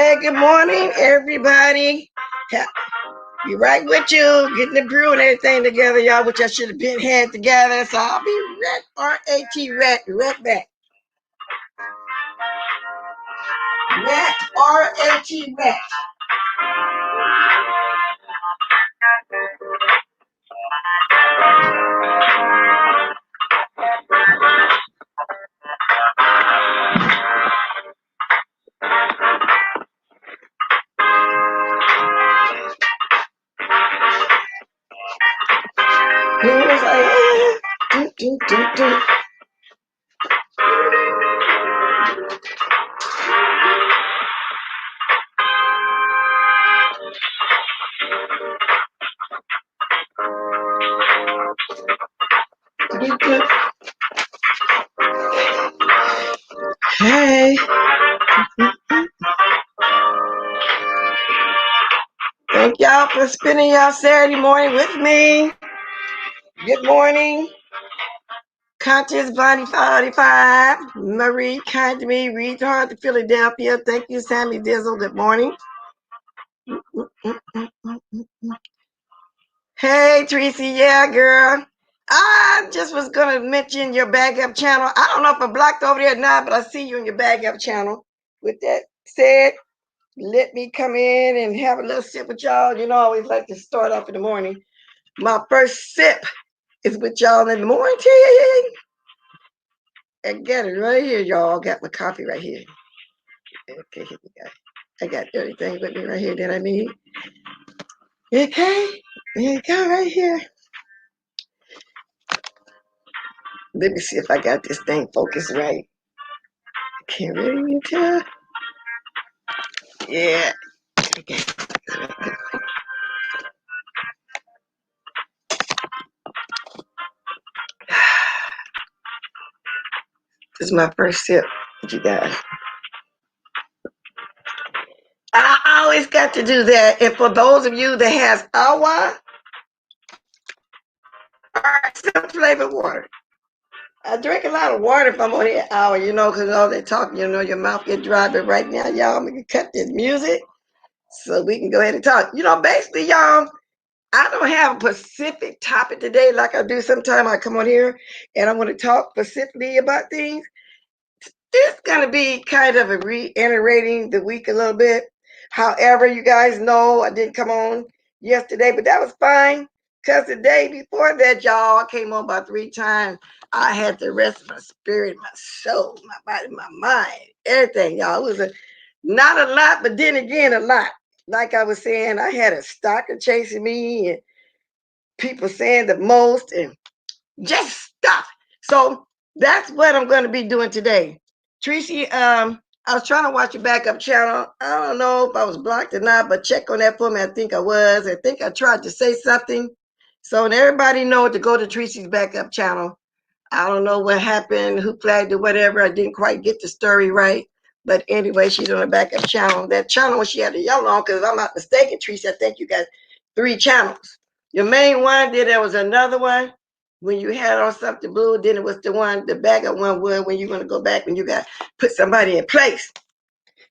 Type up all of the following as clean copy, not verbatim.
Hey, good morning, everybody. Yeah, be right with you, getting the brew and everything together, y'all, which I should have been had together. So I'll be right back. Rat. He was like, do. Hey, thank y'all for spending y'all Saturday morning with me. Good morning. Conscious Bonnie 45, Marie Kind to me, Reed Hard to Philadelphia. Thank you, Sammy Dizzle. Good morning. Hey, Tracy. Yeah, girl. I just was going to mention your bag up channel. I don't know if I'm blocked over there or not, but I see you in your bag up channel. With that said, let me come in and have a little sip with y'all. You know, I always like to start off in the morning. My first sip is with y'all in the morning. I got it right here, y'all. Got my coffee right here. Okay, here we go. I got everything with me right here that I need. Okay, here you go right here. Let me see if I got this thing focused right. Can't really tell. Yeah. Okay. This is my first sip with you guys. I always got to do that. And for those of you that has agua or some flavored water, I drink a lot of water if I'm on the hour, you know, because all they talk, you know, your mouth get dry. But right now, y'all, I'm going to cut this music so we can go ahead and talk. You know, basically, y'all, I don't have a specific topic today like I do sometimes. I come on here and I want to talk specifically about things. It's going to be kind of a reiterating the week a little bit. However, you guys know I didn't come on yesterday, but that was fine because the day before that, y'all, I came on about 3 times. I had the rest of my spirit, my soul, my body, my mind, everything, y'all. It was not a lot, but then again, a lot. Like I was saying, I had a stalker chasing me and people saying the most and just stuff. So that's what I'm going to be doing today. Tracy, I was trying to watch your backup channel. I don't know if I was blocked or not, but check on that for me. I think I was. I think I tried to say something. So everybody know to go to Tracy's backup channel. I don't know what happened, who flagged or whatever. I didn't quite get the story right. But anyway, she's on the backup channel. That channel when she had the yellow on, because if I'm not mistaken, Tracy, I think you got 3 channels. Your main one, then there was another one when you had on something blue, then it was the one, the backup one was when you're going to go back when you got put somebody in place.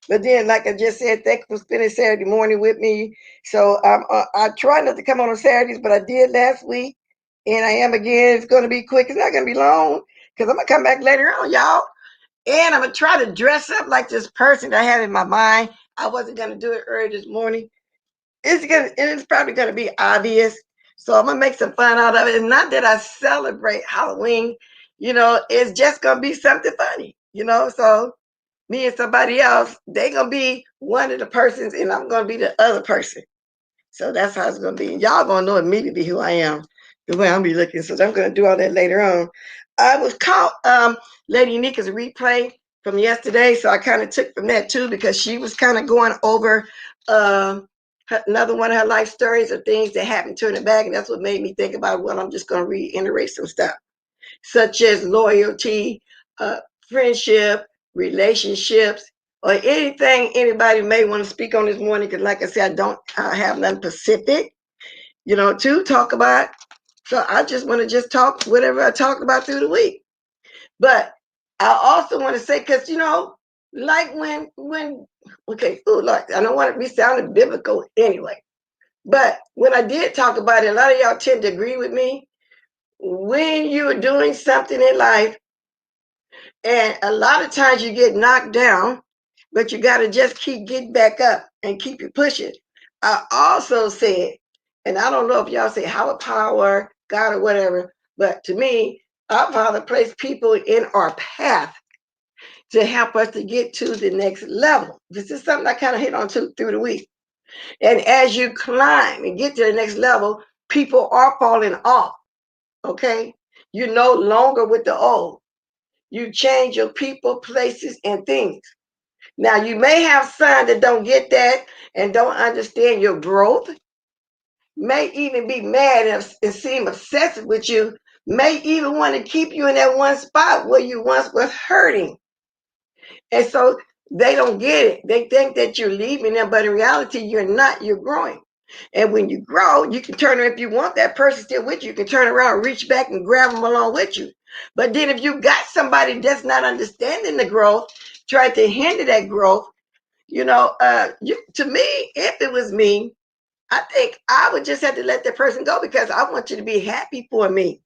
But then, like I just said, thank you for spending Saturday morning with me. So I try not to come on Saturdays, but I did last week, and I am again. It's going to be quick. It's not going to be long because I'm going to come back later on, y'all. And I'm going to try to dress up like this person that I had in my mind. I wasn't going to do it early this morning. It's probably going to be obvious. So I'm going to make some fun out of it. And not that I celebrate Halloween, you know, it's just going to be something funny, you know. So me and somebody else, they gonna be one of the persons and I'm gonna be the other person. So that's how it's gonna be. Y'all gonna know immediately who I am, the way I'm be looking. So I'm gonna do all that later on. I was caught Lady Nika's replay from yesterday, so I kind of took from that too because she was kind of going over another one of her life stories or things that happened to her in the back, and that's what made me think about, well, I'm just gonna reiterate some stuff, such as loyalty, friendship, relationships, or anything anybody may want to speak on this morning. Because, like I said, I don't have nothing specific, you know, to talk about. So I just want to just talk whatever I talked about through the week. But I also want to say, because, you know, Like okay, ooh, Lord, I don't want to be sounding biblical anyway. But when I did talk about it, a lot of y'all tend to agree with me. When you're doing something in life, and a lot of times you get knocked down, but you got to just keep getting back up and keep it pushing. I also said, and I don't know if y'all say higher power, God, or whatever, but to me, our Father placed people in our path to help us to get to the next level. This is something I kind of hit on through the week. And as you climb and get to the next level, people are falling off. Okay? You're no longer with the old. You change your people, places, and things. Now, you may have some that don't get that and don't understand your growth, may even be mad and seem obsessive with you, may even want to keep you in that one spot where you once was hurting. And so they don't get it. They think that you're leaving them, but in reality, you're not. You're growing. And when you grow, you can turn around. If you want that person still with you, you can turn around, reach back, and grab them along with you. But then if you got somebody that's not understanding the growth, try to hinder that growth, to me, if it was me, I think I would just have to let that person go because I want you to be happy for me.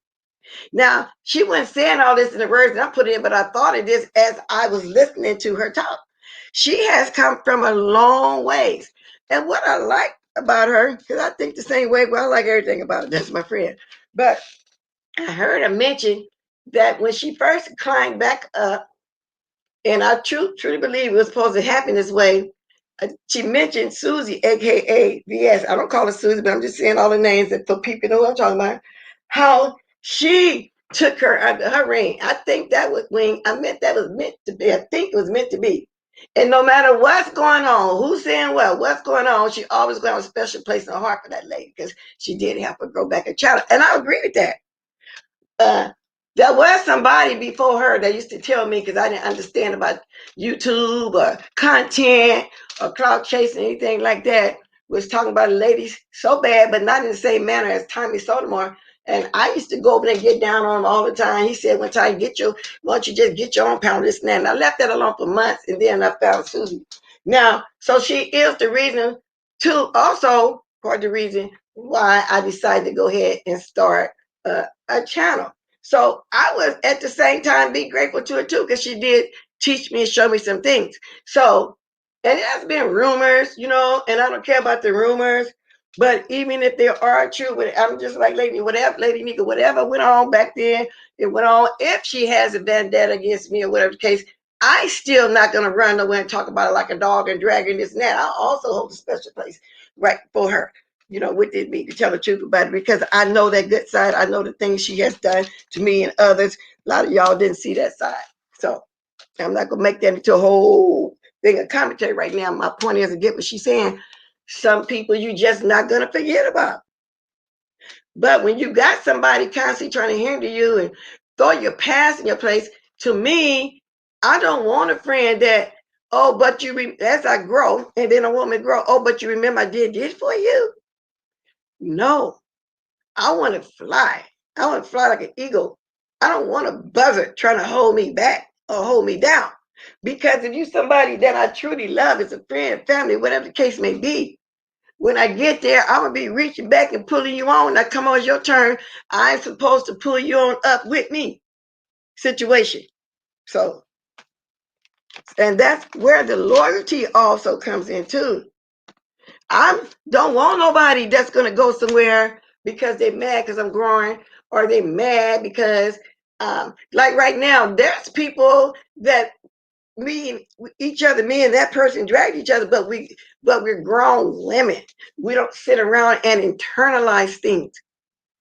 Now, she wasn't saying all this in the words that I put in, but I thought of this as I was listening to her talk. She has come from a long ways. And what I like about her, because I think the same way, well, I like everything about her, that's my friend. But I heard her mention that when she first climbed back up, and I truly believe it was supposed to happen this way. She mentioned Susie, aka VS. I don't call her Susie, but I'm just saying all the names that so people know what I'm talking about. How she took her under her ring. I think that was when I meant that was meant to be. I think it was meant to be. And no matter what's going on, who's saying well, what's going on, she always got a special place in her heart for that lady because she did help her grow back a child. And I agree with that. uh, there was somebody before her that used to tell me because I didn't understand about YouTube or content or cloud chasing anything like that. Was talking about ladies so bad, but not in the same manner as Tommy Sotomayor. And I used to go over there and get down on him all the time. He said one time, why don't you just get your own pound of this and that? And I left that alone for months, and then I found Susie. Now, so she is the reason too, also part of the reason why I decided to go ahead and start a channel. So I was at the same time be grateful to her too, because she did teach me and show me some things. So, and it has been rumors, and I don't care about the rumors, but even if they are true, I'm just like Lady Nika, whatever went on back then, it went on. If she has a vendetta against me or whatever the case, I still not gonna run away and talk about it like a dog and dragging this and that. I also hold a special place right for her, with it me to tell the truth about it because I know that good side. I know the things she has done to me and others. A lot of y'all didn't see that side. So I'm not going to make that into a whole thing of commentary right now. My point is to get what she's saying. Some people you just not going to forget about. But when you got somebody constantly trying to hinder you and throw your past in your place, to me, I don't want a friend that, oh, but as I grow, and then a woman grow, oh, but you remember I did this for you? No, I want to fly. I want to fly like an eagle. I don't want a buzzard trying to hold me back or hold me down. Because if you somebody that I truly love as a friend, family, whatever the case may be, when I get there, I'm going to be reaching back and pulling you on. Now, come on, it's your turn. I'm supposed to pull you on up with me situation. So, and that's where the loyalty also comes in too. I don't want nobody that's going to go somewhere because they're mad because I'm growing, or they mad because, like right now, there's people that me and that person drag each other, but we're grown women. We don't sit around and internalize things.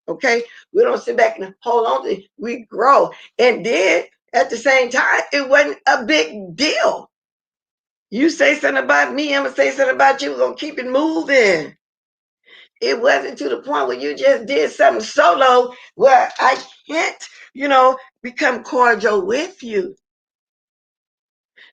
Okay, we don't sit back and hold on to it. We grow, and then at the same time, it wasn't a big deal. You say something about me, I'm gonna say something about you. We're gonna keep it moving. It wasn't to the point where you just did something solo where I can't, become cordial with you.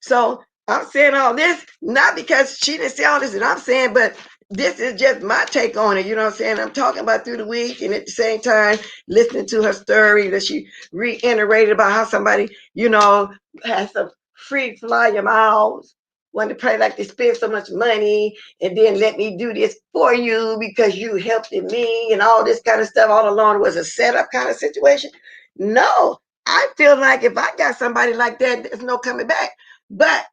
So I'm saying all this, not because she didn't say all this that I'm saying, but this is just my take on it. You know what I'm saying? I'm talking about through the week and at the same time listening to her story that she reiterated about how somebody, has some free flyer miles, want to play like they spend so much money and then let me do this for you because you helped me and all this kind of stuff all along was a setup kind of situation. No, I feel like if I got somebody like that, there's no coming back. But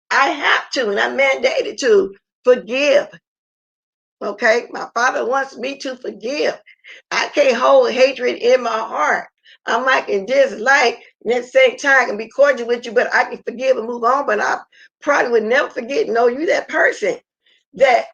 I have to, and I'm mandated to forgive. Okay, my father wants me to forgive. I can't hold hatred in my heart. I might can dislike, and at the same time, I can be cordial with you, but I can forgive and move on. But I probably would never forget. No, you that person that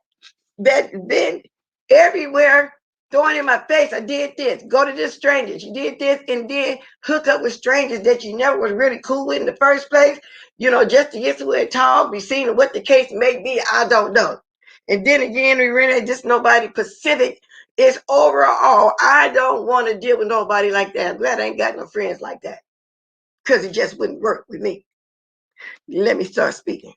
been everywhere throwing in my face. I did this. Go to this stranger. You did this, and then hook up with strangers that you never was really cool with in the first place. You know, just to get to it, talk, be seen, what the case may be. I don't know. And then again, we really just nobody Pacific. It's overall. I don't want to deal with nobody like that. I'm glad I ain't got no friends like that because it just wouldn't work with me. Let me start speaking.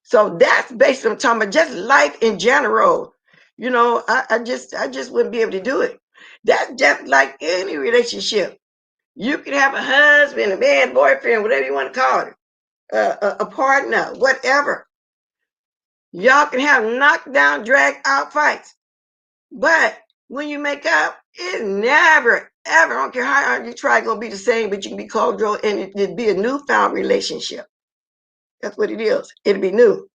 So that's basically I'm talking about just life in general. You know, I just wouldn't be able to do it. That's just like any relationship. You can have a husband, a man, boyfriend, whatever you want to call it, a partner, whatever. Y'all can have knockdown, drag out fights. But when you make up, it's never, ever, I don't care how hard you try, going to be the same, but you can be cordial and it'd be a newfound relationship. That's what it is. It'll be new.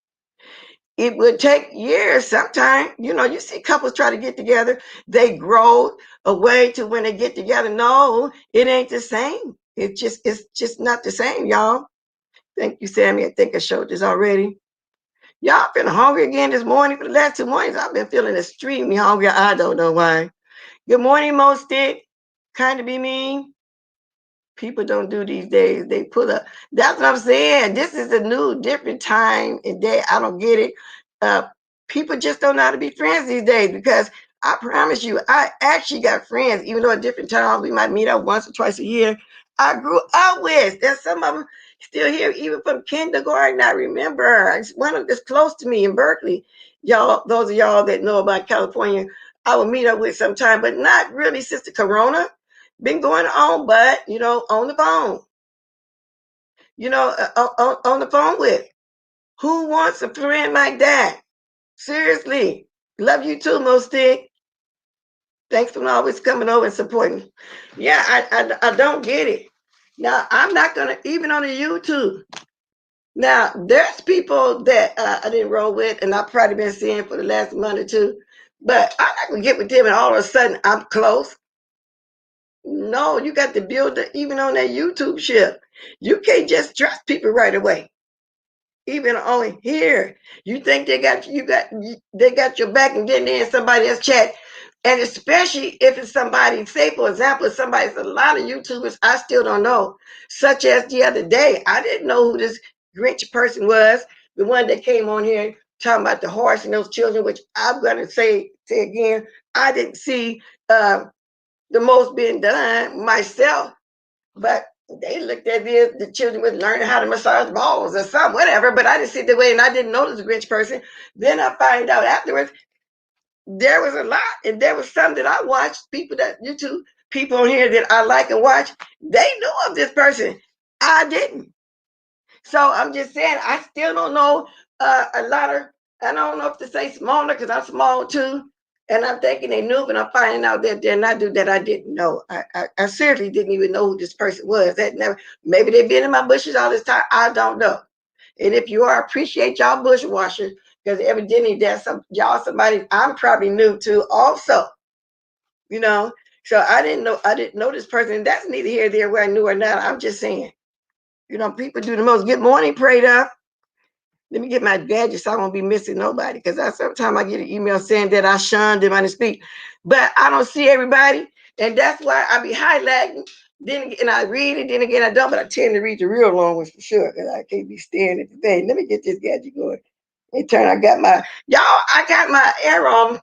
It would take years sometimes. You know, you see couples try to get together, they grow away to when they get together. No, it ain't the same. It's just not the same, y'all. Thank you, Sammy. I think I showed this already. Y'all feeling hungry again this morning. For the last 2 mornings, I've been feeling extremely hungry. I don't know why. Good morning, Mo Stick. Kind of be mean. People don't do these days. They pull up. That's what I'm saying. This is a new, different time and day. I don't get it. Uh, People just don't know how to be friends these days because I promise you, I actually got friends, even though at different times we might meet up once or twice a year. I grew up with. There's some of them still here, even from kindergarten. I remember it's one of that's close to me in Berkeley. Y'all, those of y'all that know about California, I would meet up with sometime, but not really since the corona been going on, but you know, on the phone, you know, on the phone with. Who wants a friend like that? Seriously, love you too, Mostick. Thanks for always coming over and supporting. Yeah, I don't get it. Now I'm not gonna even on the YouTube. Now there's people that I didn't roll with, and I've probably been seeing for the last month or two. But I'm not gonna get with them, and all of a sudden I'm close. No, you got to build it even on that YouTube ship. You can't just trust people right away. Even only here, you think they got your back, and then somebody else chat, and especially if it's somebody. Say for example, if somebody's a lot of YouTubers I still don't know. Such as the other day, I didn't know who this Grinch person was. The one that came on here talking about the horse and those children, which I'm gonna say again, I didn't see. The most being done myself, but they looked at it, the children was learning how to massage balls or something, whatever. But I didn't see the way, and I didn't notice the Grinch person. Then I find out afterwards there was a lot, and there was some that I watched, people that YouTube people on here that I like and watch. They knew of this person. I didn't. So I'm just saying, I still don't know a lot of, I don't know if to say smaller because I'm small too. And I'm thinking they knew, but I'm finding out that they're not do that I didn't know. I seriously didn't even know who this person was. That never, maybe they've been in my bushes all this time. I don't know. And if you are, appreciate y'all bushwashers because evidently there's some y'all somebody I'm probably new to also. You know, so I didn't know this person. That's neither here nor there where I knew or not. I'm just saying. You know, people do the most. Good morning, prayed up. Let me get my gadget so I won't be missing nobody. Because sometimes I get an email saying that I shunned them on the speak. But I don't see everybody. And that's why I be highlighting. Then again, I read it. Then again, I don't. But I tend to read the real long ones for sure. Because I can't be staring at the thing. Let me get this gadget going. In turn, I got my arrow.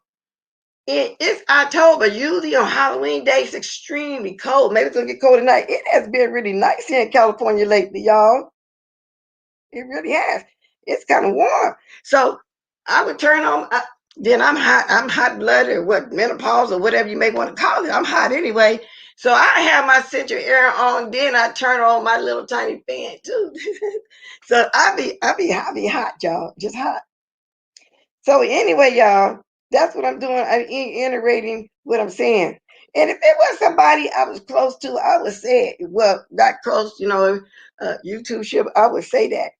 It's October. Usually on Halloween day, it's extremely cold. Maybe it's going to get cold tonight. It has been really nice here in California lately, y'all. It really has. It's kind of warm. So I would turn on, then I'm hot blooded or what, menopause or whatever you may want to call it. I'm hot anyway. So I have my central air on, then I turn on my little tiny fan too. So I be hot, y'all, just hot. So anyway, y'all, that's what I'm doing. I'm iterating what I'm saying. And if it was somebody I was close to, I would say it. Well, not close, YouTube ship, I would say that.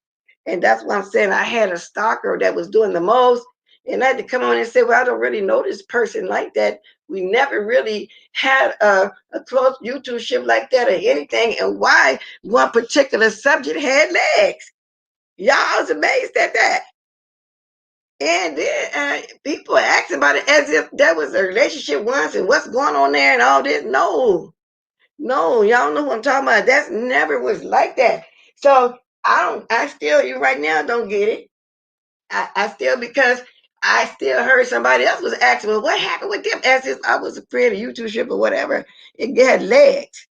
And that's what I'm saying. I had a stalker that was doing the most. And I had to come on and say, well, I don't really know this person like that. We never really had a close YouTube ship like that or anything. And why one particular subject had legs. Y'all, I was amazed at that. And then people are asking about it as if there was a relationship once and what's going on there and all this. No, no, y'all know what I'm talking about. That's never was like that. So I still, you right now, don't get it. I still, because I still heard somebody else was asking, well, what happened with them? As if I was a friend of YouTube ship or whatever. It had legs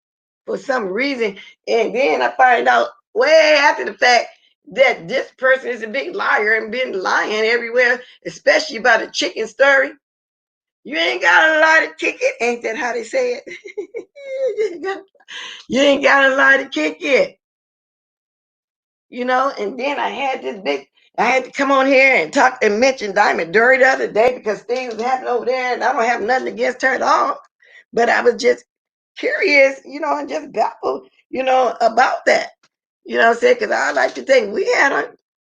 for some reason. And then I find out way after the fact that this person is a big liar and been lying everywhere, especially about a chicken story. You ain't got a lot of ticket, ain't that how they say it? You ain't got a lot of kick it, And then I had to come on here and talk and mention Diamond Dirty the other day because things happened over there, and I don't have nothing against her at all. But I was just curious, and just baffled, about that. You know what I'm saying? Because I like to think we had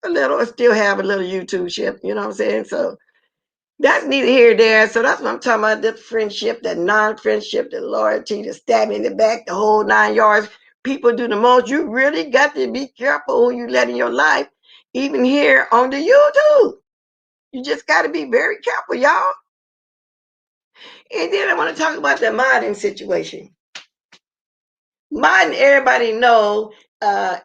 a little, still have a little YouTube ship, you know what I'm saying? So that's neither here nor there. So that's what I'm talking about, the friendship, the non-friendship, the loyalty, the stabbing in the back, the whole 9 yards. People do the most. You really got to be careful who you let in your life, even here on the YouTube. You just got to be very careful, y'all. And then I want to talk about the modding situation. Modding, everybody know,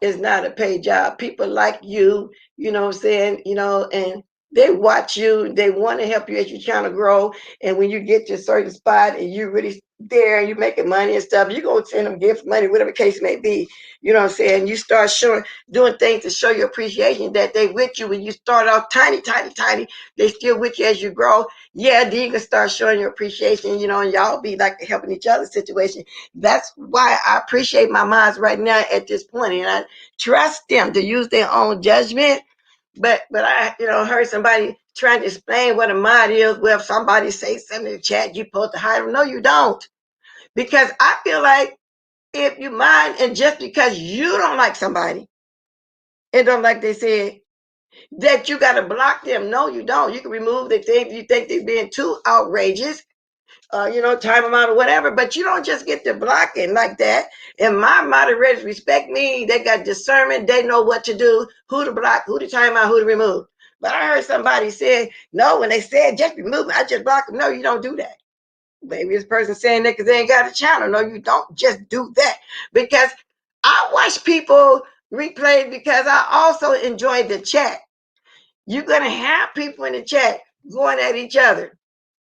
is not a paid job. People like you know what I'm saying, and they watch you, they want to help you as you're trying to grow. And when you get to a certain spot and you really there and you're making money and stuff, you're going to send them gifts, money, whatever the case may be. You know what I'm saying? You start doing things to show your appreciation that they with you. When you start off tiny, tiny, tiny, they still with you as you grow. Yeah, then you can start showing your appreciation, and y'all be like helping each other situation. That's why I appreciate my moms right now at this point, and I trust them to use their own judgment. But I, heard somebody trying to explain what a mod is. Well, if somebody say something in the chat, you supposed to hide them. No, you don't. Because I feel like if you mind, and just because you don't like somebody, and don't like they said, that you got to block them. No, you don't. You can remove the thing if you think they're being too outrageous, time them out or whatever. But you don't just get to blocking like that. And my moderators respect me. They got discernment. They know what to do, who to block, who to time out, who to remove. But I heard somebody say, no, when they said just remove me, I just block them. No, you don't do that. Maybe this person saying that because they ain't got a channel. No, you don't just do that. Because I watch people replay because I also enjoy the chat. You're going to have people in the chat going at each other.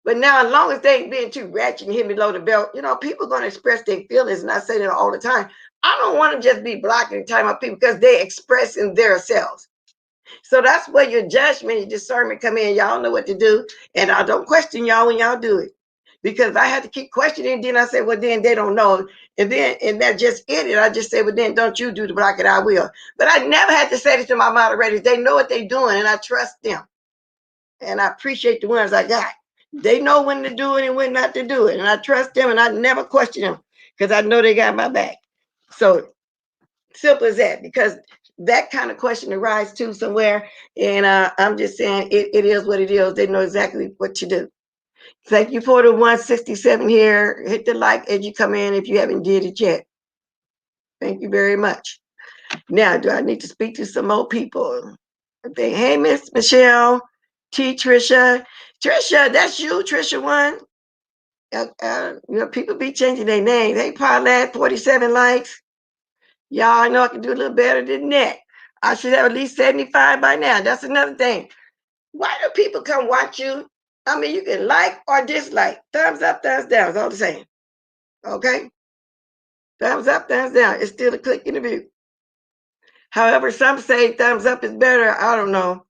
But now, as long as they ain't being too ratchet and hit me below the belt, people are going to express their feelings. And I say that all the time. I don't want to just be blocking and talking about people because they express in themselves. So that's where your judgment, your discernment come in. Y'all know what to do. And I don't question y'all when y'all do it. Because I had to keep questioning, then I say, well, then they don't know. And that's just it. And I just say, well, then don't you do the block it, I will. But I never had to say this to my moderators. They know what they're doing, and I trust them. And I appreciate the ones I got. They know when to do it and when not to do it. And I trust them, and I never question them because I know they got my back. So simple as that, because that kind of question arises too somewhere. And I'm just saying it is what it is. They know exactly what to do. Thank you for the 167 here. Hit the like as you come in if you haven't did it yet. Thank you very much. Now, do I need to speak to some more people? I think, hey, Miss Michelle, T. Trisha. Trisha, that's you, Trisha one. People be changing their names. Hey, Paulette, 47 likes. Y'all, I know I can do a little better than that. I should have at least 75 by now. That's another thing. Why do people come watch you? I mean, you can like or dislike. Thumbs up, thumbs down. It's all the same. Okay? Thumbs up, thumbs down. It's still a click in the view. However, some say thumbs up is better. I don't know.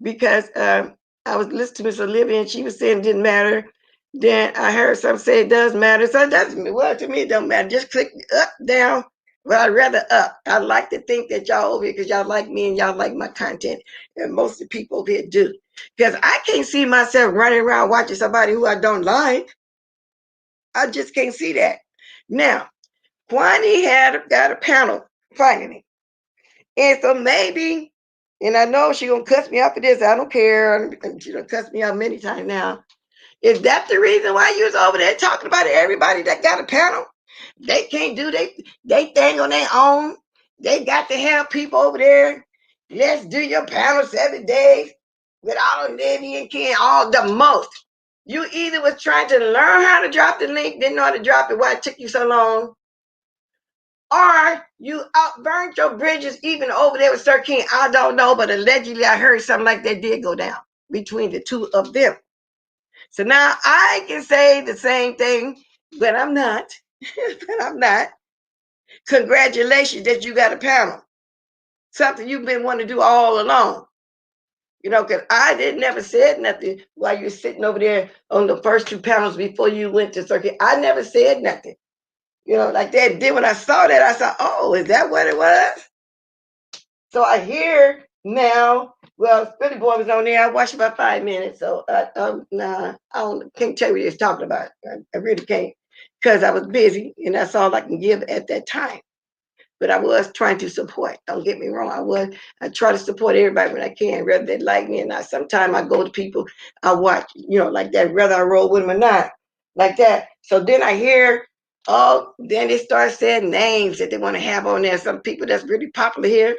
Because I was listening to Miss Olivia and she was saying it didn't matter. Then I heard some say it does matter. So it doesn't. Well, to me, it don't matter. Just click up, down. Well, I'd rather up. I like to think that y'all over here because y'all like me and y'all like my content. And most of the people over here do. Because I can't see myself running around watching somebody who I don't like. I just can't see that. Now, Kwani got a panel finally. And so maybe, and I know she's going to cuss me out for this. I don't care. She done cussed me out many times now. Is that the reason why you was over there talking about everybody that got a panel? They can't do they thing on their own. They got to have people over there. Let's do your panel 7 days with all of Lily and Ken, all the most. You either was trying to learn how to drop the link, didn't know how to drop it, why it took you so long, or you outburned your bridges even over there with Sir King. I don't know, but allegedly I heard something like that did go down between the two of them. So now I can say the same thing, but I'm not. But I'm not. Congratulations that you got a panel. Something you've been wanting to do all along. You know, because I didn't never said nothing while you're sitting over there on the first 2 panels before you went to circuit. I never said nothing. You know, like that. Then when I saw that, I said, oh, is that what it was? So I hear now, well, Billy Boy was on there. I watched about 5 minutes. So nah, can't tell you what he was talking about. I really can't because I was busy and that's all I can give at that time. But I was trying to support. Don't get me wrong. I try to support everybody when I can, whether they like me or not. Sometimes I go to people I watch, you know, like that, whether I roll with them or not, like that. So then I hear, oh, then they start saying names that they want to have on there. Some people that's really popular here.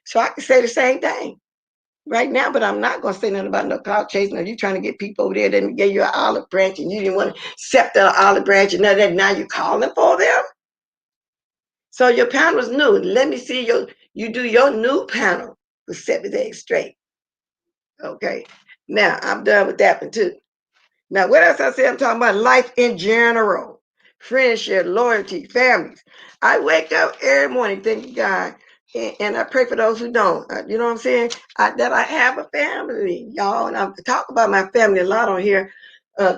So I can say the same thing right now, but I'm not going to say nothing about no cloud chasing. Or you trying to get people over there that gave you an olive branch and you didn't want to accept the olive branch and none of that. Now you're calling for them. So your panel is new. Let me see you do your new panel for 7 days straight. Okay. Now I'm done with that one too. Now, what else I say? I'm talking about life in general, friendship, loyalty, families. I wake up every morning thanking God, and I pray for those who don't. You know what I'm saying? That I have a family, y'all, and I talk about my family a lot on here,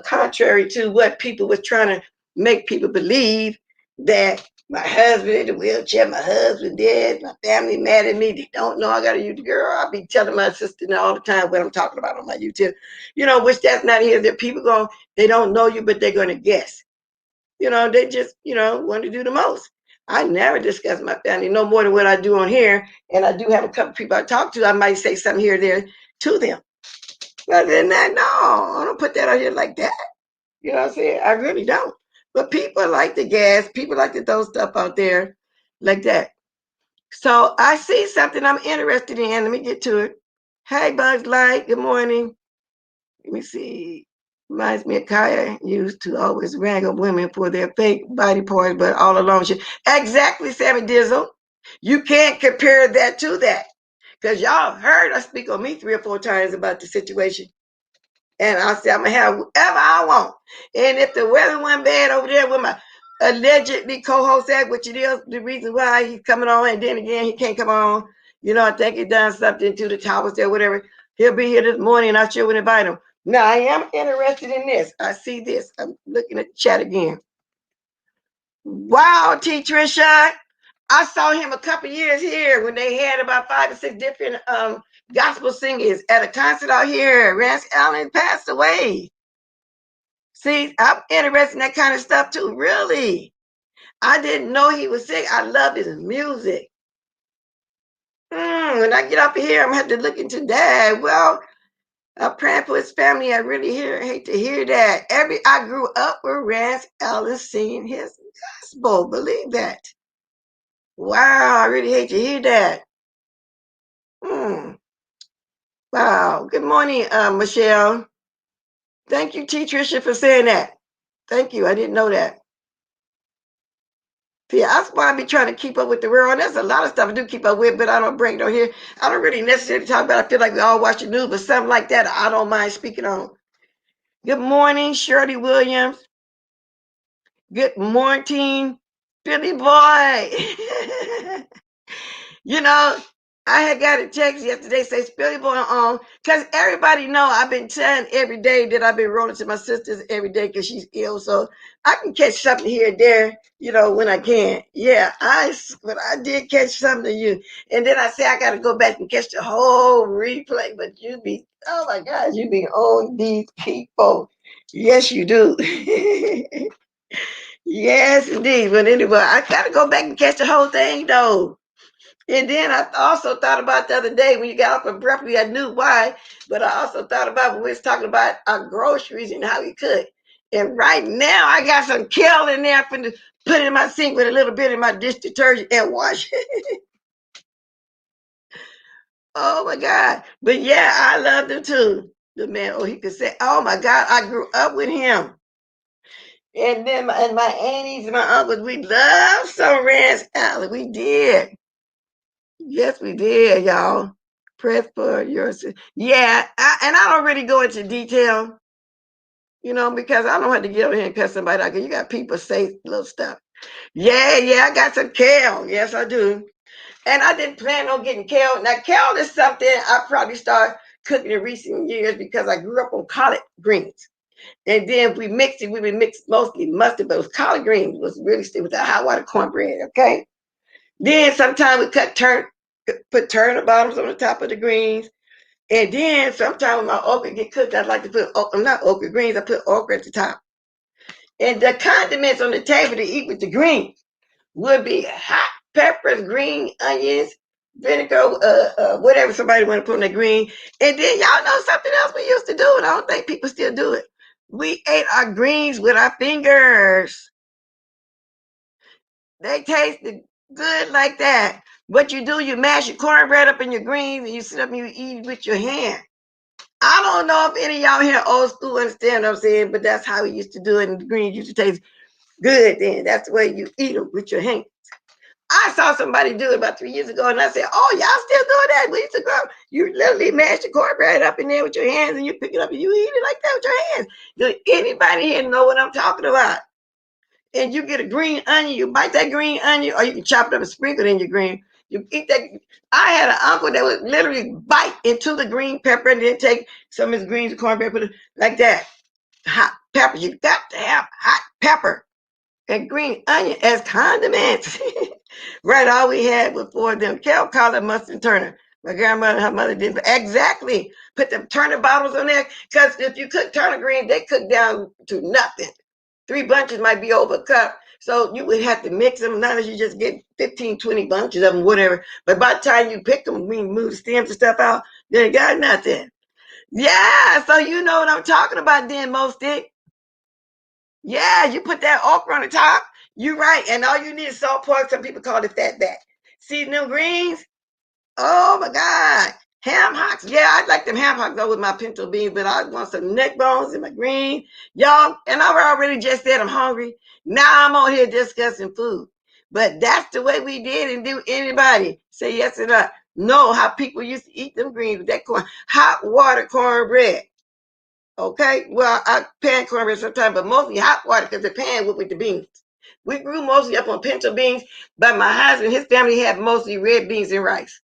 contrary to what people was trying to make people believe that my husband in the wheelchair, my husband dead, my family mad at me. They don't know I got a YouTube girl. I be telling my sister all the time what I'm talking about on my YouTube. You know, which that's not here. That people they don't know you, but they're going to guess. You know, they just, want to do the most. I never discuss my family no more than what I do on here. And I do have a couple people I talk to. I might say something here or there to them. But other than that, no, I don't put that out here like that. You know what I'm saying? I really don't. But people like to gas. People like to throw stuff out there like that. So I see something I'm interested in. Let me get to it. Hey, Bugs Light. Good morning. Let me see. Reminds me of Kaya used to always rag on women for their fake body parts, but all along she exactly, Sammy Dizzle. You can't compare that to that. Because y'all heard I speak on me 3 or 4 times about the situation. And I said I'm gonna have whatever I want. And if the weather went bad over there with my allegedly co-host act, which it is the reason why he's coming on, and then again he can't come on. I think he done something to the towers there, whatever. He'll be here this morning, and I sure would invite him. Now I am interested in this. I see this. I'm looking at the chat again. Wow, T. Trisha. I saw him a couple years here when they had about 5 or 6 different gospel singers at a concert out here. Rance Allen passed away. See, I'm interested in that kind of stuff too. Really, I didn't know he was sick. I love his music. When I get up here, I'm gonna have to look into that. Well, I'm praying for his family. I really hate to hear that. I grew up with Rance Allen singing his gospel. Believe that. Wow, I really hate to hear that. Wow. Good morning, Michelle. Thank you, T. Tricia, for saying that. Thank you. I didn't know that. See, that's why I be trying to keep up with the world. There's a lot of stuff I do keep up with, but I don't bring it on here. I don't really necessarily talk about it. I feel like we all watch the news, but something like that, I don't mind speaking on. Good morning, Shirley Williams. Good morning, Billy Boy. you know, I had got a text yesterday say spill your boil on, because everybody know I've been telling every day that I've been rolling to my sisters every day because she's ill. So I can catch something here and there, when I can. Yeah, but I did catch something to you. And then I say I gotta go back and catch the whole replay. But you be, oh my gosh, you be on these people. Yes, you do. Yes, indeed. But anyway, I gotta go back and catch the whole thing though. And then I also thought about the other day when you got off abruptly, I knew why, but I also thought about when we was talking about our groceries and how we cook. And right now I got some kale in there for to put in my sink with a little bit of my dish detergent and wash it. Oh my God. But yeah, I loved him too. The man, he could say, oh my God, I grew up with him. And then my aunties and my uncles, we loved some ranch salad. We did. Yes, we did, y'all. Press for yours. Yeah, and I don't really go into detail, because I don't have to get over here and cut somebody out. 'Cause you got people say little stuff. Yeah, I got some kale. Yes, I do. And I didn't plan on getting kale. Now, kale is something I probably started cooking in recent years because I grew up on collard greens. And then we mixed it. We would mix mostly mustard, but it was collard greens. Was really still with the hot water cornbread, okay? Then sometimes we put turnip bottoms on the top of the greens. And then sometimes when my okra get cooked, I like to put, not okra greens, I put okra at the top. And the condiments on the table to eat with the greens would be hot peppers, green onions, vinegar, whatever somebody want to put on the green. And then y'all know something else we used to do, and I don't think people still do it. We ate our greens with our fingers. They tasted good like that. What you do, you mash your cornbread up in your greens and you sit up and you eat with your hand. I don't know if any of y'all here old school understand what I'm saying, but that's how we used to do it. And the greens used to taste good then. That's the way you eat them with your hand. I saw somebody do it about 3 years ago, and I said, "Oh, y'all still doing that?" We used to go. You literally mash the cornbread up in there with your hands, and you pick it up and you eat it like that with your hands. Do anybody here know what I'm talking about? And you get a green onion, you bite that green onion, or you can chop it up and sprinkle it in your green. You eat that. I had an uncle that would literally bite into the green pepper and then take some of his greens and cornbread, put it like that. Hot pepper. You got to have hot pepper and green onion as condiments. Right, all we had was four of them: kale, collard, mustard, and turnip. My grandmother and her mother did exactly put the turnip bottles on there, because if you cook turnip greens, they cook down to nothing. 3 bunches might be over a cup. So you would have to mix them. Not as you just get 15, 20 bunches of them, whatever. But by the time you pick them, we move the stems and stuff out, they ain't got nothing. Yeah, so you know what I'm talking about then, most stick. Yeah, you put that okra on the top. You right. And all you need is salt pork. Some people call it fat back. See them greens? Oh my God. Ham hocks. Yeah, I like them ham hocks though with my pinto beans, but I want some neck bones in my green. Y'all, and I already just said I'm hungry. Now I'm on here discussing food. But that's the way we did, and do anybody say yes or not? Know how people used to eat them greens with that corn, hot water cornbread. Okay, well, I pan cornbread sometimes, but mostly hot water because the pan with the beans. We grew mostly up on pinto beans, but my husband, his family had mostly red beans and rice.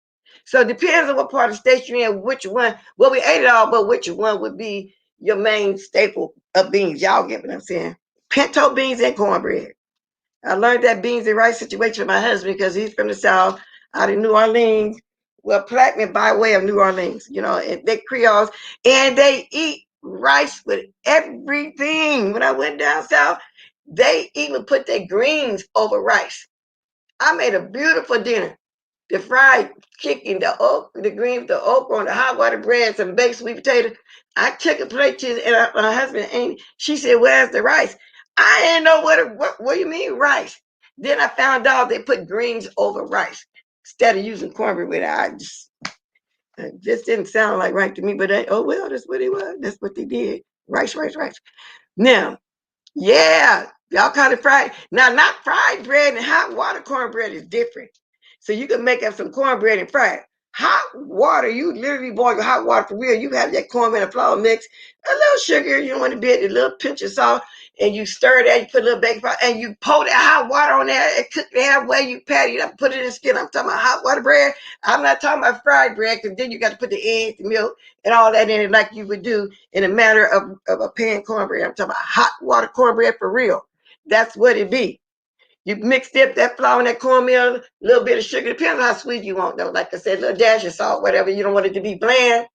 So it depends on what part of the state you're in, which one. Well, we ate it all, but which one would be your main staple of beans? Y'all get what I'm saying? Pinto beans and cornbread. I learned that beans and rice situation from my husband because he's from the South, out in New Orleans. Well, Plaquemine by way of New Orleans, and they Creoles, and they eat rice with everything. When I went down south, they even put their greens over rice. I made a beautiful dinner. The fried chicken, the greens, the okra, the hot water bread, some baked sweet potato. I took a plate to and my husband, Amy. She said, "Where's the rice?" I didn't know what do you mean rice. Then I found out they put greens over rice instead of using cornbread with it. It just didn't sound like right to me. But oh well, that's what it was. That's what they did. Rice, rice, rice. Now, yeah, y'all call it fried. Now, not fried bread and hot water cornbread is different. So you can make up some cornbread and fry it. Hot water, you literally boil your hot water for real. You have that cornbread and flour mix, a little sugar, you want a bit, a little pinch of salt, and you stir that, you put a little baking powder, and you pour that hot water on there and cook it halfway, you pat it up, put it in the skillet. I'm talking about hot water bread. I'm not talking about fried bread, because then you got to put the eggs, the milk, and all that in it like you would do in a matter of a pan cornbread. I'm talking about hot water cornbread for real. That's what it be. You mix up that flour and that cornmeal, a little bit of sugar, depends on how sweet you want though. Like I said, a little dash of salt, whatever. You don't want it to be bland.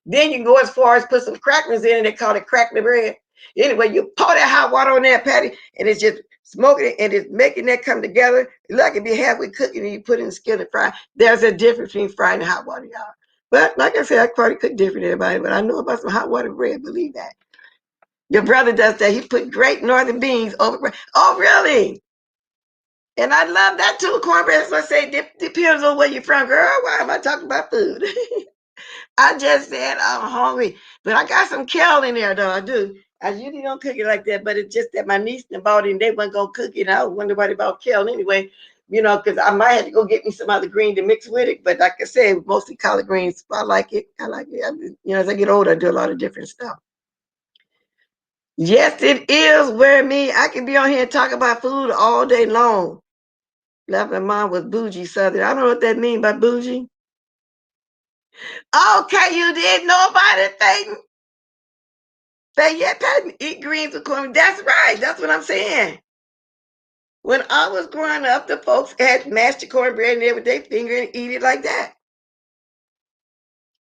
Then you can go as far as put some crackers in it. They call it crackling bread. Anyway, you pour that hot water on that patty, and it's just smoking it, and it's making that come together. Like it be halfway cooking, and you put it in the skillet and fry. There's a difference between frying and hot water, y'all. But like I said, I probably cook different than everybody, but I know about some hot water bread. Believe that. Your brother does that. He put great northern beans over bread. Oh, really? And I love that too. Cornbread, so I say, depends on where you're from, girl. Why am I talking about food? I just said I'm hungry, but I got some kale in there though. I do. I usually don't cook it like that, but it's just that my niece bought it and they wasn't gonna cook it. I wonder why they bought kale anyway, because I might have to go get me some other green to mix with it. But like I said, mostly collard greens. I like it. I like it. As I get older, I do a lot of different stuff. Yes, it is where me. I can be on here and talk about food all day long. Left my mom was bougie Southern. I don't know what that means by bougie. Okay, you didn't know about it, Peyton. Yeah, Peyton, eat greens with corn. That's right. That's what I'm saying. When I was growing up, the folks had mashed the cornbread and they with their finger and eat it like that.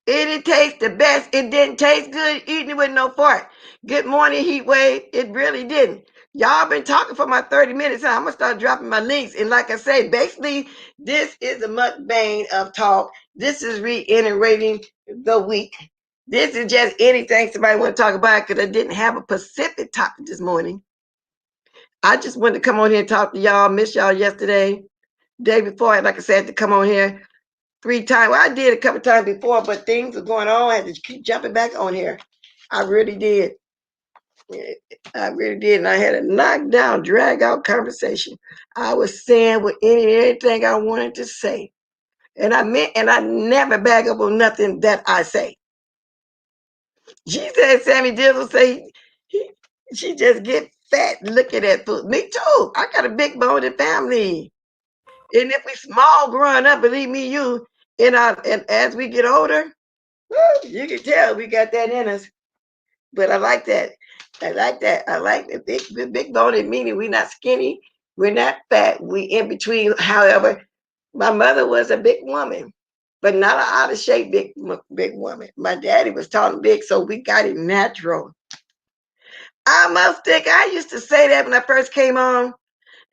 It didn't taste the best. It didn't taste good eating it with no fork. Good morning, heat wave. It really didn't. Y'all been talking for my 30 minutes. I'm going to start dropping my links. And like I say, basically, this is a mukbang of talk. This is reiterating the week. This is just anything somebody want to talk about, because I didn't have a specific topic this morning. I just wanted to come on here and talk to y'all. Miss y'all yesterday. Day before, like I said, I had to come on here 3 times. Well, I did a couple times before, but things were going on. I had to keep jumping back on here. I really did. I really did. And I had a knockdown, drag out conversation. I was saying with anything I wanted to say. And I meant, and I never bag up on nothing that I say. She said Sammy Dizzle say she just get fat looking at food. Me too. I got a big boned family. And if we small growing up, believe me, and as we get older, you can tell we got that in us. But I like that. I like that. I like the big boned, meaning we're not skinny, we're not fat, we in between. However, my mother was a big woman, but not an out of shape big woman. My daddy was tall and big, so we got it natural. I must think I used to say that when I first came on.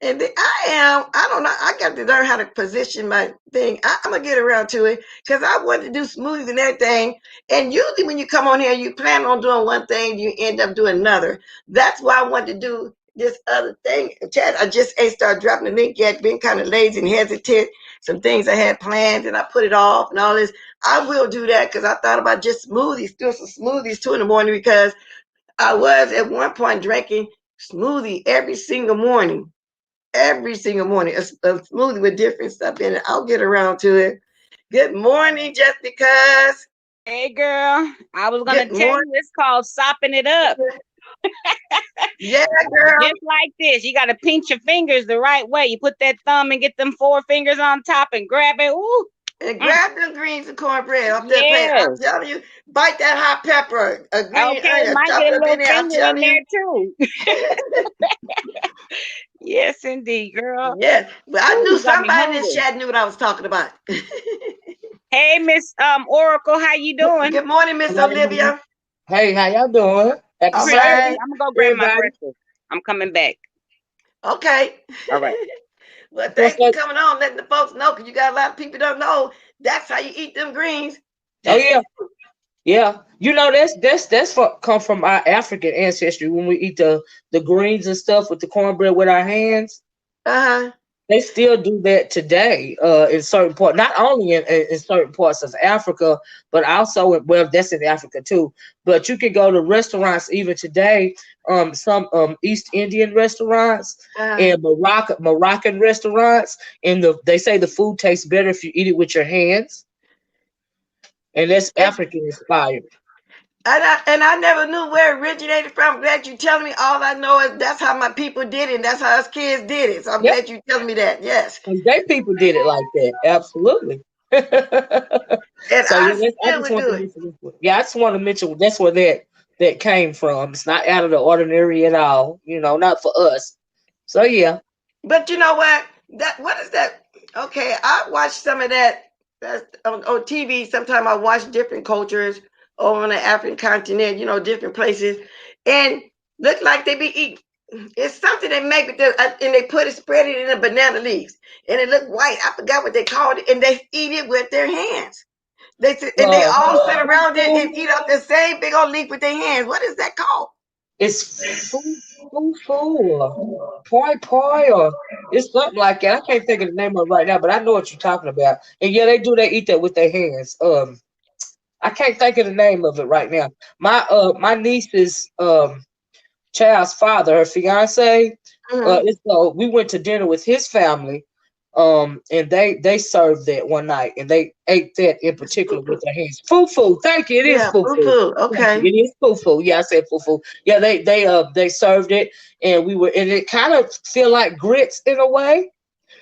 And I don't know, I got to learn how to position my thing. I'm going to get around to it, because I want to do smoothies and everything. And usually when you come on here, you plan on doing one thing, you end up doing another. That's why I want to do this other thing. Chad, I just ain't started dropping the link yet, been kind of lazy and hesitant. Some things I had planned and I put it off and all this. I will do that, because I thought about just smoothies, doing some smoothies too in the morning, because I was at one point drinking smoothie every single morning. Every single morning, a smoothie with different stuff in it. I'll get around to it. Good morning, just because. Hey, girl. I was going to tell you it's called sopping it up. Yeah, girl. Just like this. You got to pinch your fingers the right way. You put that thumb and get them 4 fingers on top and grab it. Ooh. And grab them greens and cornbread off that plate. I'm telling you, bite that hot pepper. A green onion, might chop get a up little in there. I'm finger in telling there you. too. Yes, indeed, girl. Yes, but I knew Ooh, somebody in this chat knew what I was talking about. Hey, Miss Oracle, how you doing? Good morning, Miss Olivia. Hey, how y'all doing? All right. I'm gonna go grab my breakfast. I'm coming back. Okay. All right. Well, thanks for coming on, letting the folks know, because you got a lot of people don't know that's how you eat them greens. Oh yeah, yeah. That's come from our African ancestry, when we eat the greens and stuff with the cornbread with our hands. They still do that today in certain parts, not only in certain parts of Africa, but also that's in Africa too. But you can go to restaurants even today, some East Indian restaurants and Moroccan restaurants, and they say the food tastes better if you eat it with your hands, and that's African inspired. And I never knew where it originated from. I'm glad you telling me. All I know is that's how my people did it, and that's how us kids did it. So I'm glad you telling me that. Yes. And they people did it like that. Absolutely. And So I yeah, I still just would want do to it. mention this one. Yeah, I just want to mention that's where that came from. It's not out of the ordinary at all. Not for us. So yeah. But you know what? What is that? Okay, I watch some of that. That's on TV. Sometimes I watch different cultures over on the African continent. Different places, and look like they be eating. It's something they make with and they spread it in the banana leaves, and it look white. I forgot what they called it, and they eat it with their hands. And they all sit around it and eat up the same big old leaf with their hands. What is that called? It's poi, or it's something like that. I can't think of the name of it right now, but I know what you're talking about. And yeah, they eat that with their hands. I can't think of the name of it right now. My niece's child's father, her fiance, so we went to dinner with his family, and they served that one night, and they ate that in particular with their hands. Fufu, thank you. It is Yeah, fufu. fufu. Okay. It is fufu. Yeah, I said fufu. Yeah, they served it, and and it kind of feel like grits in a way.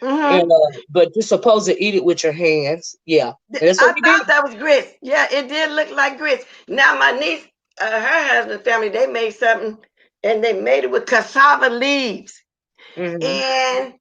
And but you're supposed to eat it with your hands. Yeah, and that's what I we did. thought that was grits. Yeah, it did look like grits. Now my niece, her husband's family, they made something, and they made it with cassava leaves. And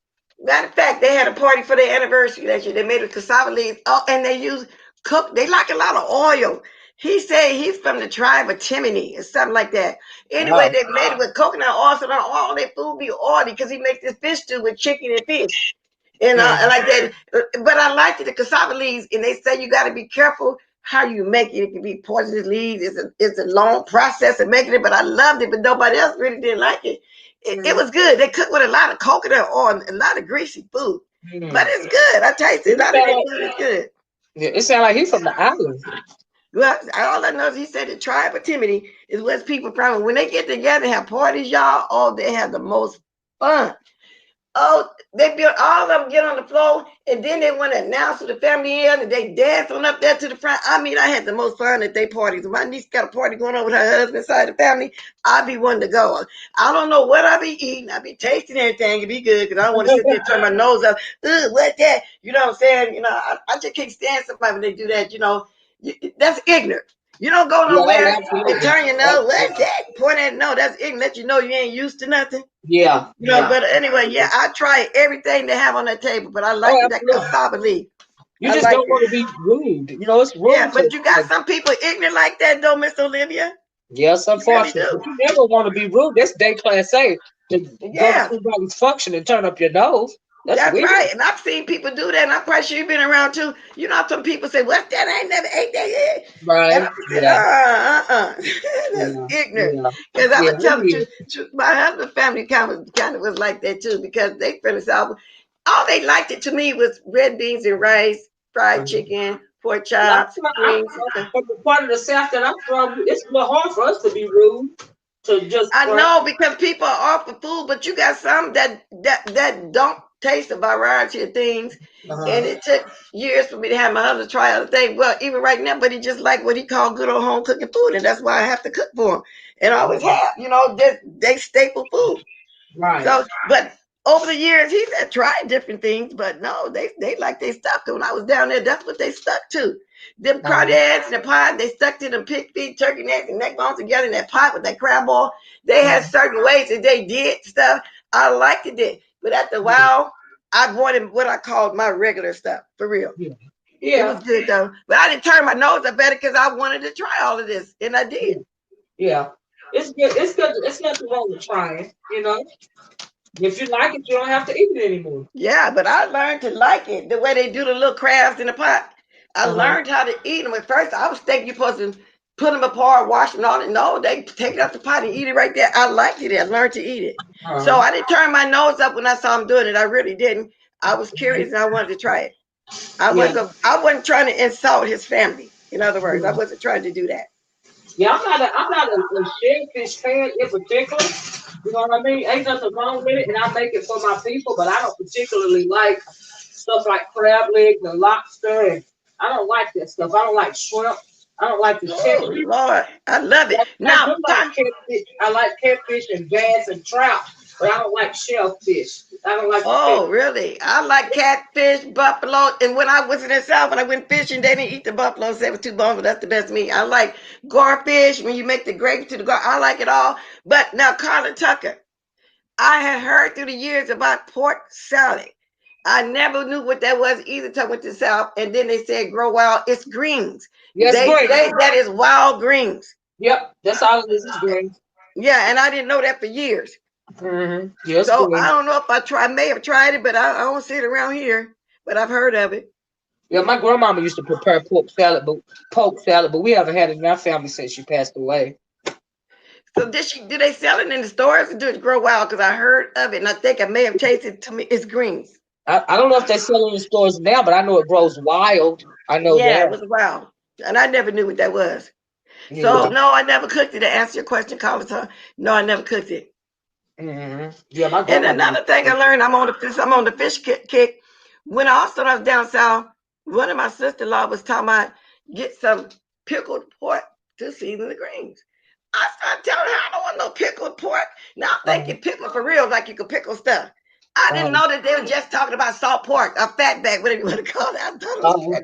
matter of fact, they had a party for their anniversary that year. They made it with cassava leaves. Oh, and they they like a lot of oil. He said he's from the tribe of Timony or something like that. Anyway, they made it with coconut oil, so all their food be oily because he makes this fish stew with chicken and fish. And like that. But I liked it, the cassava leaves, and they say you got to be careful how you make it. It can be poisonous leaves. It's a long process of making it, but I loved it, but nobody else really didn't like it. It was good. They cook with a lot of coconut oil and a lot of greasy food. But it's good. I tasted a lot of their food. It's good. Yeah, it sounds like he's from the islands. Well, all I know is he said the tribe of Timothy is where people from. When they get together and have parties, y'all, oh, they have the most fun. Oh, they built all of them get on the floor, and then they want to announce to the family and they dance on up there to the front. I mean, I had the most fun at their parties. When my niece got a party going on with her husband side of the family, I'd be wanting to go. I don't know what I be eating. I be tasting everything. It be good because I don't want to sit there and turn my nose up. What's that? You know what I'm saying? I just can't stand somebody when they do that. That's ignorant. You don't go nowhere and turn your nose. What's that? Point at no. That's ignorant. Let you know you ain't used to nothing. Yeah. But anyway, yeah, I try everything they have on that table, but I like that cassava leaf. You just don't want to be rude. It's rude. Yeah, but you got some people ignorant like that, though, Miss Olivia. Yes, unfortunately. Really, but you never want to be rude. That's day class A. To go to somebody's function and turn up your nose. That's weird. Right. And I've seen people do that, and I'm quite sure you've been around too. Some people say, "What's that? I ain't never ate that yet." Right. And I'm That's ignorant. Because I would tell you, my husband's family kind of was like that too, because they from the South. All they liked it to me was red beans and rice, fried chicken, pork chops, greens. From the part of the South that I'm from, it's a little hard for us to be rude. I know, because people are off for food, but you got some that don't taste a variety of things. And it took years for me to have my husband try other things. Well, even right now, but he just like what he called good old home cooking food, and that's why I have to cook for him. And I always have, they staple food. Right. So, but over the years, he's had tried different things, but no, they like they stuck to. When I was down there, that's what they stuck to. Them crawdads in the pot, they stuck to them pig feet, turkey necks, and neck bones together in that pot with that crab ball. They had certain ways that they did stuff. I liked it, but after a while, I wanted what I called my regular stuff, for real. Yeah. It was good though, but I didn't turn my nose up at it because I wanted to try all of this, and I did. Yeah, it's good. It's good. It's nothing wrong with trying. If you like it, you don't have to eat it anymore. Yeah, but I learned to like it the way they do the little crabs in the pot. I learned how to eat them. At first, I was thinking you're supposed to put them apart, wash them, all. No, they take it out the pot and eat it right there. I liked it. I learned to eat it. So I didn't turn my nose up when I saw him doing it. I really didn't. I was curious and I wanted to try it. I wasn't trying to insult his family. In other words, I wasn't trying to do that. Yeah, I'm not a shellfish fan in particular. You know what I mean? Ain't nothing wrong with it, and I make it for my people, but I don't particularly like stuff like crab legs and lobster, and I don't like that stuff. I don't like shrimp. I don't like the Oh texture. Lord, I love it. I Now, do like catfish. I like catfish and bass and trout, but I don't like shellfish. I don't like the oh texture. really? I like catfish, buffalo, and when I was in the South, when I went fishing, they didn't eat the buffalo. They were too bones, but that's the best meat. I like garfish when you make the gravy to the gar. I like it all. But now, Carla Tucker, I had heard through the years about pork salad. I never knew what that was either till I went to the South, and then they said grow wild. It's greens. Yes, green. That is wild greens. Yep, that's all it is. It's green. Yeah, and I didn't know that for years. Mm-hmm. Yes, So green. I don't know if I may have tried it, but I don't see it around here. But I've heard of it. Yeah, my grandmama used to prepare pork salad, but we haven't had it in our family since she passed away. So do they sell it in the stores or do it grow wild? Because I heard of it and I think I may have tasted it. To me, it's greens. I don't know if they sell it in the stores now, but I know it grows wild. I know Yeah, that. it was wild. And I never knew what that was. So Yeah. no, I never cooked it. To answer your question, Carlos, no, I never cooked it. Mm-hmm. Yeah, my And grandmama. another thing I learned, I'm on the fish kick. When I was down south, one of my sister-in-law was talking about get some pickled pork to season the greens. I started telling her I don't want no pickled pork. Now I'm thinking pickled for real, like you could pickle stuff. I didn't know that they were just talking about salt pork, a fatback, whatever you want to call it. I thought it was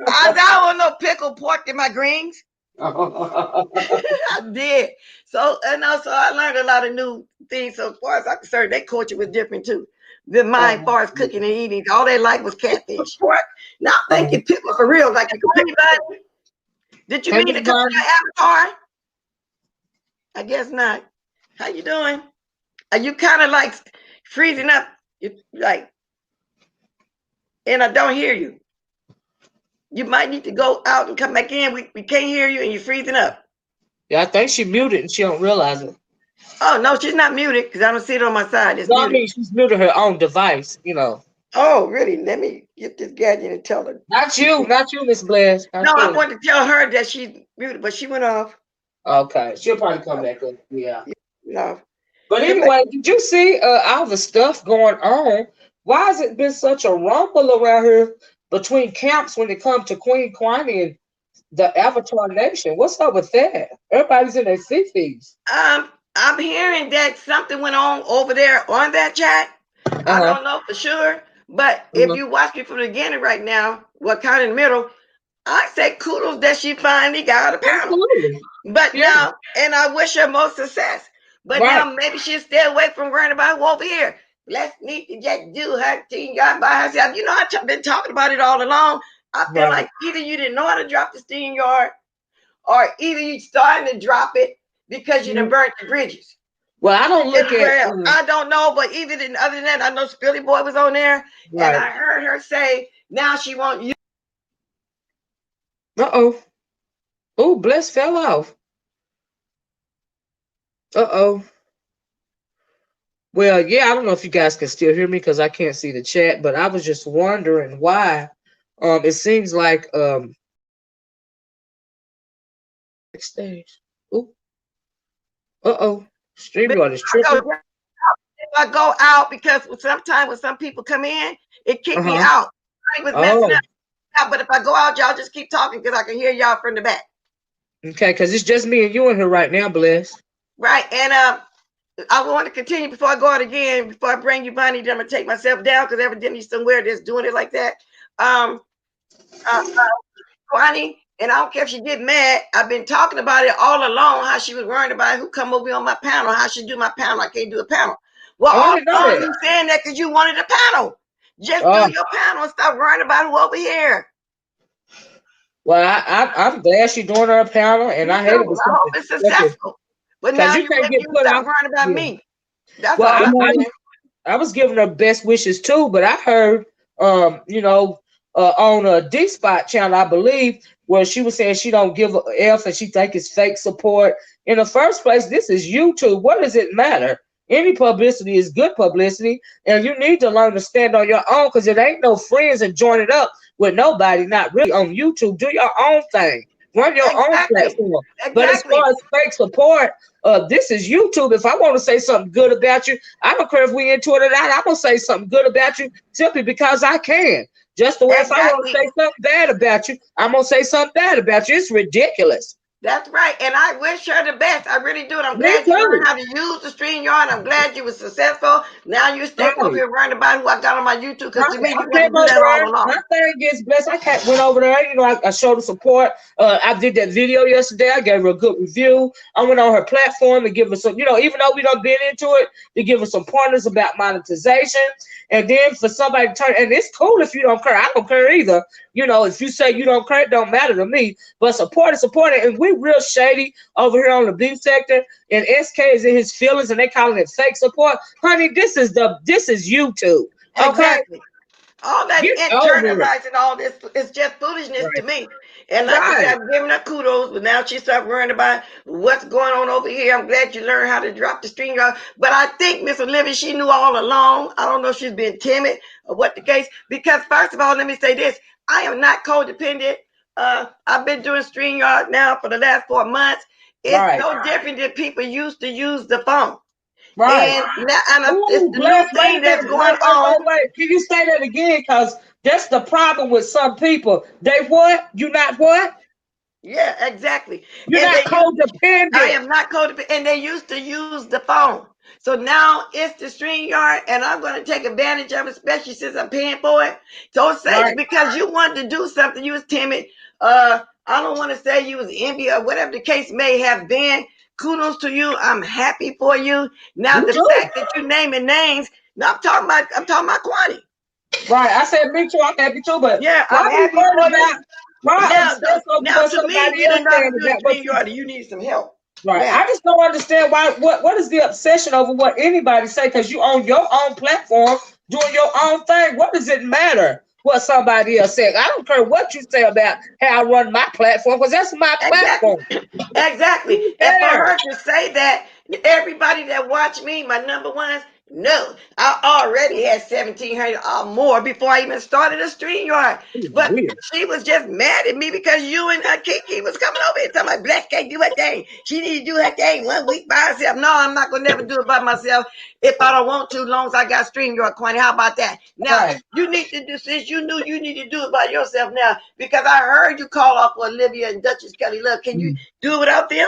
I don't want no pickled pork in my greens. I did. So and also I learned a lot of new things. So as far as I'm concerned, their culture was different too than mine as far as cooking and eating. All they like was catfish. Now I'm thinking people for real, like you could anybody. Did you mean to come to your avatar? I guess not. How you doing? Are you kind of like freezing up? You like, and I don't hear you. You might need to go out and come back in. We can't hear you, and you're freezing up. Yeah, I think she muted and she don't realize it. Oh no, she's not muted because I don't see it on my side. It's No, muted. I mean she's muted her own device, you know. Oh, really? Let me get this gadget and tell her. Not you, Miss Blair. No, I wanted to tell her that she's muted, but she went off. Okay, she'll probably come back up. Yeah. No. But anyway, did you see all the stuff going on? Why has it been such a rumble around here between camps when it comes to Queen Kwani and the Avatar Nation? What's up with that? Everybody's in their fifties. I'm hearing that something went on over there on that chat. I don't know for sure, but if you watch me from the beginning right now, what kind of in the middle, I say kudos that she finally got a panel. Absolutely. But now, and I wish her more success. But now maybe she'll stay away from worrying about who over here. Let's need to just do her thing by herself. You know, I've been talking about it all along. I feel like either you didn't know how to drop the steam yard, or either you starting to drop it because you done burnt the bridges. Well, I don't look at. I don't know, but other than that, I know Spilly Boy was on there, and I heard her say now she won't use. Oh, Bless fell off. Well, yeah, I don't know if you guys can still hear me because I can't see the chat, but I was just wondering why. It seems like stage. Ooh. StreamYard is tripping. If I go out, because sometimes when some people come in, it kicked me out. I was messing up. But if I go out, y'all just keep talking because I can hear y'all from the back. Okay, because it's just me and you in here right now, Bless. Right, and I want to continue before I go out again. Before I bring you, Bonnie, I'm gonna take myself down because evidently somewhere that's doing it like that. Kwani, and I don't care if she get mad. I've been talking about it all along. How she was worried about who come over on my panel. How she do my panel. I can't do a panel. Well, all along you saying that because you wanted a panel. Just do your panel and stop worrying about who over here. Well, I'm glad she's doing her panel, and I hate it. I hope it's successful. But now you can't get put out worrying about me. That's all. I was giving her best wishes too, but I heard, you know, on a D Spot channel, I believe, where she was saying she don't give a F and she think it's fake support. In the first place, this is YouTube. What does it matter? Any publicity is good publicity, and you need to learn to stand on your own because it ain't no friends and join it up with nobody, not really on YouTube. Do your own thing. Run your own platform. But as far as fake support, this is YouTube. If I want to say something good about you, I don't care if we into it or not. I'm going to say something good about you simply because I can. Just the way if I want Exactly. to say something bad about you, I'm gonna say something bad about you. It's ridiculous. That's right. And I wish her the best. I really do. And I'm Me glad you too. learned how to use the StreamYard. I'm glad you were successful. Now you stay Right. over here worrying about who I got on my YouTube. Because to me, I you want to came do over that all there. along. My thing gets blessed. I went over there. You know, I showed her support. I did that video yesterday. I gave her a good review. I went on her platform to give her some, you know, even though we don't been into it, to give her some pointers about monetization. And then for somebody to turn, and it's cool if you don't care. I don't care either. You know, if you say you don't care, it don't matter to me. But support is supporting. And we real shady over here on the beef sector. And SK is in his feelings, and they calling it fake support. Honey, this is YouTube. Okay. Exactly. All that internalizing all this is just foolishness to me. And like I said, I'm giving her kudos, but now she started worrying about what's going on over here. I'm glad you learned how to drop the string off. But I think Miss Olivia, she knew all along. I don't know if she's been timid or what the case. Because first of all, let me say this. I am not codependent. I've been doing StreamYard now for the last 4 months. It's no different than people used to use the phone. Right. And it's the new thing that's going on. Wait. Can you say that again? Because that's the problem with some people. They what? You not what? Yeah, exactly. You're not codependent. I am not codependent. And they used to use the phone. So now it's the StreamYard, and I'm going to take advantage of it, especially since I'm paying for it. Don't say because you wanted to do something, you was timid. I don't want to say you was envy or whatever the case may have been. Kudos to you. I'm happy for you. Now the fact that you're naming names, now I'm talking about Kwani. Right. I said me too. I'm happy too, but yeah, I'm happy for you. Now to me, you didn't know how to do the StreamYard, you need some help. Right. Yeah. I just don't understand what is the obsession over what anybody say, because you own your own platform doing your own thing. What does it matter what somebody else said? I don't care what you say about how I run my platform, because that's my platform. Exactly. And for her to say that, everybody that watched me, my number ones, no, I already had 1,700 or more before I even started a StreamYard. But she was just mad at me because you and Kiki was coming over here talking about Black can't do her thing. She need to do her thing 1 week by herself. No, I'm not going to never do it by myself if I don't want to, as long as I got StreamYard, Kwani. How about that? Now, you need to do, since you knew you need to do it by yourself now, because I heard you call off for Olivia and Duchess Kelly Love. Can you do it without them?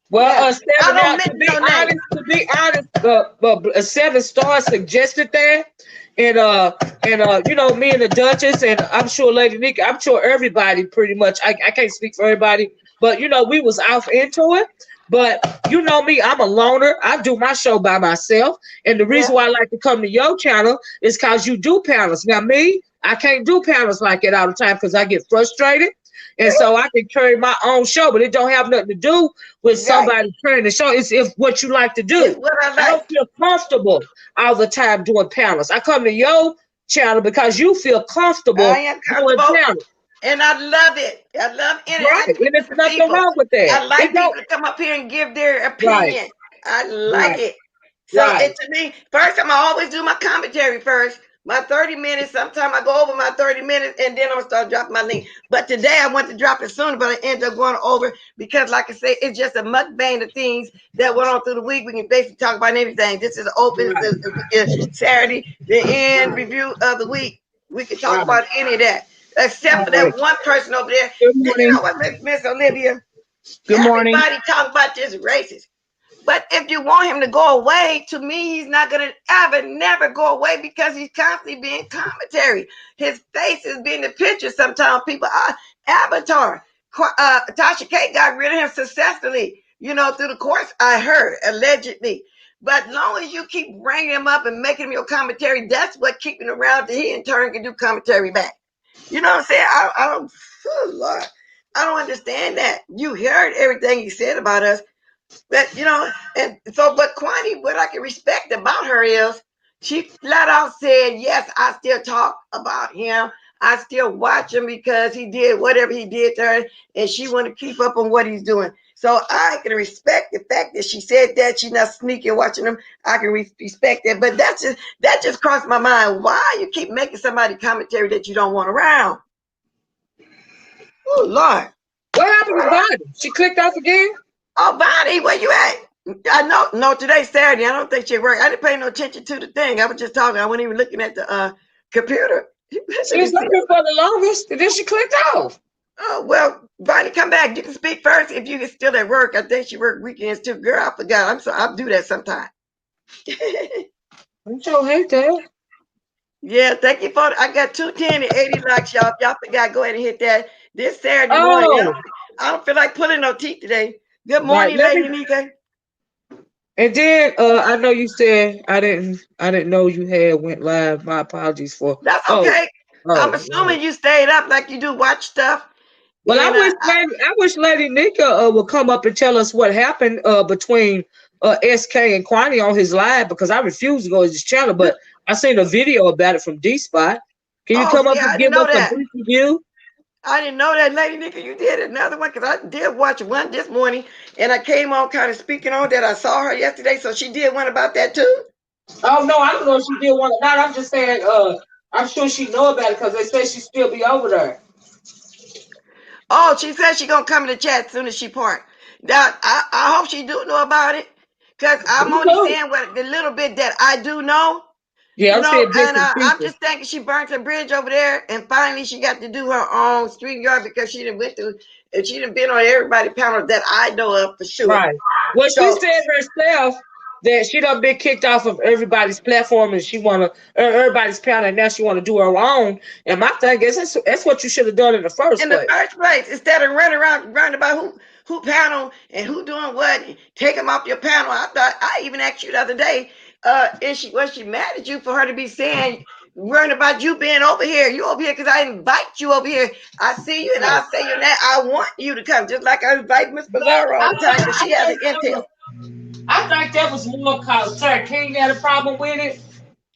Well, to be honest, 7 Stars suggested that, and you know, me and the Duchess, and I'm sure Lady Nika, I'm sure everybody pretty much. I can't speak for everybody, but you know, we was off into it. But you know me, I'm a loner. I do my show by myself, and the reason why I like to come to your channel is because you do panels. Now me, I can't do panels like that all the time because I get frustrated. And so I can carry my own show, but it don't have nothing to do with somebody carrying the show. It's what you like to do. It's what I like. I don't feel comfortable all the time doing panels. I come to your channel because you feel comfortable doing panels. And I love it. I love it. Right. And there's nothing wrong with that. I like people to come up here and give their opinion. I like it. So to me, first time I always do my commentary first. My 30 minutes, sometimes I go over my 30 minutes and then I'm going to start dropping my link. But today I want to drop it sooner, but I end up going over because, like I say, it's just a mukbang of things that went on through the week. We can basically talk about anything. This is open Saturday, the end review of the week. We can talk about any of that, except for that one person over there. You know what, Miss Olivia? Good morning. Everybody talk about this racist. But if you want him to go away, to me, he's not going to never go away because he's constantly being commentary. His face is being the picture. Sometimes people are avatar. Tasha K got rid of him successfully, you know, through the course, I heard, allegedly. But as long as you keep bringing him up and making him your commentary, that's what keeping him around till he in turn can do commentary back. You know what I'm saying? I don't, oh Lord, I don't understand that. You heard everything he said about us. But, you know, and so, but Kwani, what I can respect about her is she flat out said, yes, I still talk about him. I still watch him because he did whatever he did to her, and she want to keep up on what he's doing. So I can respect the fact that she said that. She's not sneaky watching him. I can respect that. But that just crossed my mind. Why you keep making somebody commentary that you don't want around? Oh, Lord. What happened to Bonnie? She clicked off again? Oh, Bonnie, where you at? I know today's Saturday. I don't think she worked. I didn't pay no attention to the thing. I was just talking. I wasn't even looking at the computer. She was looking for the longest, and then she clicked off. Oh, well, Bonnie, come back. You can speak first if you're still at work. I think she work weekends too. Girl, I forgot. I'll do that sometime. I'm so hate that. Yeah, thank you for I got 210 and 80 likes, y'all. If y'all forgot, go ahead and hit that this Saturday morning. I don't feel like pulling no teeth today. Good morning, Lady Nika. And then I know you said I didn't know you had went live. My apologies for. That's okay. I'm assuming you stayed up like you do watch stuff. Well, I wish Lady Nika would come up and tell us what happened between SK and Kwani on his live, because I refuse to go to his channel, but I seen a video about it from D Spot. Can you come up and give us a brief review? I didn't know that, Lady Nika. You did another one, because I did watch one this morning, and I came on kind of speaking on that. I saw her yesterday, so she did one about that too. Oh no, I don't know if she did one or not. I'm just saying, I'm sure she know about it because they say she still be over there. Oh, she said she gonna come in the chat as soon as she park. Now, I hope she do know about it, because I'm only saying what the little bit that I do know. Yeah, I'm just thinking she burnt her bridge over there, and finally she got to do her own StreamYard, because she done went through, and she done been on everybody's panel that I know of for sure. Right. Well, she said herself that she done been kicked off of everybody's platform, and she wanna everybody's panel, and now she wanna do her own. And my thing is, that's what you should have done in the first place. Instead of running about who panel and who doing what, take them off your panel. I even asked you the other day, was she mad at you for her to be saying, worrying about you being over here? You over here because I invite you over here. I see you and I say you that I want you to come, just like I invite Miss Pizarro all the time, because she has an intel. I think that was more because Sir King had a problem with it.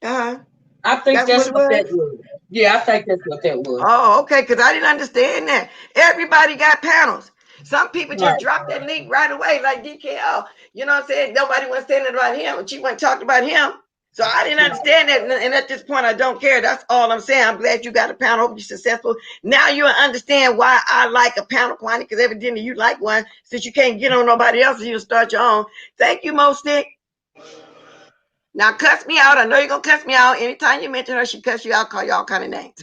I think that's what that was. Yeah, I think that's what that was. Oh, okay, because I didn't understand that. Everybody got panels. Some people just drop that link right away, like DKL. You know what I'm saying? Nobody was saying it about him, and she went talking about him. So I didn't understand that, and at this point, I don't care. That's all I'm saying. I'm glad you got a panel. Hope you're successful. Now you understand why I like a panel, Kwani, because evidently you like one. Since you can't get on nobody else's, you start your own. Thank you, Mo Stick. Now cuss me out. I know you're gonna cuss me out. Anytime you mention her, she cuss you out, call you all kind of names.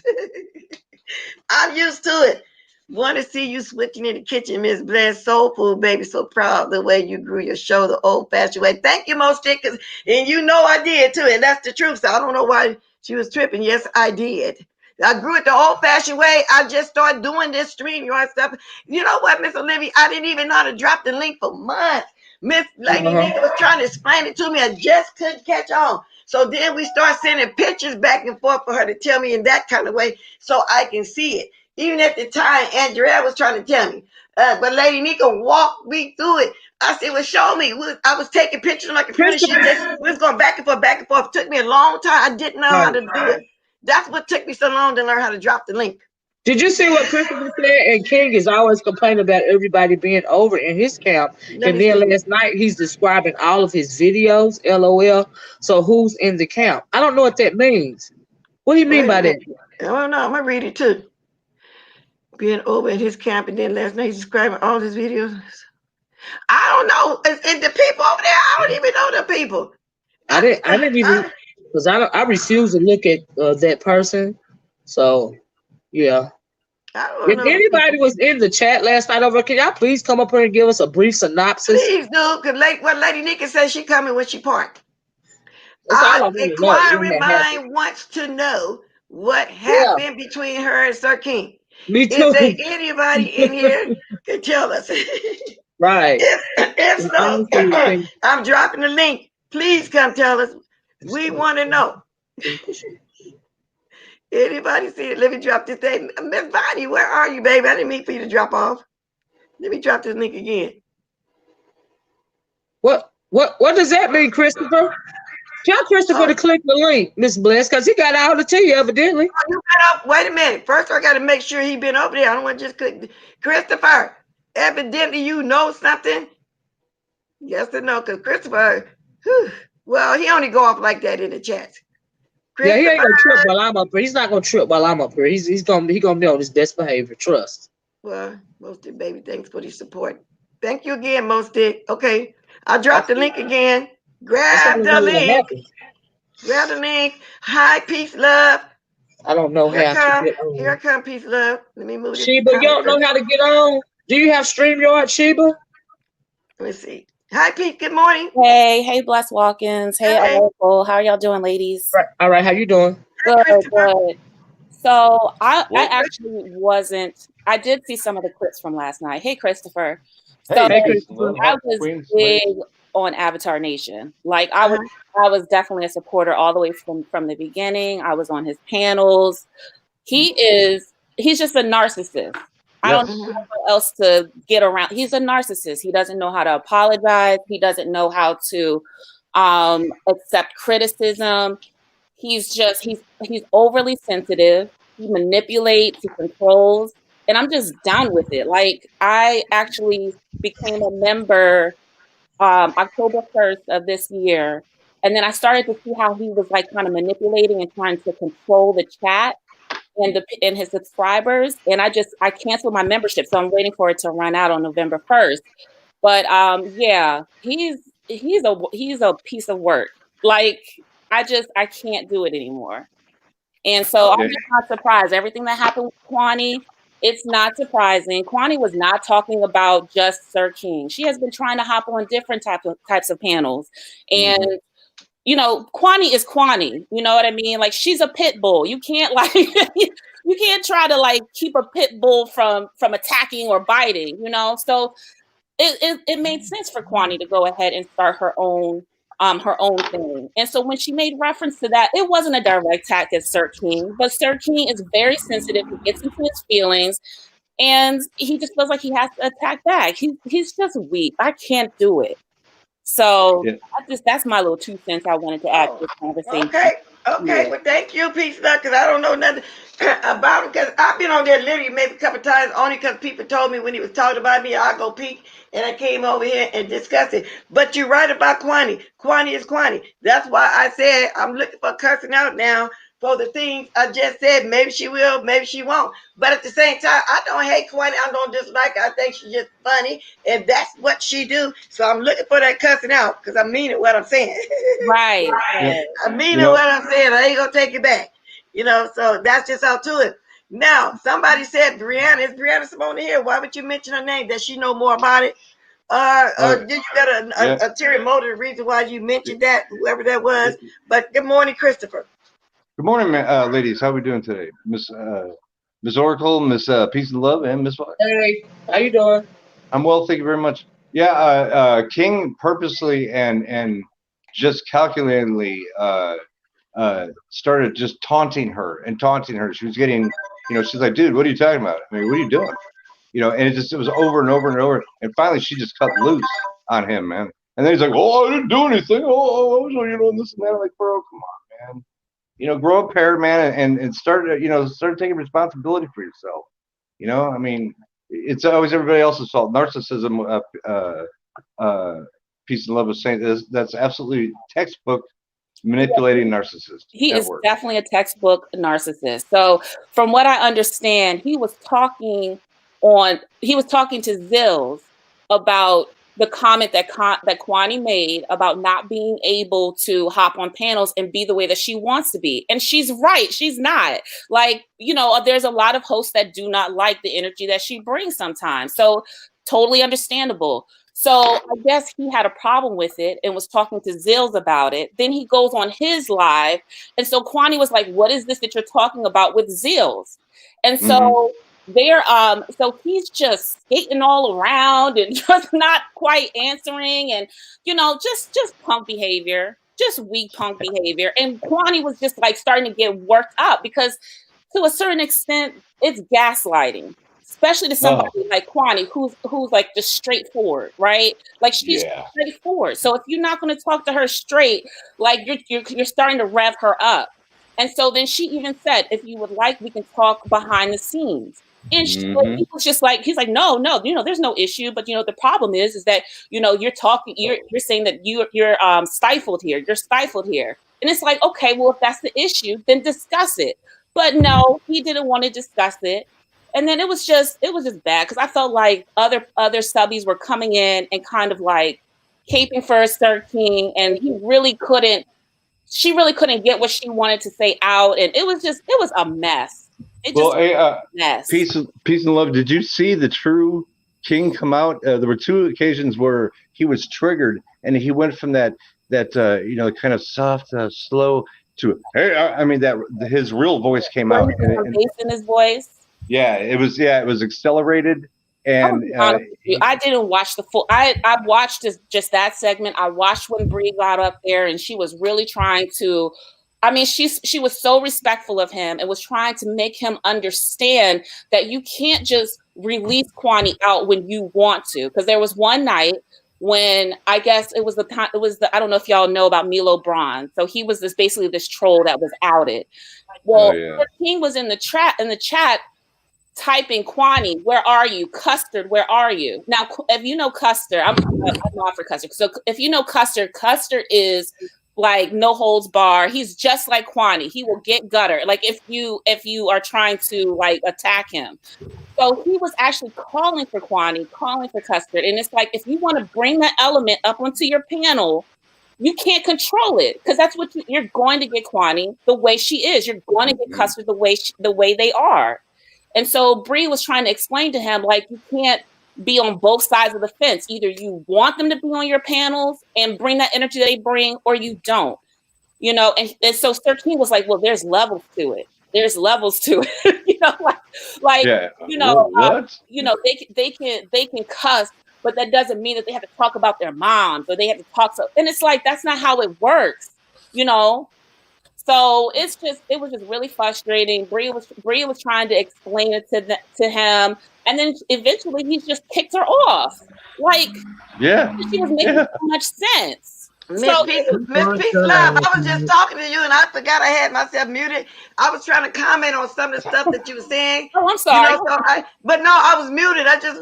I'm used to it. Want to see you switching in the kitchen, Miss Bless. Soul food, baby. So proud the way you grew your show the old-fashioned way. Thank you, Mo Stick, and you know I did too, and that's the truth. So I don't know why she was tripping. Yes, I did. I grew it the old-fashioned way. I just started doing this StreamYard stuff. You know what, Miss Olivia? I didn't even know how to drop the link for months. Miss Lady Nika was trying to explain it to me. I just couldn't catch on. So then we start sending pictures back and forth for her to tell me in that kind of way so I can see it. Even at the time, Andrea was trying to tell me. But Lady Nika walked me through it. I said, well, show me. I was taking pictures on my computer. We was going back and forth, back and forth. It took me a long time. I didn't know how to do it. That's what took me so long to learn how to drop the link. Did you see what Christopher said? And King is always complaining about everybody being over in his camp. And then last night, he's describing all of his videos, LOL. So who's in the camp? I don't know what that means. What do you mean by that? I don't know. I'm going to read it too. Being over in his camp, and then last night he's describing all his videos. I don't know. And the people over there, I don't even know the people. I didn't even, because I refuse to look at that person. So, yeah. If anybody was in the chat last night over, can y'all please come up here and give us a brief synopsis? Please do, because what Lady Nika says, she coming when she parked. Inquiring mind wants to know what happened between her and Sir King. Me too. Is there anybody in here can tell us? Right. If so, I'm dropping the link. Please come tell us. We want to know. Anybody see it? Let me drop this thing. Miss Bonnie, where are you, baby? I didn't mean for you to drop off. Let me drop this link again. What does that mean, Christopher? Tell Christopher to click the link, Miss Bless, because he got all to tell you, evidently. Wait a minute. First, I got to make sure he been over there. I don't want to just click. Christopher, evidently you know something. Yes or no? Because Christopher, well, he only go off like that in the chat. Yeah, he ain't gonna trip while I'm up here. He's not gonna trip while I'm up here. He's gonna be on his best behavior. Trust. Well, Mostic, baby, thanks for the support. Thank you again, Mostic. Okay, I dropped the link again. Grab the link. Grab the link. Hi, peace, love. I don't know Here how to get on. Here come, peace, love. Let me move this. Sheba, you don't know how to get on? Do you have StreamYard, Sheba? Let me see. Hi, Pete. Good morning. Hey, Bless Walkins. Hey, Oracle. How are y'all doing, ladies? All right. How you doing? Good. So I actually wasn't. I did see some of the clips from last night. Hey, Christopher. So hey, Christopher. I was big on Avatar Nation. Like I was definitely a supporter all the way from the beginning. I was on his panels. He's just a narcissist. I don't know how else to get around. He's a narcissist. He doesn't know how to apologize. He doesn't know how to accept criticism. He's overly sensitive. He manipulates, he controls, and I'm just down with it. Like I actually became a member October 1st of this year, and then I started to see how he was like kind of manipulating and trying to control the chat and his subscribers, and I canceled my membership, so I'm waiting for it to run out on November 1st. But yeah, he's a piece of work. Like I can't do it anymore. And so I'm just not surprised. Everything that happened with Kwani, it's not surprising. Kwani was not talking about just Sir King. She has been trying to hop on different types of panels. And you know, Kwani is Kwani. You know what I mean? Like she's a pit bull. You can't like you can't try to like keep a pit bull from attacking or biting, you know? So it made sense for Kwani to go ahead and start her own thing. And so when she made reference to that, it wasn't a direct attack at Sir King, but Sir King is very sensitive. He gets into his feelings and he just feels like he has to attack back. He's just weak. I can't do it. So that's my little 2 cents I wanted to add to this conversation. Okay. Well, thank you, Peace Love, because I don't know nothing about him. Because I've been on there literally maybe a couple of times only because people told me when he was talking about me, I'll go peek, and I came over here and discussed it. But you're right about Kwani. Kwani is Kwani. That's why I said I'm looking for cursing out now for the things I just said. Maybe she will, maybe she won't. But at the same time, I don't hate Kwani. I don't dislike her. I think she's just funny, and that's what she do. So I'm looking for that cussing out because I mean it what I'm saying. Right. I mean it what I'm saying. I ain't gonna take it back. You know, so that's just how to it. Now, somebody said Brianna. Is Brianna Simone here? Why would you mention her name? Does she know more about it? Did you got a ulterior motive, the reason why you mentioned that, whoever that was? But good morning, Christopher. Good morning, ladies. How are we doing today? Miss Oracle, Miss Peace and Love, and Miss Fox. Hey, how you doing? I'm well, thank you very much. Yeah, King purposely and just calculatedly started just taunting her. She was getting, she's like, dude, what are you talking about? I mean, what are you doing? And it was over and over and over. And finally, she just cut loose on him, man. And then he's like, oh, I didn't do anything. Oh, this and that. I'm like, bro, come on, man. Grow up, pair, man, and start taking responsibility for yourself. I mean, it's always everybody else's fault. Narcissism, Peace and Love was saying that's absolutely textbook manipulating narcissist. He is definitely a textbook narcissist. So from what I understand, he was talking to Zills about the comment that Kwani made about not being able to hop on panels and be the way that she wants to be. And she's right. She's not. Like, there's a lot of hosts that do not like the energy that she brings sometimes. So totally understandable. So I guess he had a problem with it and was talking to Zills about it. Then he goes on his live. And so Kwani was like, what is this that you're talking about with Zills? And so so he's just skating all around and just not quite answering and, just punk behavior, just weak punk behavior. And Kwani was just like starting to get worked up because to a certain extent, it's gaslighting. Especially to somebody like Kwani, who's like just straightforward, right? Like she's straightforward. So if you're not going to talk to her straight, like you're starting to rev her up. And so then she even said, if you would like, we can talk behind the scenes. And he was just like, he's like, no, there's no issue. But the problem is that you're talking, you're saying that you're stifled here. You're stifled here. And it's like, okay, well, if that's the issue, then discuss it. But no, he didn't want to discuss it. And then it was just bad because I felt like other subbies were coming in and kind of like caping for Sir King, and he really couldn't she really couldn't get what she wanted to say out, and it was a mess. Mess. Peace and love. Did you see the true King come out? There were two occasions where he was triggered, and he went from that kind of soft, slow to hey. I mean that his real voice came out. And bass in his voice. Yeah, it was accelerated. And I didn't watch the full. I watched just that segment. I watched when Brie got up there, and she was really trying to. I mean, she was so respectful of him and was trying to make him understand that you can't just release Kwani out when you want to. Because there was one night when I guess it was the I don't know if y'all know about Milo Braun. So he was basically this troll that was outed. Well, King was in the chat. Typing Kwani, where are you? Custard, where are you? Now, if you know Custard, I'm not for Custard. So if you know Custard is like no holds bar. He's just like Kwani. He will get gutter. Like if you are trying to like attack him. So he was actually calling for Kwani, calling for Custard. And it's like, if you want to bring that element up onto your panel, you can't control it because that's what you're going to get Kwani the way she is. You're going to get Custard the way they are. And so Brie was trying to explain to him, like, you can't be on both sides of the fence. Either you want them to be on your panels and bring that energy they bring, or you don't, And so Sir King was like, well, there's levels to it. There's levels to it, they can cuss, but that doesn't mean that they have to talk about their moms or they have to talk. And it's like, that's not how it works, So it was just really frustrating. Brie was trying to explain it to him, and then eventually he just kicked her off. Like, she was making so much sense. Miss Peace Love, I was just talking to you and I forgot I had myself muted. I was trying to comment on some of the stuff that you were saying. Oh, I'm sorry. But no, I was muted. I just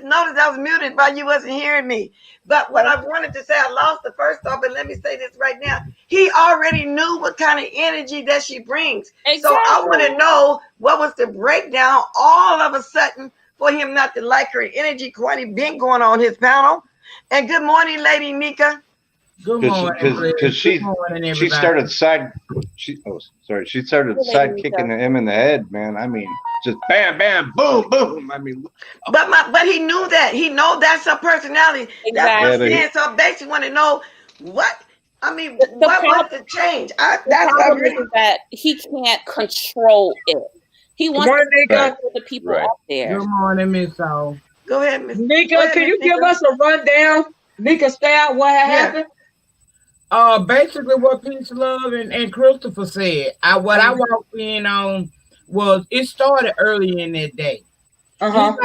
noticed I was muted while you wasn't hearing me. But what I wanted to say, I lost the first thought, but let me say this right now. He already knew what kind of energy that she brings. Exactly. So I want to know what was the breakdown all of a sudden for him not to like her energy. Kwani been going on his panel. And good morning, Lady Nika. Good morning, because she started kicking him in the head, man. I mean, just bam, bam, boom, boom. I mean, but he knew that. He know that's her personality. Exactly. That's what I'm saying. So I basically want to know what. I mean, what was the change? That's that he can't control it. He wants to control the people out there. Good morning, Miss O. Go ahead, Miss Nika. Can you give us a rundown, Nika style? What happened? Basically what Peace Love and Christopher said. I walked in on was it started early in that day. Because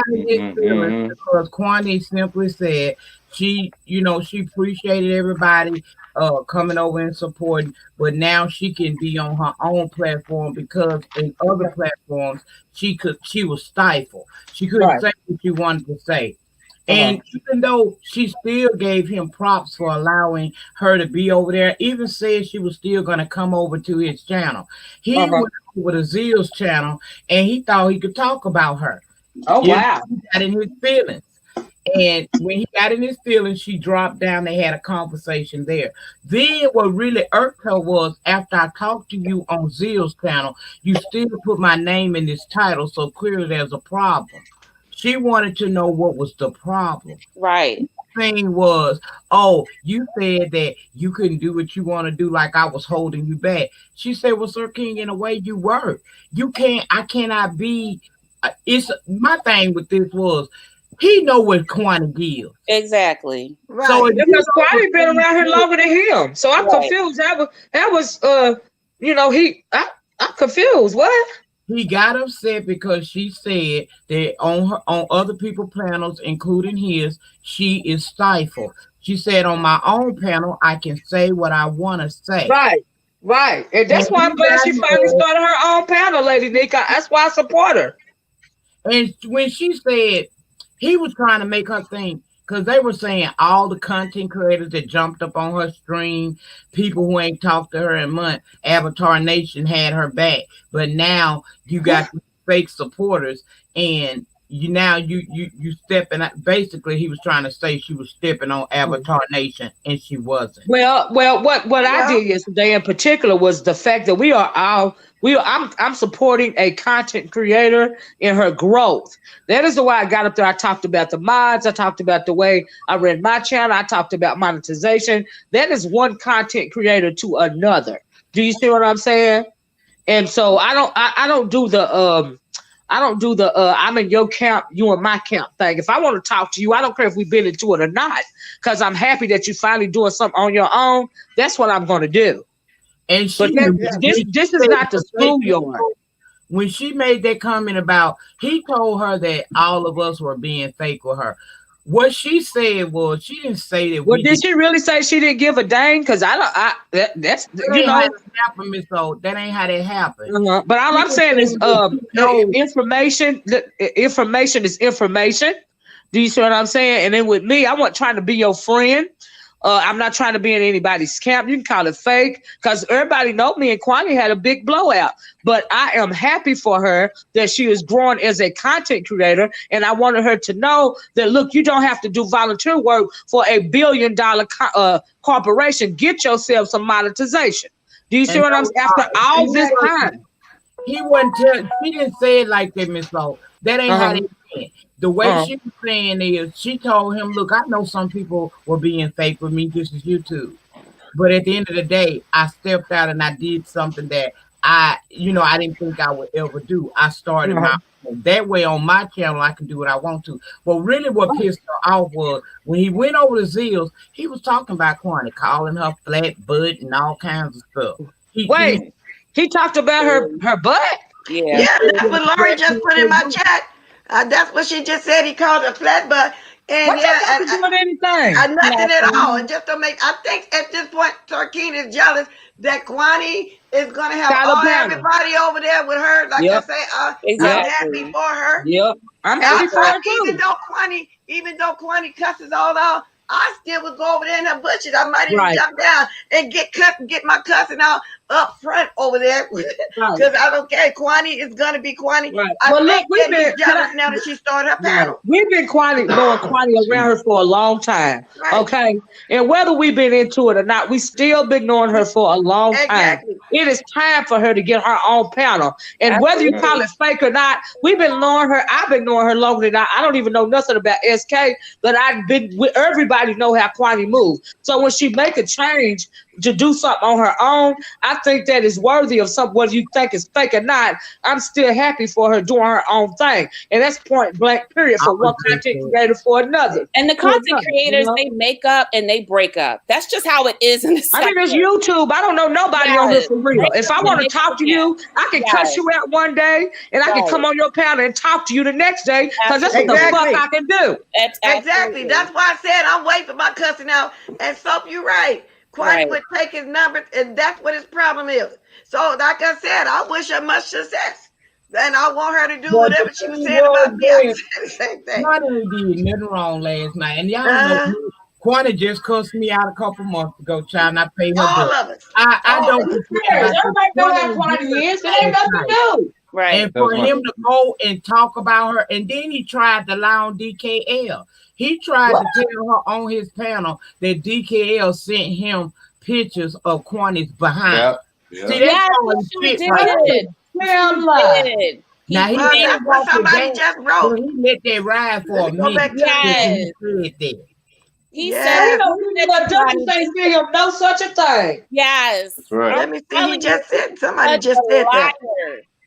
Kwani simply said she appreciated everybody coming over and supporting, but now she can be on her own platform because in other platforms she was stifled. She couldn't say what she wanted to say. And even though she still gave him props for allowing her to be over there, even said she was still going to come over to his channel. He went over to Zeal's channel and he thought he could talk about her. Oh, wow. He got in his feelings. And when he got in his feelings, she dropped down. They had a conversation there. Then what really irked her was after I talked to you on Zeal's channel, you still put my name in this title. So clearly there's a problem. She wanted to know what was the problem. Right. The thing was, you said that you couldn't do what you want to do, like I was holding you back. She said, well, Sir King, in a way you were. I cannot be. It's my thing with this was, he know what Kwani gives. Exactly. Right. So because Kwani been around here longer than him. So I'm confused. That was I'm confused. What? He got upset because she said that on other people's panels, including his, she is stifled. She said, on my own panel, I can say what I want to say. Right. And that's why I'm glad she finally started her own panel, Lady Nika. That's why I support her. And when she said, he was trying to make her think, because they were saying all the content creators that jumped up on her stream, people who ain't talked to her in months, Avatar Nation had her back. But now you got fake supporters. And you stepping out. Basically, he was trying to say she was stepping on Avatar Nation, and she wasn't. Well, what I did yesterday in particular was the fact that I'm supporting a content creator in her growth. That is the way I got up there. I talked about the mods. I talked about the way I ran my channel. I talked about monetization. That is one content creator to another. Do you see what I'm saying? And so I don't do the I'm in your camp, you in my camp thing. If I want to talk to you, I don't care if we've been into it or not, because I'm happy that you finally doing something on your own. That's what I'm going to do. And this is not the schoolyard. When she made that comment about, he told her that all of us were being fake with her. What she said was, she didn't say that. Well, did she really say she didn't give a dang? Because that's you know, that ain't how that happened. But all I'm saying is, information. Information is information. Do you see what I'm saying? And then with me, I wasn't trying to be your friend. I'm not trying to be in anybody's camp. You can call it fake, because everybody know me and Kwani had a big blowout. But I am happy for her that she is growing as a content creator. And I wanted her to know that, look, you don't have to do volunteer work for $1 billion corporation. Get yourself some monetization. Do you see what I'm saying? After all this time. She didn't say it like that, Miss Lowe. That ain't how they said. The way she was saying is, she told him, look, I know some people were being fake with me, just as you too. But at the end of the day, I stepped out and I did something that I didn't think I would ever do. I started that way on my channel. I can do what I want to. But really what pissed her off was when he went over to Zills, he was talking about Kwani, calling her flat butt and all kinds of stuff. He talked about her butt? Yeah, that's what Lori just put in my chat. That's what she just said. He called her flat butt. And anything? Nothing at all. And just to make, I think at this point, Tarkeen is jealous that Kwani is going to have everybody over there with her. Like I say, I'm happy for her. Yep, I'm happy for her too. Even though Kwani cusses all out, I still would go over there in her bushes. I might even jump down and get my cussing out up front over there, because I don't care. Kwani is gonna be Kwani. Right. Well, look, we've been jealous now that she started her panel. We've been knowing Kwani around her for a long time. Right. Okay, and whether we've been into it or not, we still been knowing her for a long time. It is time for her to get her own panel, and whether you call it fake or not, we've been knowing her. I've been knowing her longer than I don't even know nothing about SK, but I've been with everybody know how Kwani moves. So when she make a change to do something on her own, I think that is worthy of something, whether you think it's fake or not. I'm still happy for her doing her own thing. And that's point blank, period, for one content creator for another. And the content creators, they make up and they break up. That's just how it is in the sector. I mean, it's YouTube. I don't know nobody on here for real. If I want to talk to you, I can cuss you out one day and I can come on your panel and talk to you the next day, because that's what the fuck I can do. Exactly. That's why I said I'm waiting for my cussing out. And Soap, you're right. Kwani would take his numbers, and that's what his problem is. So, like I said, I wish her much success. And I want her to do whatever she was saying about me. I said the same thing. Kwani did nothing wrong last night. And y'all know, Kwani just cussed me out a couple months ago, child, and I paid her. All of us. I don't care. Everybody know how Kwani is. It ain't nothing to do. Right. And for him to go and talk about her, and then he tried to lie on DKL. He tried to tell her on his panel that DKL sent him pictures of Kwani's behind. See, that's what she did. Now that's what somebody just wrote. He let that ride for a minute. He said, no such a thing. Yes. That's right. Let me see. He just said, somebody just said that.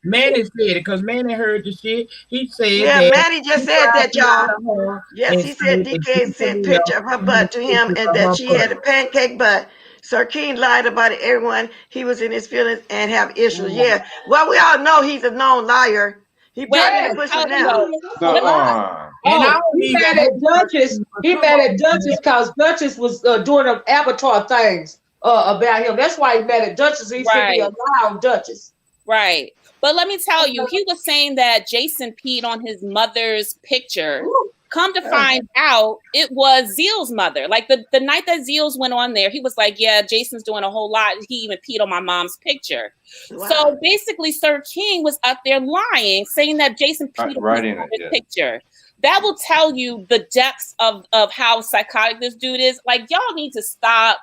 Manny said it, because Manny heard the shit. He said Manny just said that, y'all. Yes, he said DK sent a picture of her butt to him and that she had a pancake butt. Sarkeen lied about it, everyone. He was in his feelings and have issues. Yeah. Well, we all know he's a known liar. He probably to push it now. He mad at Duchess. He mad at Duchess because Duchess was doing them avatar things about him. That's why he mad at Duchess. He should be allowed Duchess. Right. But let me tell you, he was saying that Jason peed on his mother's picture Come to find out, it was Zeal's mother. Like the night that Zeal's went on there, he was like, yeah, Jason's doing a whole lot. He even peed on my mom's picture. Wow. So basically, Sir King was up there lying, saying that Jason peed on his picture. That will tell you the depths of how psychotic this dude is. Like, y'all need to stop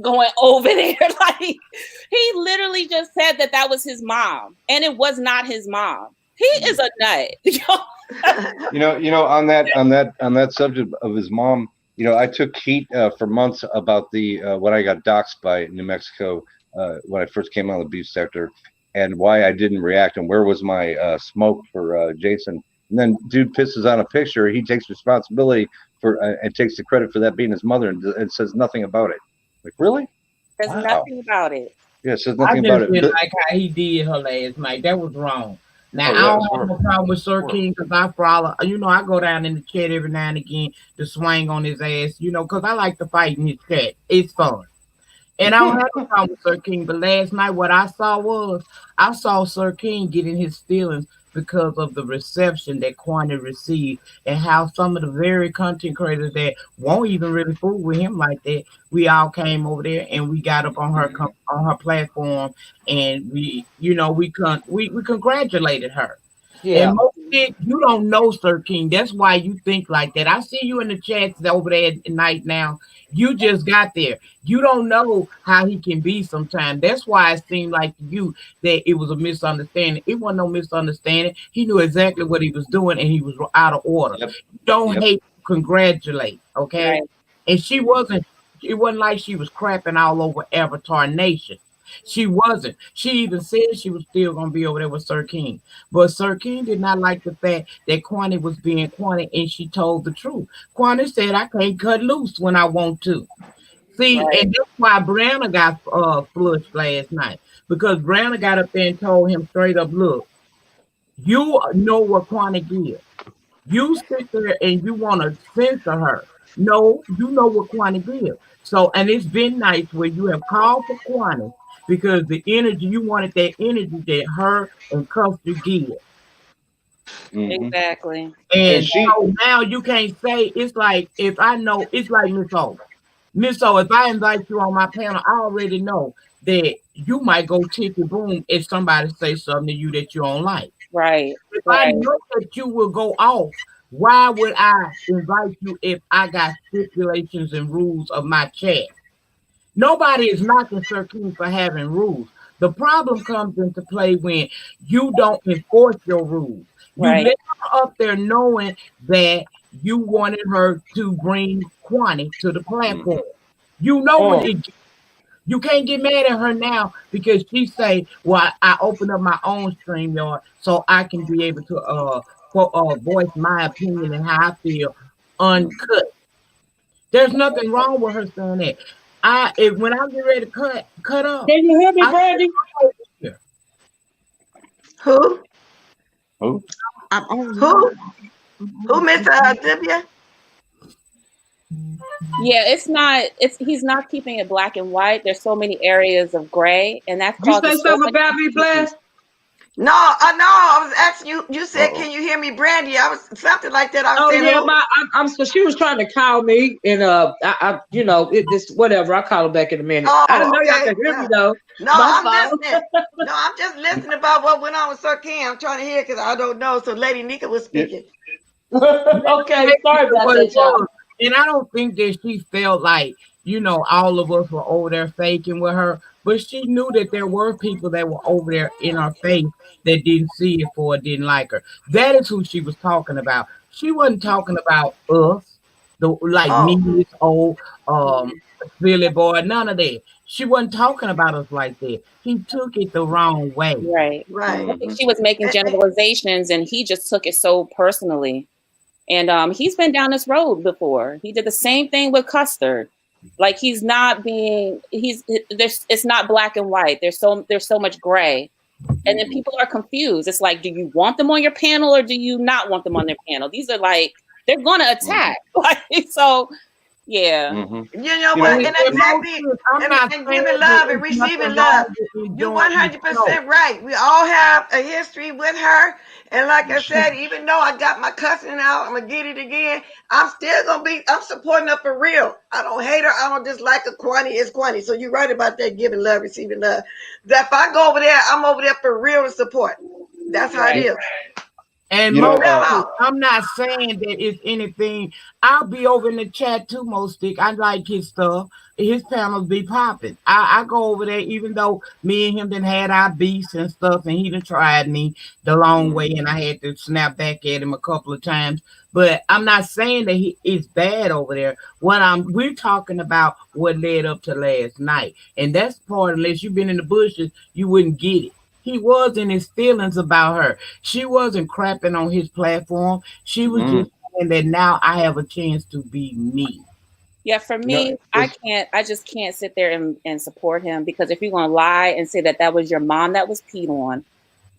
going over there. Like, he literally just said that was his mom, and it was not his mom. He is a nut. On that subject of his mom, I took heat for months about the when I got doxxed by New Mexico when I first came on the beef sector, and why I didn't react, and where was my smoke for Jason. And then dude pisses on a picture. He takes responsibility for and takes the credit for that being his mother, and says nothing about it. Like, really? There's nothing about it. Yeah, says nothing about it. I just like how he did her last night. That was wrong. Now, I don't have no problem with Sir King because I follow, I go down in the chat every now and again to swing on his ass, because I like to fight in his chat. It's fun. And I don't have no problem with Sir King. But last night, what I saw Sir King getting his feelings because of the reception that Kwani received and how some of the very content creators that won't even really fool with him like that, we all came over there and we got up on her platform and we congratulated her. Yeah. And most of it, you don't know Sir King. That's why you think like that. I see you in the chats over there at night now. You just got there. You don't know how he can be sometimes. That's why it seemed like to you that it was a misunderstanding. It wasn't no misunderstanding. He knew exactly what he was doing and he was out of order. Yep. Don't hate, congratulate, okay? Right. And it wasn't like she was crapping all over Avatar Nation. She wasn't. She even said she was still going to be over there with Sir King. But Sir King did not like the fact that Kwani was being Kwani, and she told the truth. Kwani said, I can't cut loose when I want to. See, right. And that's why Brianna got flushed last night. Because Brianna got up there and told him straight up, look, you know what Kwani gives. You sit there and you want to censor her. No, you know what Kwani gives. So, and it's been nice where you have called for Kwani, because the energy, you wanted that energy that her and Custer give. Mm-hmm. Exactly. And so now you can't say, it's like, if I know, it's like Miss O. Miss O, if I invite you on my panel, I already know that you might go ticky boom if somebody says something to you that you don't like. Right. If I know that you will go off, why would I invite you if I got stipulations and rules of my chat? Nobody is knocking Sir King for having rules. The problem comes into play when you don't enforce your rules. Right. You let her up there knowing that you wanted her to bring Kwani to the platform. You know what it is. You can't get mad at her now because she say, well, I opened up my own StreamYard so I can be able to voice my opinion and how I feel uncut. There's nothing wrong with her saying that. When I get ready to cut up. Can you hear me, Brandy? Who? Who? Who, Miss Dibia? Yeah, he's not keeping it black and white. There's so many areas of gray, and that's you say something about me, Blast? No, I was asking you. You said, "Can you hear me, Brandy?" I was something like that. I was saying, I'm. So she was trying to call me, and this whatever. I'll call her back in a minute. Oh, I didn't know y'all could hear me though. No, I'm listening. No, I'm just listening about what went on with Sir King. I'm trying to hear because I don't know. So Lady Nika was speaking. Okay, sorry about that, y'all. And I don't think that she felt like, all of us were over there faking with her, but she knew that there were people that were over there in her face that didn't see it for it, didn't like her. That is who she was talking about. She wasn't talking about us, me, Billy Boy, none of that. She wasn't talking about us like that. He took it the wrong way. Right. I think she was making generalizations, and he just took it so personally. And he's been down this road before. He did the same thing with Custard. Like it's not black and white. There's so much gray. And then people are confused. It's like, do you want them on your panel or do you not want them on their panel? These are like, they're gonna attack. So, Yeah. Mm-hmm. You know what? And exactly, and giving love and receiving love. You're 100% right. We all have a history with her. And like I said, even though I got my cussing out, I'm going to get it again. I'm still going to I'm supporting her for real. I don't hate her. I don't dislike her. Quantity is quantity. So you're right about that, giving love, receiving love. That if I go over there, I'm over there for real and support. That's how it is. And I'm not saying that it's anything. I'll be over in the chat too, Stick. I like his stuff. His panels be popping. I go over there, even though me and him done had our beefs and stuff, and he done tried me the long way, and I had to snap back at him a couple of times. But I'm not saying that he is bad over there. We're talking about what led up to last night, and that's part. Unless you've been in the bushes, you wouldn't get it. He was in his feelings about her. She wasn't crapping on his platform. She was just saying that now I have a chance to be me. Yeah, for me, I just can't sit there and support him, because if you're going to lie and say that was your mom that was peed on,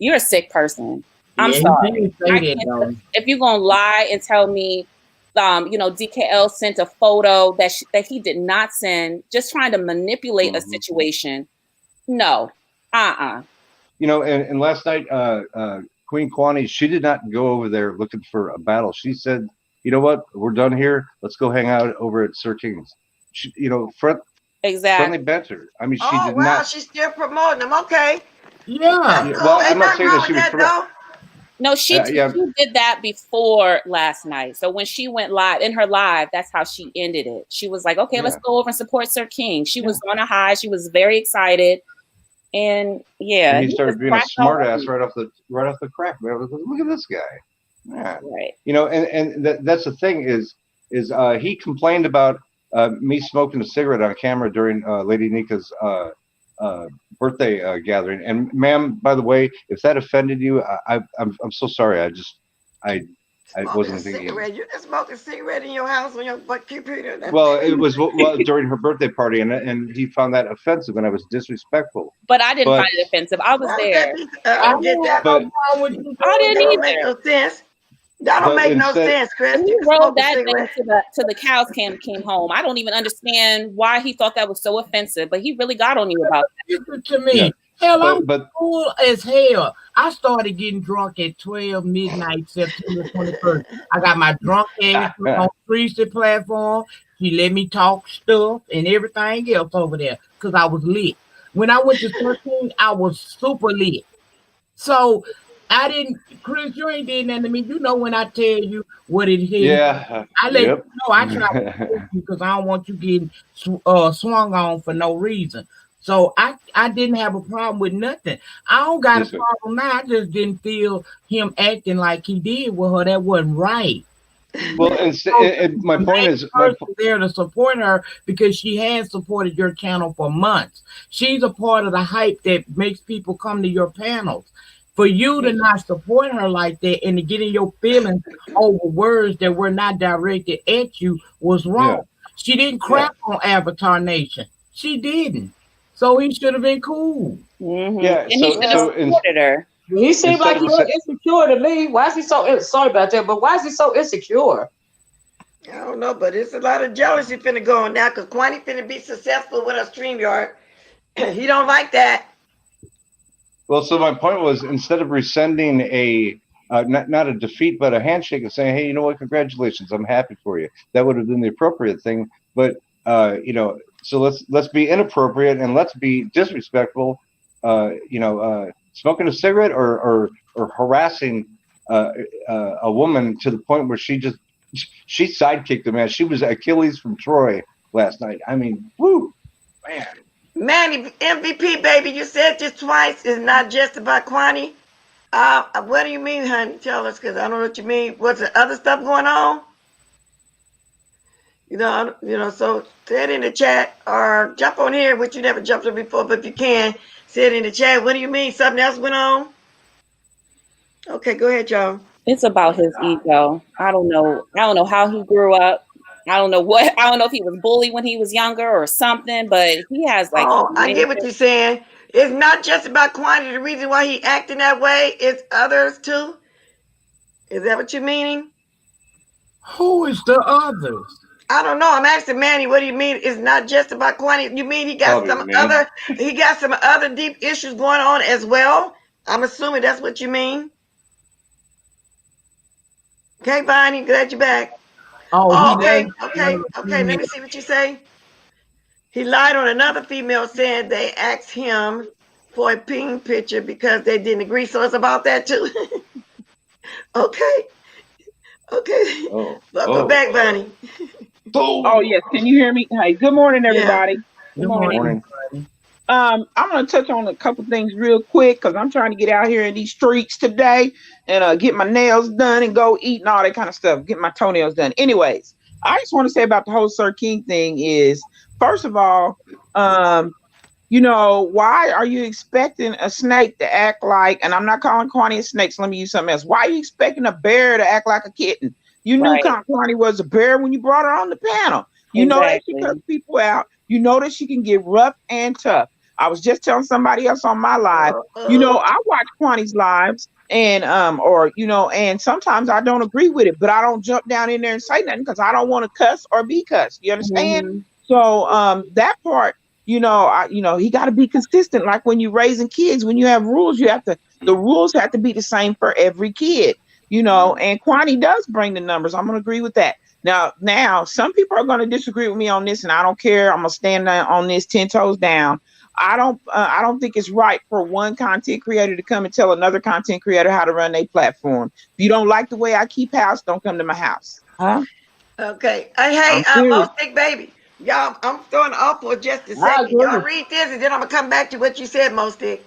you're a sick person. I'm sorry. If you're going to lie and tell me, DKL sent a photo that he did not send, just trying to manipulate a situation. No. And last night, Queen Kwani, she did not go over there looking for a battle. She said, you know what, we're done here. Let's go hang out over at Sir King's. Friendly banter. I mean, she did not. She's still promoting them. Okay. Yeah. Well, I'm not saying that she was promoting. No, she did that before last night. So when she went live, in her live, that's how she ended it. She was like, okay, let's go over and support Sir King. She was on a high. She was very excited. And he started being a smart ass right off the crack. Man, look at this guy. Man. Right. And that's the thing is he complained about me smoking a cigarette on camera during Lady Nika's birthday gathering. And ma'am, by the way, if that offended you, I'm so sorry. I wasn't thinking. You just smoking a cigarette in your house on your computer. Well, it was during her birthday party, and he found that offensive, and I was disrespectful. But I didn't find it offensive. I was there. I get that. I didn't either. Make no sense. That don't make no sense, Chris. He rolled that thing to the cows came home. I don't even understand why he thought that was so offensive, but he really got on you about that. To me. Yeah. Hell, I'm cool as hell. I started getting drunk at 12 midnight, September 21st. I got my drunk ass on Christy platform. She let me talk stuff and everything else over there because I was lit. When I went to 13, I was super lit. So I didn't, Chris, you ain't did nothing to me. You know when I tell you what it is. Yeah. I let you know I try to because I don't want you getting swung on for no reason. So I didn't have a problem with nothing. I don't got a problem now. I just didn't feel him acting like he did with her. That wasn't right. Well, and my point is, there to support her because she has supported your channel for months. She's a part of the hype that makes people come to your panels. For you to not support her like that and to get in your feelings over words that were not directed at you was wrong. Yeah. She didn't crap on Avatar Nation. She didn't. So he should have been cool. Mm-hmm. Yeah, and he should have supported her. He seemed like he was insecure to me. Why is he so sorry about that? But why is he so insecure? I don't know, but it's a lot of jealousy finna go on now because Kwani finna be successful with her StreamYard. He don't like that. Well, so my point was, instead of rescinding a not a defeat but a handshake and saying, hey, you know what, congratulations, I'm happy for you, that would have been the appropriate thing. But so let's be inappropriate and let's be disrespectful. Smoking a cigarette or harassing a woman to the point where she sidekicked a man. She was Achilles from Troy last night. I mean, woo, man. Manny, MVP, baby, you said this twice. It's not just about Kwani. What do you mean, honey? Tell us, because I don't know what you mean. What's the other stuff going on? So say it in the chat or jump on here, which you never jumped on before, but if you can, say it in the chat. What do you mean? Something else went on? Okay, go ahead, y'all. It's about his ego. I don't know how he grew up. I don't know if he was bullied when he was younger or something, but he has like. Oh, I get what you're saying. It's not just about Kwani. The reason why he acting that way is others too. Is that what you're meaning? Who is the others? I don't know. I'm asking Manny, what do you mean? It's not just about quantity. You mean he got some other deep issues going on as well? I'm assuming that's what you mean. Okay, Bonnie, glad you're back. Oh, okay. Let me see what you say. He lied on another female saying they asked him for a ping picture because they didn't agree. So it's about that too. Okay. Welcome back, Bonnie. Oh yes, can you hear me? Hey, good morning, everybody. Good morning. I'm gonna touch on a couple things real quick because I'm trying to get out here in these streets today and get my nails done and go eat and all that kind of stuff. Get my toenails done. Anyways, I just want to say about the whole Sir King thing is, first of all, why are you expecting a snake to act like, and I'm not calling Kwani a snake, so let me use something else. Why are you expecting a bear to act like a kitten? You knew Kwani was a bear when you brought her on the panel. You know that she cuts people out. You know that she can get rough and tough. I was just telling somebody else on my live, I watch Kwani's lives and and sometimes I don't agree with it, but I don't jump down in there and say nothing because I don't want to cuss or be cussed. You understand? Mm-hmm. So that part, he got to be consistent. Like when you're raising kids, when you have rules, the rules have to be the same for every kid, and Kwani does bring the numbers. I'm going to agree with that. Now, some people are going to disagree with me on this, and I don't care. I'm going to stand on this 10 toes down. I don't think it's right for one content creator to come and tell another content creator how to run their platform. If you don't like the way I keep house, don't come to my house. Huh? Okay. Hey, Most Big Baby. Y'all, I'm throwing off for just a second. Y'all read this, and then I'm gonna come back to what you said, Mostic.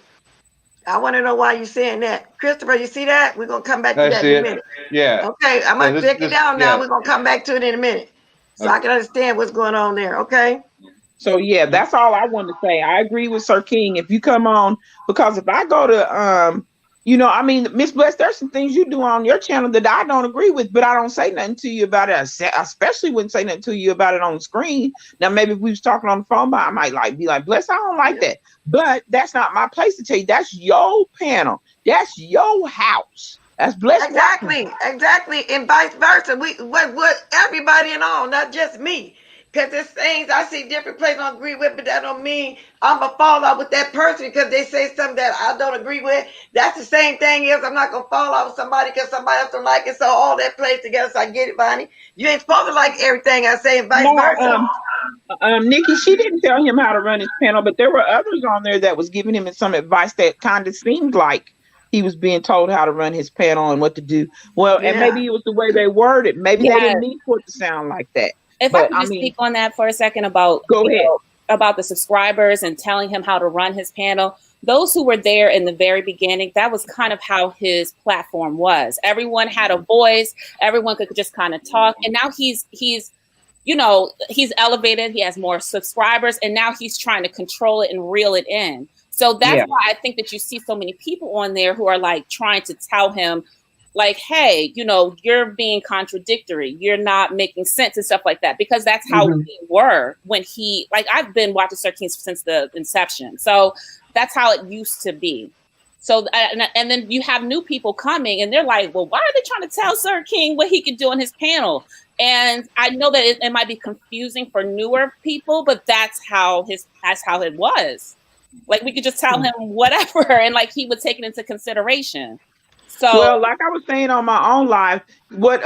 I want to know why you're saying that. Christopher, you see that? We're gonna come back to that in a minute. Yeah. Okay, I'm gonna take it down now. We're gonna come back to it in a minute. So I can understand what's going on there, okay? So yeah, that's all I wanted to say. I agree with Sir King. If you come on, because if I go to Miss Bless, there's some things you do on your channel that I don't agree with, but I don't say nothing to you about it. I especially wouldn't say nothing to you about it on the screen. Now, maybe if we was talking on the phone, but I might be like, Bless, I don't like that. But that's not my place to tell you. That's your panel. That's your house. That's Bless. Exactly, and vice versa. What everybody and all, not just me. Because there's things I see different places I don't agree with, but that don't mean I'm going to fall out with that person because they say something that I don't agree with. That's the same thing as I'm not going to fall out with somebody because somebody else don't like it. So all that plays together. So I get it, Bonnie. You ain't supposed to like everything I say and vice versa. Nikki, she didn't tell him how to run his panel, but there were others on there that was giving him some advice that kind of seemed like he was being told how to run his panel and what to do. Well, and maybe it was the way they worded. Maybe they didn't mean for it to sound like that. If I could just speak on that for a second about about the subscribers and telling him how to run his panel. Those who were there in the very beginning, that was kind of how his platform was. Everyone had a voice. Everyone could just kind of talk. And now he's elevated. He has more subscribers, and now he's trying to control it and reel it in. So that's why I think that you see so many people on there who are like trying to tell him, like, hey, you're being contradictory. You're not making sense and stuff like that, because that's how we were when I've been watching Sir King since the inception. So that's how it used to be. So, and then you have new people coming and they're like, well, why are they trying to tell Sir King what he can do on his panel? And I know that it might be confusing for newer people, but that's how it was. Like, we could just tell him whatever and like he would take it into consideration. So, well, like I was saying on my own live, what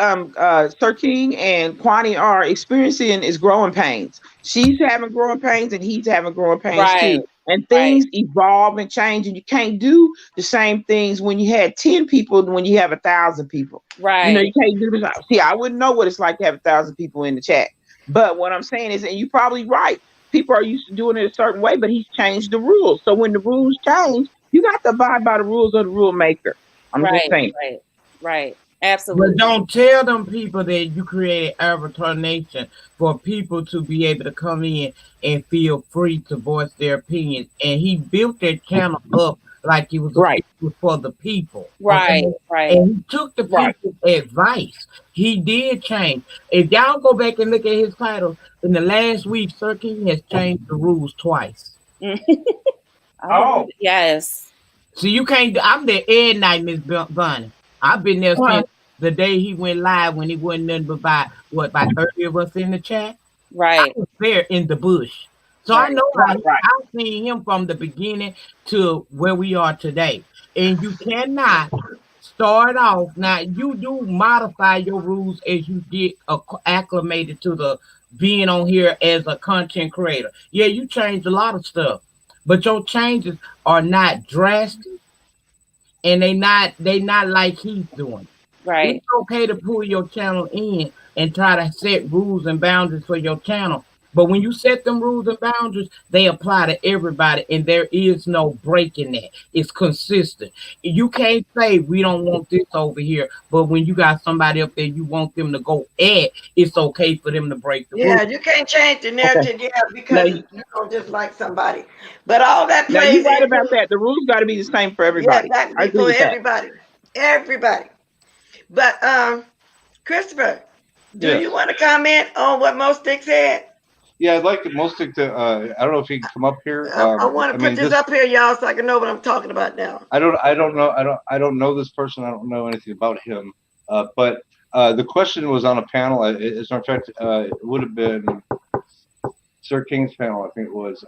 Sir King and Kwani are experiencing is growing pains. She's having growing pains and he's having growing pains too. And things evolve and change, and you can't do the same things when you had 10 people than when you have 1,000 people. Right. You can't do this. See, I wouldn't know what it's like to have 1,000 people in the chat. But what I'm saying is, and you're probably right, people are used to doing it a certain way, but he's changed the rules. So when the rules change, you got to abide by the rules of the rule maker. I'm just saying. Right. Absolutely. But don't tell them people that you created Avatar Nation for people to be able to come in and feel free to voice their opinions. And he built that channel up like it was for the people. Right. And he took the people's advice. He did change. If y'all go back and look at his title, in the last week, Sir King has changed the rules twice. Yes. So you can't. I'm there every night, Miss Bunny. I've been there since the day he went live when he wasn't nothing but about 30 of us in the chat. Right. I was there in the bush. So right. I know Right. I've seen him from the beginning to where we are today. And you cannot start off. Now, you do modify your rules as you get acclimated to the being on here as a content creator. Yeah, you changed a lot of stuff, but your changes are not drastic, and they not like he's doing. Right. It's okay to pull your channel in and try to set rules and boundaries for your channel. But when you set them rules and boundaries, they apply to everybody, and there is no breaking that. It's consistent. You can't say we don't want this over here, but when you got somebody up there you want them to go at, it's okay for them to break the rules. Yeah, you can't change the narrative, because you don't dislike somebody. But all that Now plays you're right into, about that. The rules got to be the same for everybody. that I be agree for with that. everybody. But Christopher, do Yes. you want to comment on what Mo Stick said? Yeah, I'd like Mostic to. I don't know if he can come up here. I want to put this up here, y'all, so I can know what I'm talking about now. I don't know. I don't know this person. I don't know anything about him. But the question was on a panel. As a matter of fact, it would have been Sir King's panel. I think it was.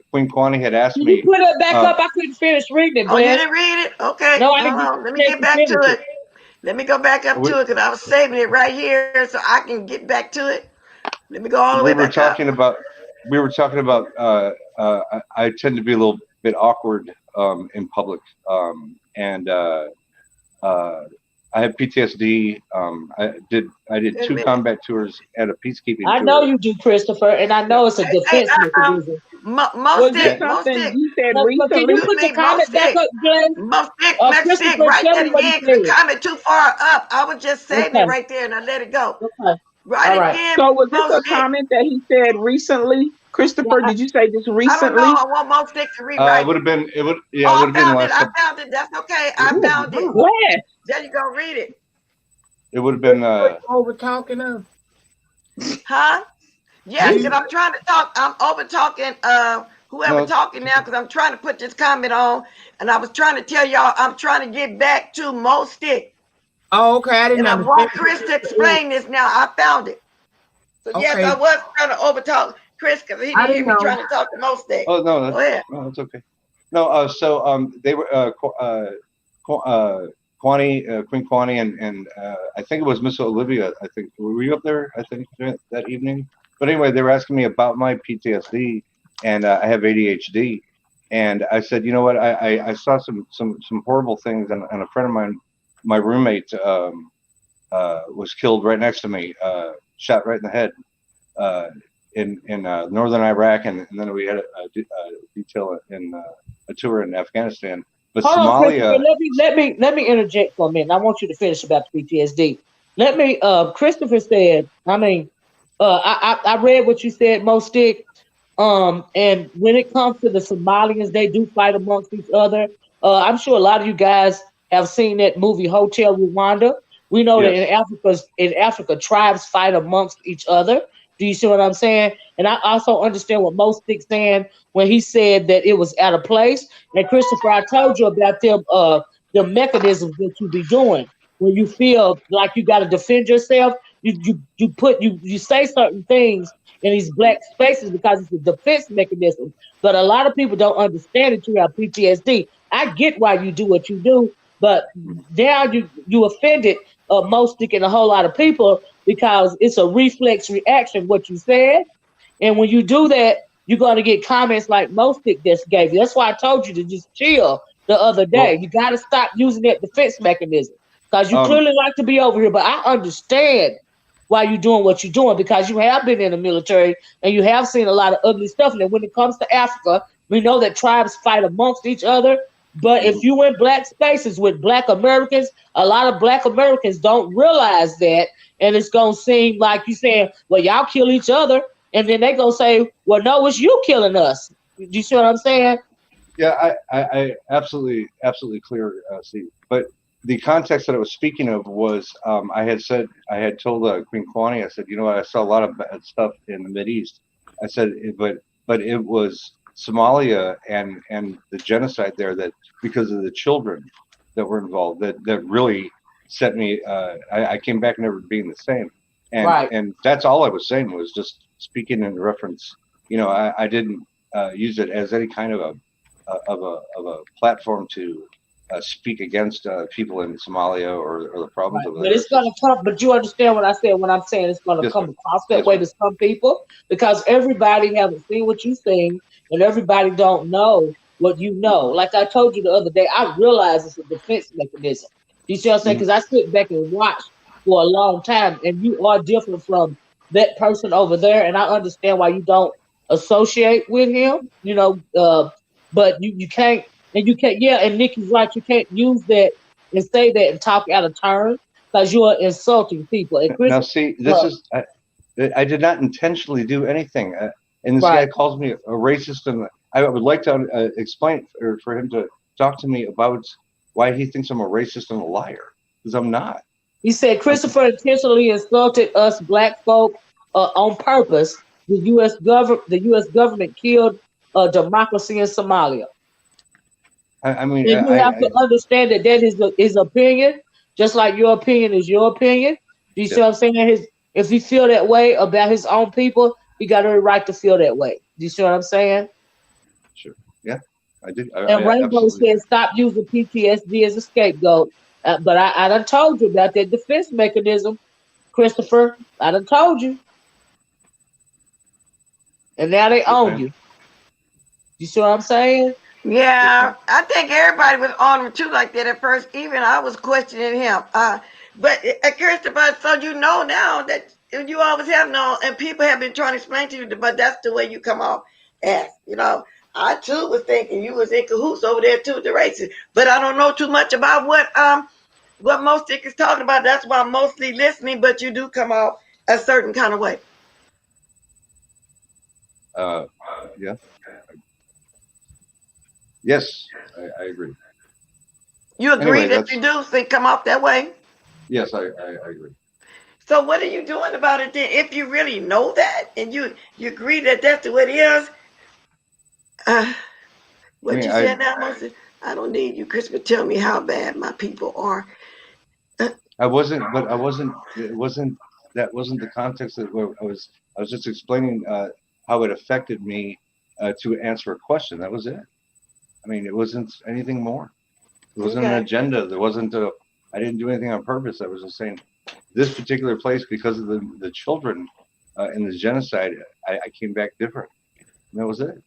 Queen Kwani had asked me. You put it back up. I couldn't finish reading it. Oh, you didn't read it? Okay. No, I didn't. Let me get back to it. Let me go back up to it because I was saving it right here so I can get back to it. Let me go all the way back up. We were talking about. I tend to be a little bit awkward in public, and I have PTSD. I did 2 combat tours at a peacekeeping tour. I know you do, Christopher, and I know it's a defense mechanism. Was it something you said recently? Can you put the comment back up, Glenn? Let's stick right there again because the comment too far up. I was just saving it right there and I let it go. Okay. Right again. So was this a comment that he said recently? Christopher, did you say this recently? I don't know. I want Mo Stick to rewrite. It would have been. It would. Yeah, Oh, it would have been last. I found it. That's okay. I found it. Where? There you go. Read it. It would have been. Over talking us. Huh? Yeah, because I'm trying to talk. I'm over talking. Whoever talking now, because I'm trying to put this comment on, and I was trying to tell y'all I'm trying to get back to Mo Stick. Oh, okay. I didn't know. And I want Chris to explain this now. I found it. So yes, I was trying to over talk Chris because he didn't hear me trying to talk to Mo Stick. Oh no, go ahead. No, that's okay. No, so they were Kwani, Queen Kwani, and I think it was Miss Olivia. I think were you up there? I think that evening. But anyway, they were asking me about my PTSD, and I have ADHD, and I said, you know what? I saw some horrible things, and a friend of mine, my roommate, was killed right next to me, shot right in the head, in northern Iraq, and then we had a detail in a tour in Afghanistan. But Somalia. On, let me interject for a minute. I want you to finish about the PTSD. Christopher said. I read what you said, Mo Stick. And when it comes to the Somalians, they do fight amongst each other. I'm sure a lot of you guys have seen that movie Hotel Rwanda. We know that in Africa, tribes fight amongst each other. Do you see what I'm saying? And I also understand what Mo Stick's saying when he said that it was out of place. And Christopher, I told you about the mechanisms that you be doing when you feel like you got to defend yourself. You say certain things in these black spaces because it's a defense mechanism. But a lot of people don't understand it. You have PTSD. I get why you do what you do, but now you offended Mo Stick and a whole lot of people because it's a reflex reaction, what you said. And when you do that, you're going to get comments like Mo Stick just gave you. That's why I told you to just chill the other day. You got to stop using that defense mechanism because you clearly like to be over here. But I understand why you're doing what you're doing because you have been in the military and you have seen a lot of ugly stuff. And when it comes to Africa, we know that tribes fight amongst each other. But if you in black spaces with black Americans, a lot of black Americans don't realize that. And it's going to seem like you saying, well, y'all kill each other. And then they going to say, well, no, it's you killing us. Do you see what I'm saying? Yeah, I absolutely clear, Steve. But the context that I was speaking of was I had told Queen Kwani, I said, you know what, I saw a lot of bad stuff in the Mideast. I said, but it was Somalia and the genocide there that because of the children that were involved that really set me. I came back never being the same, and that's all I was saying was just speaking in reference. I didn't use it as any kind of a platform to speak against people in Somalia or the problems over there. But it's gonna come. But you understand what I said when I'm saying it's gonna come across that way to some people, because everybody haven't seen what you've seen, and everybody don't know what you know. Like I told you the other day, I realize it's a defense mechanism. You see what I'm saying? Because I sit back and watch for a long time, and you are different from that person over there, and I understand why you don't associate with him. But you can't. And you can't, and Nikki's right, you can't use that and say that and talk out of turn because you are insulting people. And now, see, this is, I did not intentionally do anything. And this guy calls me a racist, and I would like to explain for him to talk to me about why he thinks I'm a racist and a liar, because I'm not. He said Christopher intentionally insulted us black folk on purpose. The U.S. government killed democracy in Somalia. I mean, and you have to understand that is his opinion, just like your opinion is your opinion. Do you see what I'm saying? If he feel that way about his own people, he got every right to feel that way. Do you see what I'm saying? Sure. Yeah, I do. And Rainbow said, stop using PTSD as a scapegoat. But I done told you about that defense mechanism, Christopher. I done told you. And now they own you. You see what I'm saying? Yeah, I think everybody was on him too like that at first. Even I was questioning him. But Christopher, so you know now that you always have known, and people have been trying to explain to you, but that's the way you come off as. I too was thinking you was in cahoots over there too, the racist. But I don't know too much about what most is talking about. That's why I'm mostly listening. But you do come off a certain kind of way. Yeah. Yes, I agree. You agree that you do think come off that way? Yes, I agree. So what are you doing about it then? If you really know that and you agree that that's the way it is, you said now, Moses? I don't need you, Chris, to tell me how bad my people are. It wasn't the context that I was just explaining how it affected me to answer a question. That was it. I mean, it wasn't anything more. There wasn't an agenda. There wasn't I didn't do anything on purpose. I was just saying this particular place, because of the children in the genocide, I came back different. And that was it.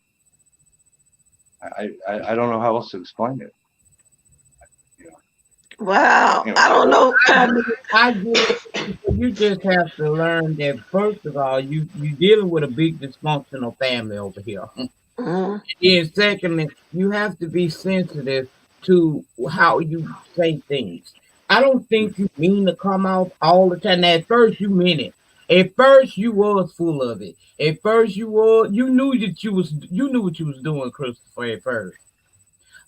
I don't know how else to explain it. Wow. I don't know. You just have to learn that, first of all, you're dealing with a big dysfunctional family over here. And then secondly, you have to be sensitive to how you say things. I don't think you mean to come out all the time. At first, you meant it. At first, you was full of it. At first, you knew what you was doing, Christopher. At first,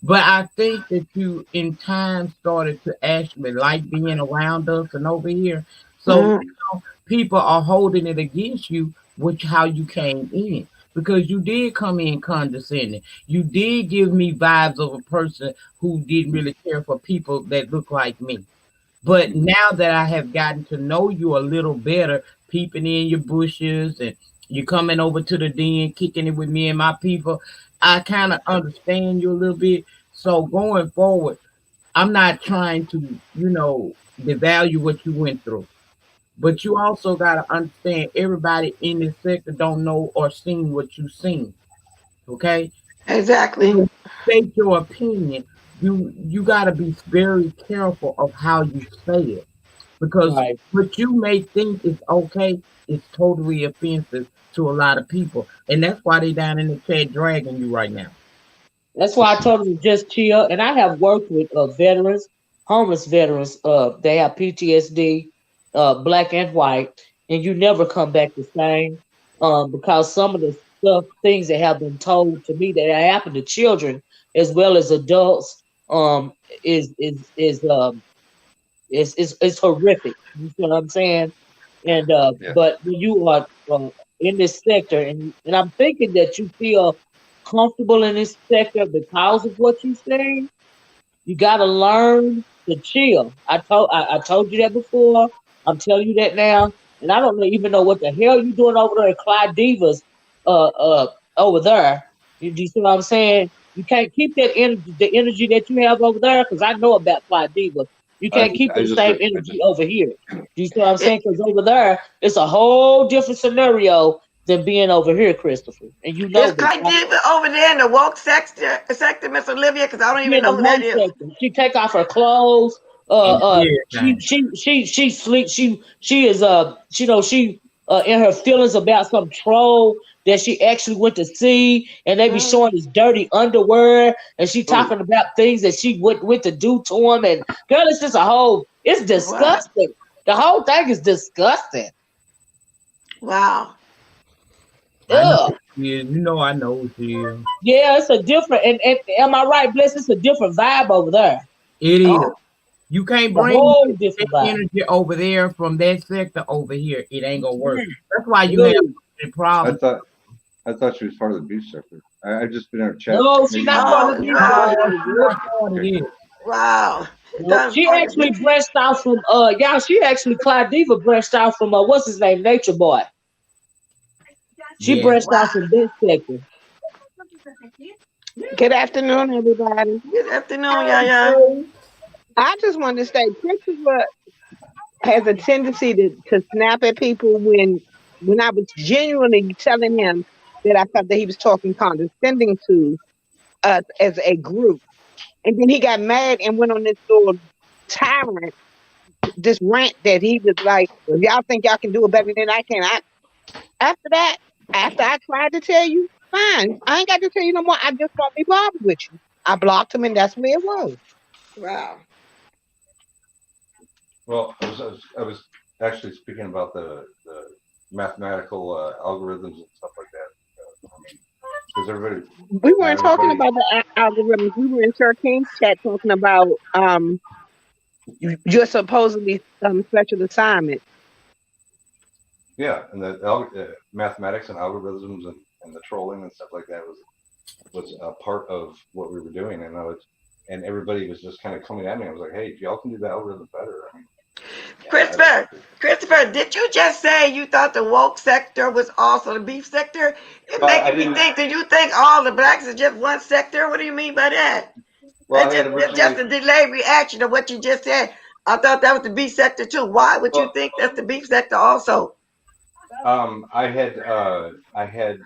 but I think that you, in time, started to actually like being around us and over here. So people are holding it against you, how you came in. Because you did come in condescending. You did give me vibes of a person who didn't really care for people that look like me. But now that I have gotten to know you a little better, peeping in your bushes and you coming over to the den, kicking it with me and my people, I kind of understand you a little bit. So going forward, I'm not trying to, devalue what you went through. But you also got to understand everybody in this sector don't know or seen what you've seen. Okay? Exactly. So state your opinion. You got to be very careful of how you say it. Because what you may think is okay is totally offensive to a lot of people. And that's why they down in the chat dragging you right now. That's why I told them to just chill. And I have worked with veterans, homeless veterans. They have PTSD, black and white, and you never come back the same because some of the things that have been told to me that happen to children as well as adults is horrific. You see what I'm saying? And but when you are in this sector, and I'm thinking that you feel comfortable in this sector because of what you're saying, you got to learn to chill. I told you that before. I'm telling you that now. And I don't even know what the hell you doing over there at Clyde Divas over there. You see what I'm saying? You can't keep that energy, the energy that you have over there, because I know about Clyde Divas. You can't keep the same energy over here. Do you see what I'm saying? Because over there, it's a whole different scenario than being over here, Christopher. And you know Is this. Clyde Diva over there in the woke sector, Miss Olivia? Because I don't even know who that is. She take off her clothes. She sleeps. She is she in her feelings about some troll that she actually went to see, and they be showing his dirty underwear, and she talking about things that she went to do to him. And girl, it's just it's disgusting. Wow. The whole thing is disgusting. Wow. Ugh. You know, I know she is. Yeah, it's a different, and am I right, Bless? It's a different vibe over there. It is. You can't bring that energy over there from that sector over here. It ain't gonna work. That's why you have a problem. I thought she was part of the beef sector. I've just been in her chat. No, she's not part of the beef sector. Wow. No, she actually branched out from she actually Clyde Diva branched out from what's his name, Nature Boy. She branched out from this sector. Good afternoon, everybody. Good afternoon, Yaya. I just wanted to say Christopher has a tendency to snap at people when I was genuinely telling him that I thought that he was talking condescending to us as a group. And then he got mad and went on this little tyrant, this rant that he was like, well, y'all think y'all can do it better than I can. After I tried to tell you, fine. I ain't got to tell you no more. I just won't be bothered with you. I blocked him and that's where it was. Wow. Well, I was actually speaking about the mathematical algorithms and stuff like that. Because everybody. We weren't talking about the algorithms. We were in Sir King's chat talking about your supposedly special assignment. Yeah, and the mathematics and algorithms and the trolling and stuff like that was a part of what we were doing, and everybody was just kind of coming at me. I was like, hey, if y'all can do the algorithm better, I mean. Christopher, did you just say you thought the woke sector was also the beef sector? It makes me think, do you think all the blacks are just one sector? What do you mean by that? Well, that's just a delayed reaction of what you just said. I thought that was the beef sector too. Why would you think that's the beef sector also? I had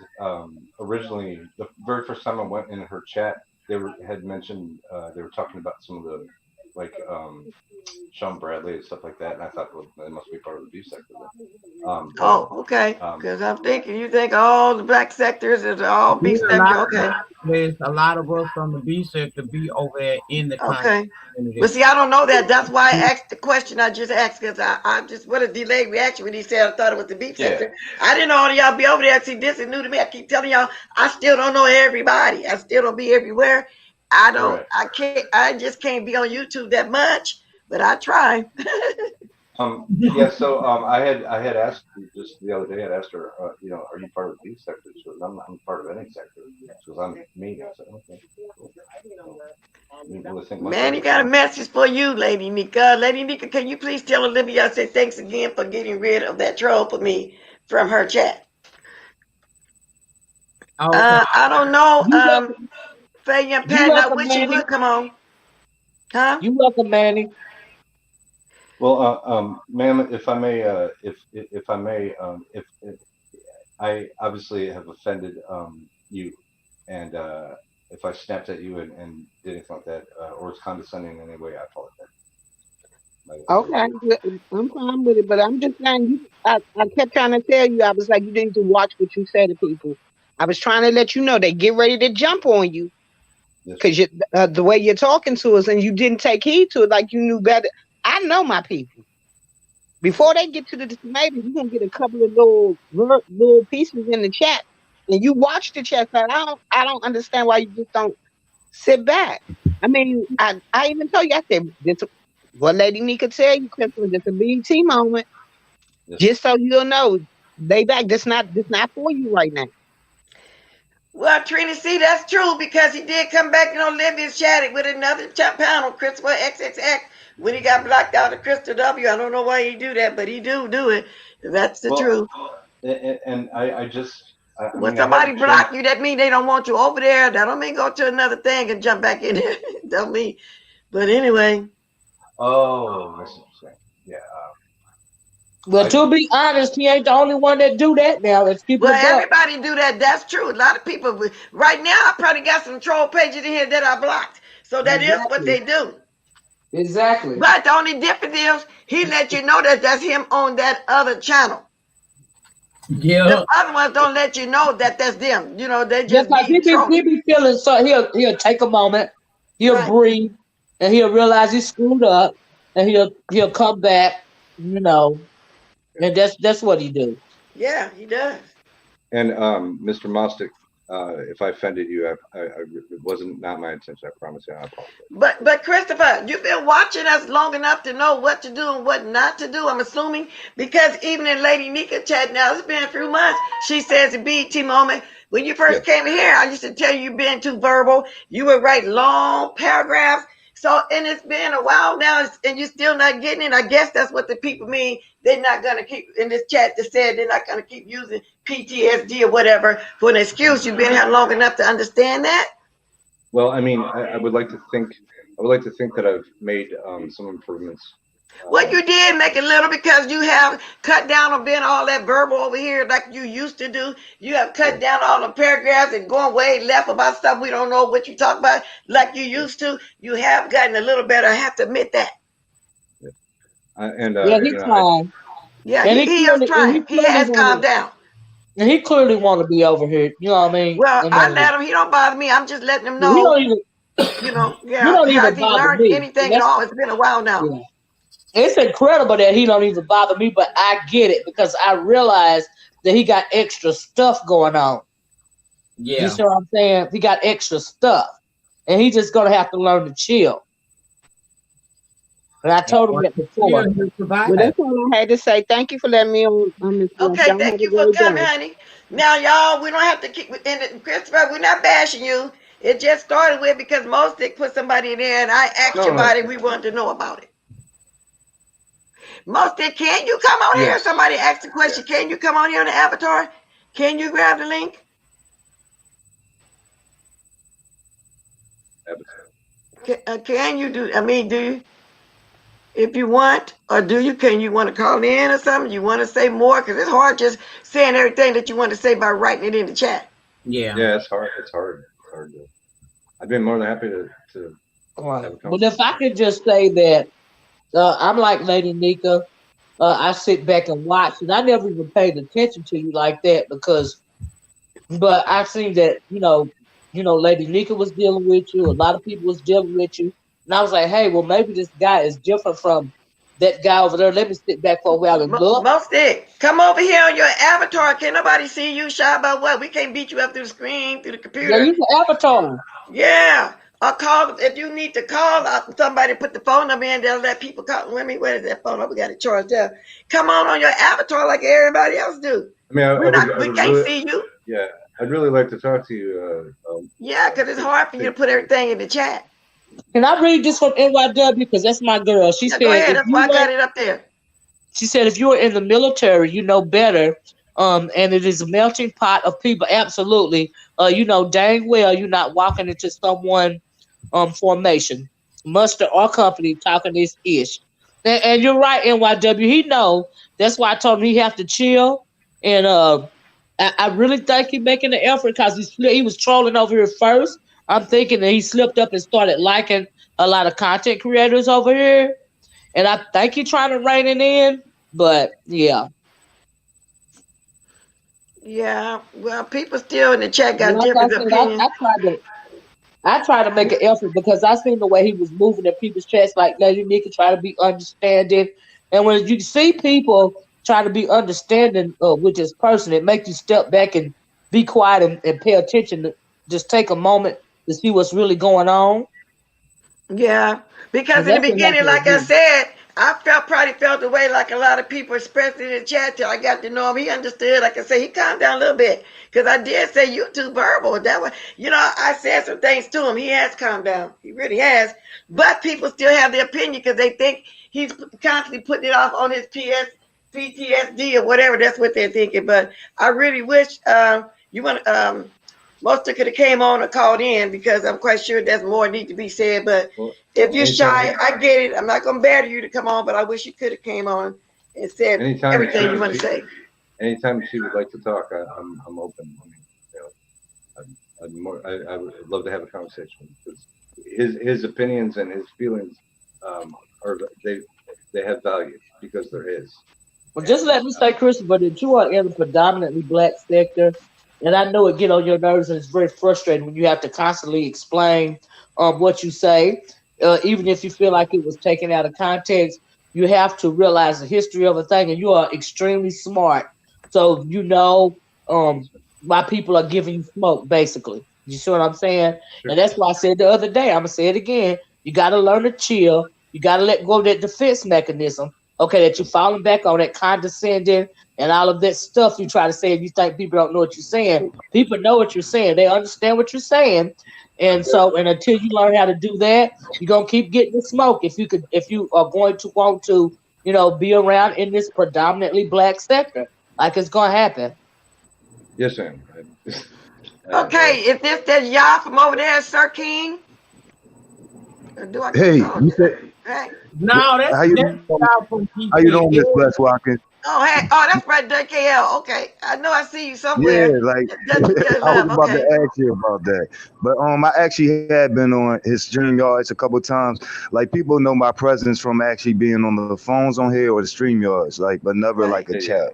originally, the very first time I went in her chat, had mentioned they were talking about some of the Sean Bradley and stuff like that, and I thought, well, they must be part of the beef sector. Okay. Because I'm thinking you think all the black sectors is all beef sector. Okay. There's a lot of us from the beef sector be over there in the country. But see, I don't know that. That's why I asked the question I just asked, because I just, what a delayed reaction when he said I thought it was the beef sector. I didn't know all of y'all be over there. See, this is new to me. I keep telling y'all, I still don't know everybody. I still don't be everywhere. I just can't be on YouTube that much, but I try. So I had asked just the other day. I asked her, are you part of the beef sector? She goes, I'm part of any sector. She goes, I'm me. I said, okay. Man, he got a message for you, Lady Nika. Lady Nika, can you please tell Olivia I say thanks again for getting rid of that troll for me from her chat? I don't know. Faye and Pat, I wish you would come on. Huh? You welcome, Manny. Well, ma'am, if I may, if I obviously have offended you, and if I snapped at you and did anything like that, or was condescending in any way, I apologize. Okay, I'm fine with it, but I'm just saying, I kept trying to tell you, I was like, you need to watch what you say to people. I was trying to let you know they get ready to jump on you because the way you're talking to us, and you didn't take heed to it like you knew better. I know my people. Before they get to the tomato, you're gonna get a couple of little pieces in the chat, and you watch the chat. I don't understand why you just don't sit back. I mean, I even told you, I said, what Lady Nika tell you, Christmas, it's a BT moment. Just so you'll know, they back. This not for you right now. Well, Trina, see, that's true because he did come back and Olivia chatted with another panel, Christopher XXX, when he got blocked out of Crystal W. I don't know why he do that, but he do it. That's the truth. And I just, when somebody block you, that mean they don't want you over there. That don't mean go to another thing and jump back in there. Don't mean. But anyway. Oh, that's interesting. Yeah. Well, to be honest, he ain't the only one that do that now. Let's keep it everybody do that. That's true. A lot of people. Right now, I probably got some troll pages in here that I blocked. So that is what they do. Exactly. But the only difference is he let you know that that's him on that other channel. Yeah. The other ones don't let you know that that's them. You know, they just he be feeling so he'll take a moment, he'll breathe, and he'll realize he screwed up, and he'll come back, you know, and that's what he do. Yeah, he does. And Mr. Mostic, if I offended you, it wasn't not my intention. I promise you. I apologize. But Christopher, you've been watching us long enough to know what to do and what not to do. I'm assuming because even in Lady Nika chat now, it's been a few months. She says the BT moment. When you first came here, I used to tell you you've been too verbal. You would write long paragraphs. So, and it's been a while now, and you're still not getting it. I guess that's what the people mean. They're not going to keep, in this chat that said they're not going to keep using PTSD or whatever for an excuse. You've been here long enough to understand that? Well, I mean, I would like to think that I've made some improvements. Well, you did make a little because you have cut down on being all that verbal over here like you used to do. You have cut down all the paragraphs and going way left about stuff we don't know what you talk about like you used to. You have gotten a little better. I have to admit that. He's trying. He is trying. He has calmed down. And he clearly want to be over here. You know what I mean? Well, I let him. He don't bother me. I'm just letting him know. He don't even. You know, he don't even has he bother learned me. anything at all? It's been a while now. Yeah. It's incredible that he don't even bother me, but I get it because I realize that he got extra stuff going on. Yeah. You see what I'm saying? He got extra stuff. And he just gonna have to learn to chill. And I told him that before. Well, that's all I had to say. Thank you for letting me on this. Okay, thank you for coming, honey. Now, y'all, we don't have to keep in it. Christopher, we're not bashing you. It just started with because most they put somebody in there and I asked you about it. We wanted to know about it. Most can you come on here? Somebody asked the question, can you come on here on the avatar? Can you grab the link? Can you do, do you? If you want, or can you want to call in or something? You want to say more? Because it's hard just saying everything that you want to say by writing it in the chat. Yeah. Yeah, it's hard. It's hard to. I've been more than happy to But if I could just say that I'm like Lady Nika, I sit back and watch, and I never even paid attention to you like that but I seen that you know, Lady Nika was dealing with you, a lot of people was dealing with you, and I was like, hey, well maybe this guy is different from that guy over there. Let me sit back for a while and look. Come over here on your avatar. Can't nobody see you? Shy about what? We can't beat you up through the screen, through the computer. Yeah, use the avatar. Yeah. Or call, if you need to call somebody, put the phone number in, they'll let people call. Let me, where is that phone number? We got it charged up. Come on your avatar like everybody else do. I mean, we can't see you. Yeah, I'd really like to talk to you. Yeah, because it's hard for you to put everything in the chat. Can I read this from NYW? Because that's my girl. She said, go ahead. That's why I got it up there. She said, if you are in the military, you know better. And it is a melting pot of people. Absolutely. You know dang well you're not walking into someone formation, muster or company talking this ish. And you're right, NYW. He know. That's why I told him he have to chill. And I really think he's making the effort because he was trolling over here first. I'm thinking that he slipped up and started liking a lot of content creators over here. And I think he's trying to rein it in. But yeah. Yeah, well, people still in the chat got different opinions. I try to make an effort because I seen the way he was moving in people's chats, like Lady Nika try to be understanding. And when you see people try to be understanding with this person, it makes you step back and be quiet and pay attention. To just take a moment to see what's really going on. Yeah, because in the beginning, like I said, I probably felt the way like a lot of people expressed it in the chat till I got to know him. He understood. Like I say, he calmed down a little bit because I did say you too verbal. That way, I said some things to him. He has calmed down. He really has. But people still have their opinion because they think he's constantly putting it off on his PTSD or whatever. That's what they're thinking. But I really wish most could have came on or called in because I'm quite sure there's more need to be said. But if you're shy, I get it. I'm not going to bear you to come on, but I wish you could have came on and said everything you want to say. Anytime she would like to talk, I'm open. I mean, I would love to have a conversation because his opinions and his feelings they have value because they're his. Well, just let me say, Christopher, that you are in a predominantly black sector. And I know it get on your nerves, and it's very frustrating when you have to constantly explain what you say, even if you feel like it was taken out of context. You have to realize the history of a thing, and you are extremely smart. So why people are giving you smoke, basically. You see what I'm saying? Sure. And that's why I said the other day, I'm gonna say it again. You got to learn to chill. You got to let go of that defense mechanism. Okay, that you're falling back on that condescending and all of that stuff you try to say, and you think people don't know what you're saying. People know what you're saying. They understand what you're saying. And until you learn how to do that, you're gonna keep getting the smoke. If you are going to want to, be around in this predominantly black sector, like it's gonna happen. Yes, ma'am. Okay, is this that y'all from over there, Sir King? Hey, you said. Hey. No, that's how you doing, Miss Bless Watkins? Oh, hey, that's right, DKL. Okay, I know I see you somewhere. Yeah, like I was about to ask you about that, but I actually had been on his StreamYards a couple of times. Like people know my presence from actually being on the phones on here or the StreamYards, but never like a chat,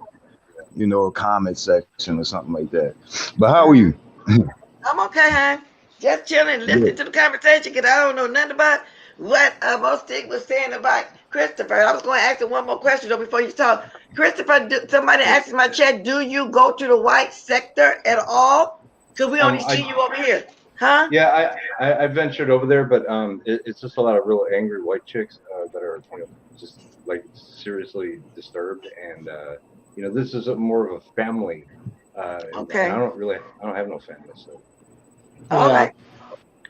a comment section or something like that. But how are you? I'm okay, huh? Just chilling, listening to the conversation because I don't know nothing about what most was saying about Christopher. I was going to ask him one more question though before you talk. Christopher, somebody asked in my chat, do you go to the white sector at all? Because we only see you over here. Huh? Yeah, I ventured over there, but it's just a lot of real angry white chicks that are just like seriously disturbed, and this is more of a family. Okay. And I don't have no family, so. Okay.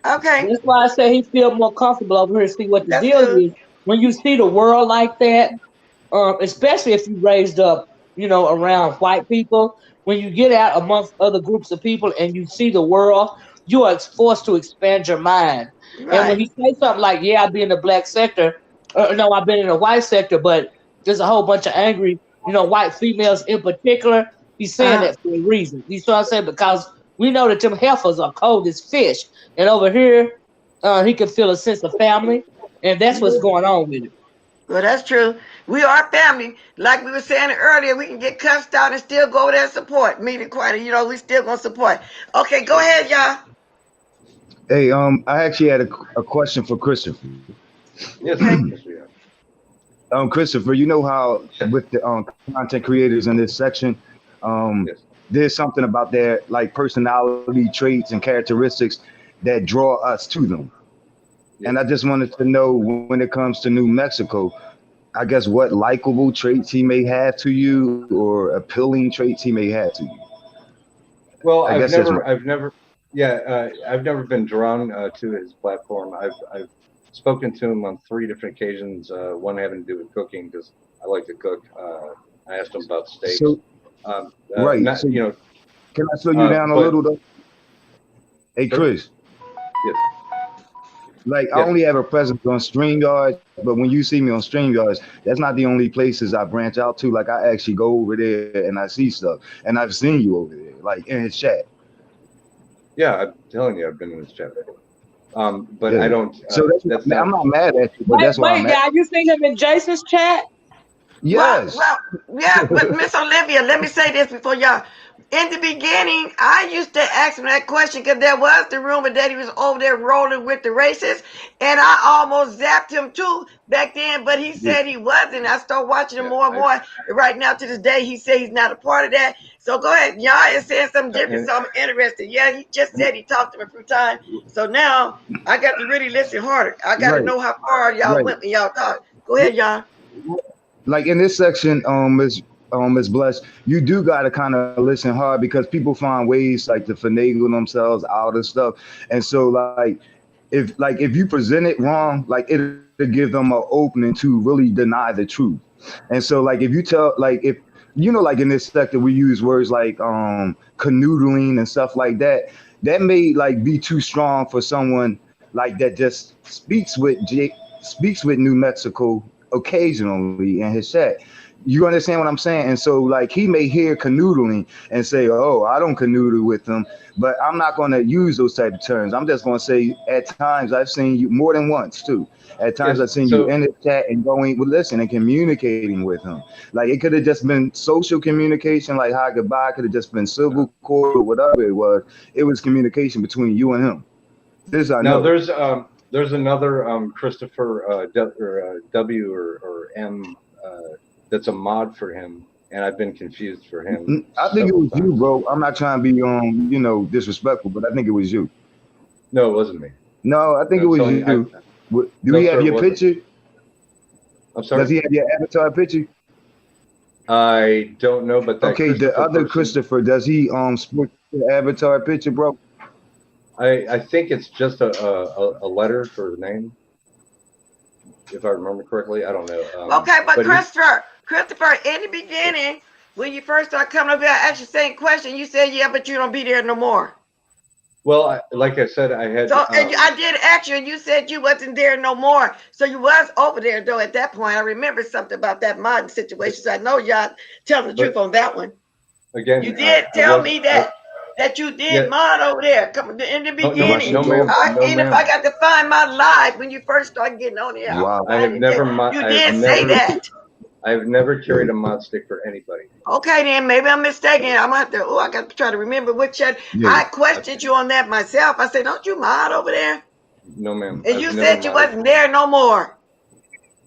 Okay. That's why I say he feel more comfortable over here. See what the deal is. When you see the world like that, especially if you raised up, around white people, when you get out amongst other groups of people and you see the world, you are forced to expand your mind. Right. And when he says something like, "Yeah, I've been in the black sector," no, I've been in the white sector, but there's a whole bunch of angry, white females in particular. He's saying that for a reason. You know what I'm saying? Because we know that them heifers are cold as fish. And over here, he can feel a sense of family. And that's what's going on with it. Well, that's true. We are family. Like we were saying earlier, we can get cussed out and still go there and support. Me and Quita, we still going to support. Okay, go ahead, y'all. Hey, I actually had a question for Christopher. Yes, Christopher, you know how with the content creators in this section, there's something about their personality traits and characteristics that draw us to them. Yeah. And I just wanted to know, when it comes to New Mexico, I guess what likable traits he may have to you or appealing traits he may have to you. Well, I've never been drawn to his platform. I've spoken to him on 3 different occasions. One having to do with cooking because I like to cook. I asked him about steaks. So, right. Can I slow you down a little though? Hey, Chris. Yes. I only have a presence on StreamYards, but when you see me on StreamYards, that's not the only places I branch out to. I actually go over there and I see stuff, and I've seen you over there, in his chat. Yeah, I'm telling you, I've been in his chat. But I don't. So I'm not mad at you, but that's why I'm mad. You seen him in Jason's chat? Yes. Well, yeah, but Miss Olivia, let me say this before y'all. In the beginning, I used to ask him that question because there was the rumor that he was over there rolling with the racists, and I almost zapped him too back then, but he said he wasn't. I started watching him more and more. Right now, to this day, he said he's not a part of that. So go ahead. Y'all is saying something different, so I'm interested. Yeah, he just said he talked to me a few times. So now I got to really listen harder. I got to know how far y'all went when y'all talked. Go ahead, y'all. like in this section, Miss Bless, you do got to kind of listen hard because people find ways like to finagle themselves out of stuff, and so if you present it wrong, like it'll give them an opening to really deny the truth. And so like if you tell like if you know like in this sector we use words like canoodling and stuff like that, that may like be too strong for someone like that just speaks with New Mexico occasionally in his chat. You understand what I'm saying? And so like he may hear canoodling and say, "Oh, I don't canoodle with them," but I'm not going to use those type of terms. I'm just going to say at times I've seen you more than once too. At times I've seen you in the chat and going, well, listen, and communicating with him. Like it could have just been social communication, like hi, goodbye. Could have just been civil court or whatever it was. It was communication between you and him. This I know. There's another Christopher W or M that's a mod for him, and I've been confused for him. I think it was you, bro. I'm not trying to be disrespectful, but I think it was you. No, it wasn't me. No, I think it was you. Do he have your picture? I'm sorry. Does he have your avatar picture? I don't know, but that okay. The other Christopher, does he sport the avatar picture, bro? I think it's just a letter for the name, if I remember correctly. I don't know. Okay, but Christopher, in the beginning, when you first started coming up here, I asked you the same question. You said, yeah, but you don't be there no more. Well, like I said, I had. So I did ask you, and you said you wasn't there no more. So you was over there, though, at that point. I remember something about that modern situation. So I know y'all telling the truth on that one. Again, you did tell me that you did mod over there in the beginning. No, ma'am. And if I got to find my live when you first started getting on here, wow. I have never. You did say that. I've never carried a mod stick for anybody. Okay, then maybe I'm mistaken. I'm gonna have to. I got to try to remember which chat. Yeah. I questioned you on that myself. I said, "Don't you mod over there?" No, ma'am. And you said you wasn't there no more.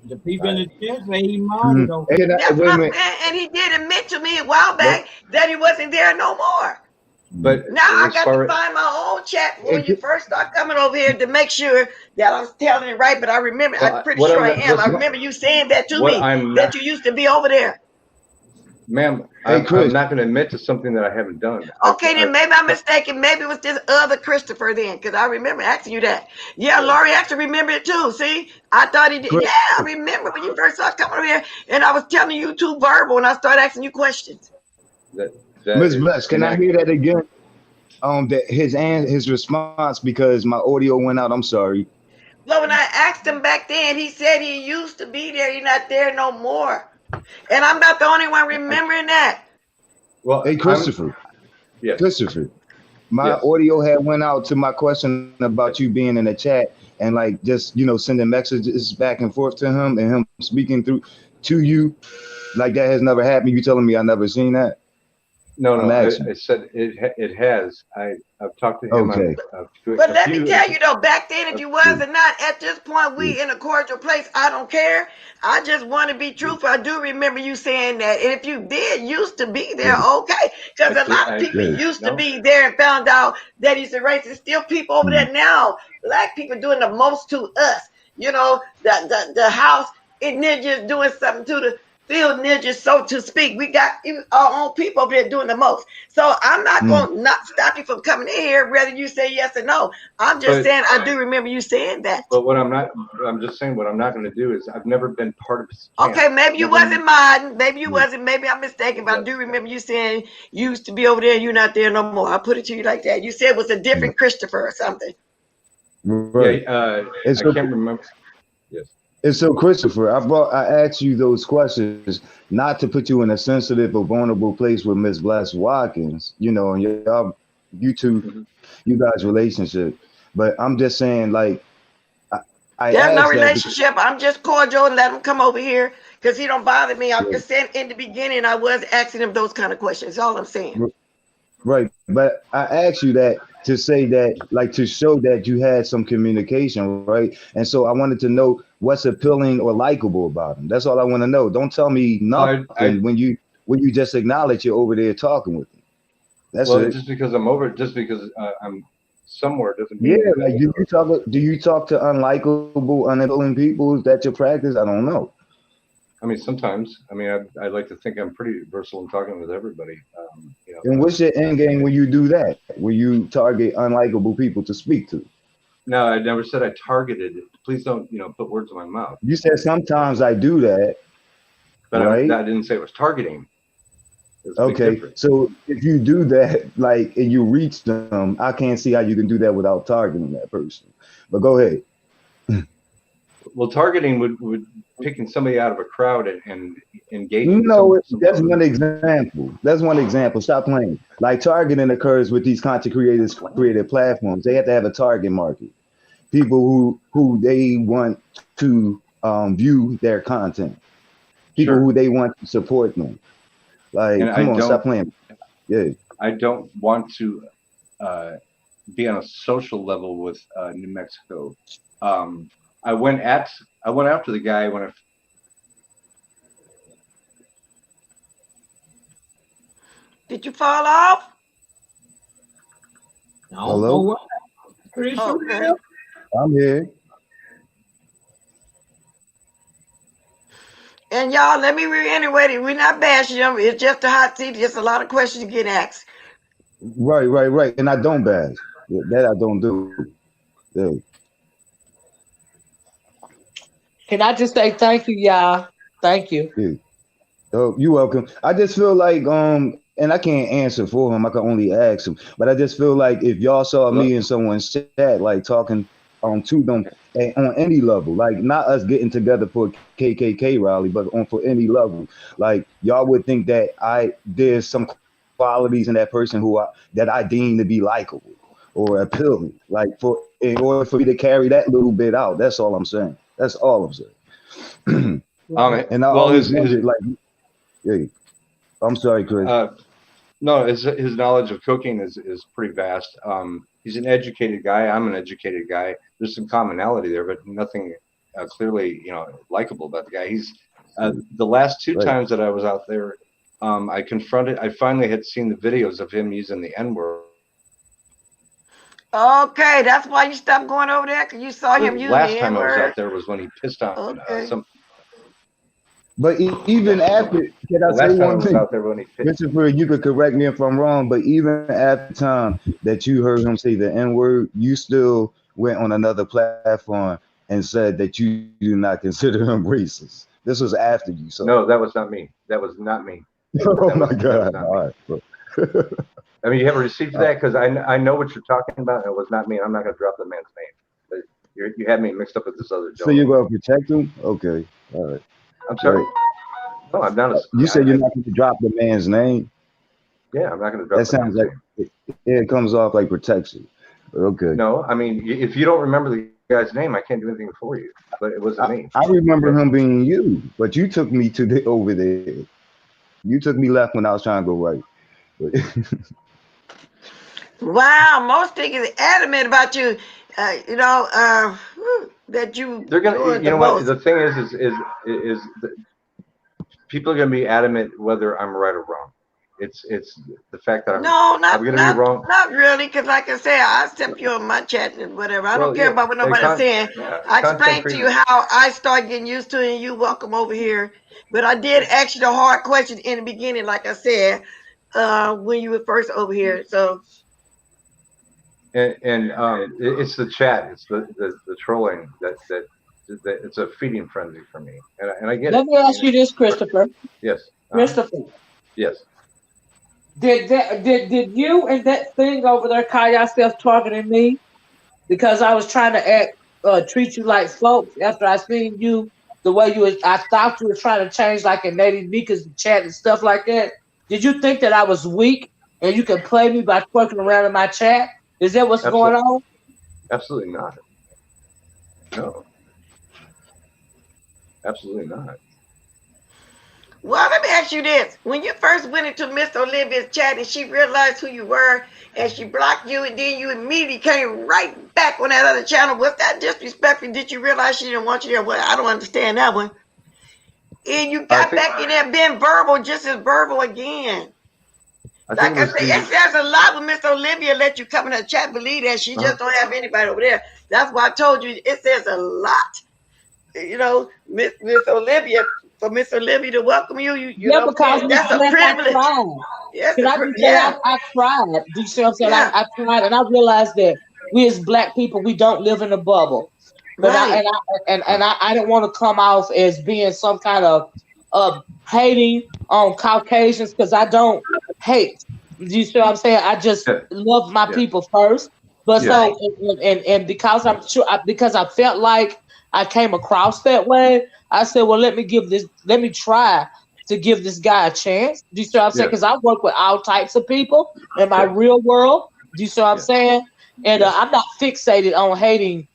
The people in the chat say he modded over there. That's what I'm saying. And he did admit to me a while back that he wasn't there no more. But now I got to find my own chat when you first start coming over here to make sure that I'm telling it right. But I remember, I'm pretty sure I am. I remember you saying that to me, that you used to be over there. Ma'am, I'm not going to admit to something that I haven't done. Okay, then maybe I'm mistaken. Maybe it was this other Christopher then, because I remember asking you that. Yeah, Laurie actually remember it too. See, I thought he did. Yeah, I remember when you first started coming over here, and I was telling you too verbal, and I started asking you questions. Ms. Bless, can I hear that again? That his response, because my audio went out. I'm sorry. Well, when I asked him back then, he said he used to be there. He's not there no more. And I'm not the only one remembering that. Well, hey, Christopher. Yes. Christopher, my audio had went out to my question about you being in the chat and like just sending messages back and forth to him and him speaking to you. Like that has never happened. You telling me I never seen that? No, I said it has. I've talked to him. Okay. But let me tell you though, back then, if you was or not, at this point, we in a cordial place. I don't care. I just want to be truthful. I do remember you saying that. And if you used to be there, okay. Because a lot of people used to be there and found out that he's a racist. Still people over there now. Black people doing the most to us. The house ninjas doing something to the field ninjas, so to speak. We got our own people over there doing the most. So I'm not going to not stop you from coming in here, whether you say yes or no. I'm just saying I do remember you saying that. But I'm just saying what I'm not going to do is I've never been part of this camp. Okay, maybe you wasn't modding. Maybe you wasn't. Maybe I'm mistaken, but I do remember you saying you used to be over there and you're not there no more. I put it to you like that. You said it was a different Christopher or something. Right. Yeah, I can't remember. Yes. And so, Christopher, I asked you those questions not to put you in a sensitive or vulnerable place with Miss Bless Watkins, and you two, you guys' relationship. But I'm just saying, like, there's no relationship. I'm just cordial and let him come over here because he don't bother me. I'm just saying in the beginning, I was asking him those kind of questions. That's all I'm saying. Right. But I asked you that to say that, like, to show that you had some communication, right? And so I wanted to know what's appealing or likable about him. That's all I want to know. Don't tell me nothing when you just acknowledge you're over there talking with him. That's it. Just because I'm I'm somewhere doesn't mean like do you talk to unlikable, unappealing people? Is that your practice? I don't know. I mean, sometimes. I mean, I like to think I'm pretty versatile in talking with everybody. And what's your end game when you do that? When you target unlikable people to speak to? No, I never said I targeted it. Please don't, put words in my mouth. You said sometimes I do that, but right? I didn't say it was targeting. Okay, so if you do that, like, and you reach them, I can't see how you can do that without targeting that person. But go ahead. Well, targeting would picking somebody out of a crowd and engaging. No, that's one example. That's one example. Stop playing. Like targeting occurs with these content creators created platforms. They have to have a target market. People who they want to view their content. People who they want to support them. Like, come on, stop playing. Yeah. I don't want to be on a social level with New Mexico. I went after the guy when Did you fall off? Hello? Okay. I'm here. And y'all, let me reiterate it. We're not bashing them. It's just a hot seat. Just a lot of questions get asked. Right. And I don't bash. That I don't do. Yeah. Can I just say thank you, y'all? Thank you. Yeah. Oh, you're welcome. I just feel like and I can't answer for him. I can only ask him. But I just feel like if y'all saw me in someone's chat, like talking to them on any level, like not us getting together for a KKK rally, but for any level, like y'all would think that there's some qualities in that person that I deem to be likable or appealing, like in order for me to carry that little bit out. That's all I'm saying. That's all I'm saying. And I always wondered, like, yeah. I'm sorry, Chris. No, his knowledge of cooking is pretty vast. He's an educated guy. I'm an educated guy. There's some commonality there, but nothing clearly, likable about the guy. He's the last two times that I was out there, I finally had seen the videos of him using the N-word. Okay, that's why you stopped going over there, because you saw him using the N-word. Last time I was out there was when he pissed on some. But even after, can I say one thing? Christopher, you could correct me if I'm wrong, but even at the time that you heard him say the N-word, you still went on another platform and said that you do not consider him racist. This was after you. So no, that was not me. That was not me. Oh my God! All right. I mean, you have a receipt for that, because I know what you're talking about, and it was not me. I'm not going to drop the man's name. But you had me mixed up with this other gentleman. So you're going to protect him? Okay. All right. I'm sorry. Right. No, I'm not. You said you're not going to drop the man's name? Yeah, I'm not going to drop. That sounds like it comes off like protection. Okay. No, I mean, if you don't remember the guy's name, I can't do anything for you. But it wasn't me. I remember him being you, but you took me over there. You took me left when I was trying to go right. Wow, most niggas adamant about you. That you. They're gonna. You know what? The thing is people are gonna be adamant whether I'm right or wrong. It's the fact that I'm gonna be wrong. Not really, because like I said, I accept you on my chat and whatever. I don't care about what nobody's saying. I explained to you how I started getting used to it, and you welcome over here. But I did ask you the hard question in the beginning, like I said, when you were first over here. So. And it's the chat, it's the trolling that it's a feeding frenzy for me, and I get it. Let me ask you this, Christopher. Yes. Christopher. Yes. Did you and that thing over there call yourself targeting me because I was trying to treat you like folks after I seen you the way you was? I thought you were trying to change like a native Mika's chat and stuff like that. Did you think that I was weak and you can play me by twerking around in my chat? Is that what's going on? Absolutely not. No. Absolutely not. Well, let me ask you this. When you first went into Miss Olivia's chat and she realized who you were and she blocked you and then you immediately came right back on that other channel, was that disrespectful? Did you realize she didn't want you there? Well, I don't understand that one. And you got back in there being verbal, just as verbal again. Like I said, it says a lot when Miss Olivia let you come in her chat, believe that she just don't have anybody over there. That's why I told you it says a lot. Miss Olivia for Miss Olivia to welcome you. You Yeah, know, because that's a privilege. Yes, Can I just say I tried? Do you see what I'm saying? Yeah. I tried, and I realized that we as Black people, we don't live in a bubble. But Right. I didn't want to come off as being some kind of hating on Caucasians, because I don't hate. Do you see what I'm saying? I just love my people first. But so and because I'm sure because I felt like I came across that way, I said, well, let me try to give this guy a chance. Do you see what I'm saying? Because I work with all types of people in my real world. Do you see what I'm saying? And I'm not fixated on hating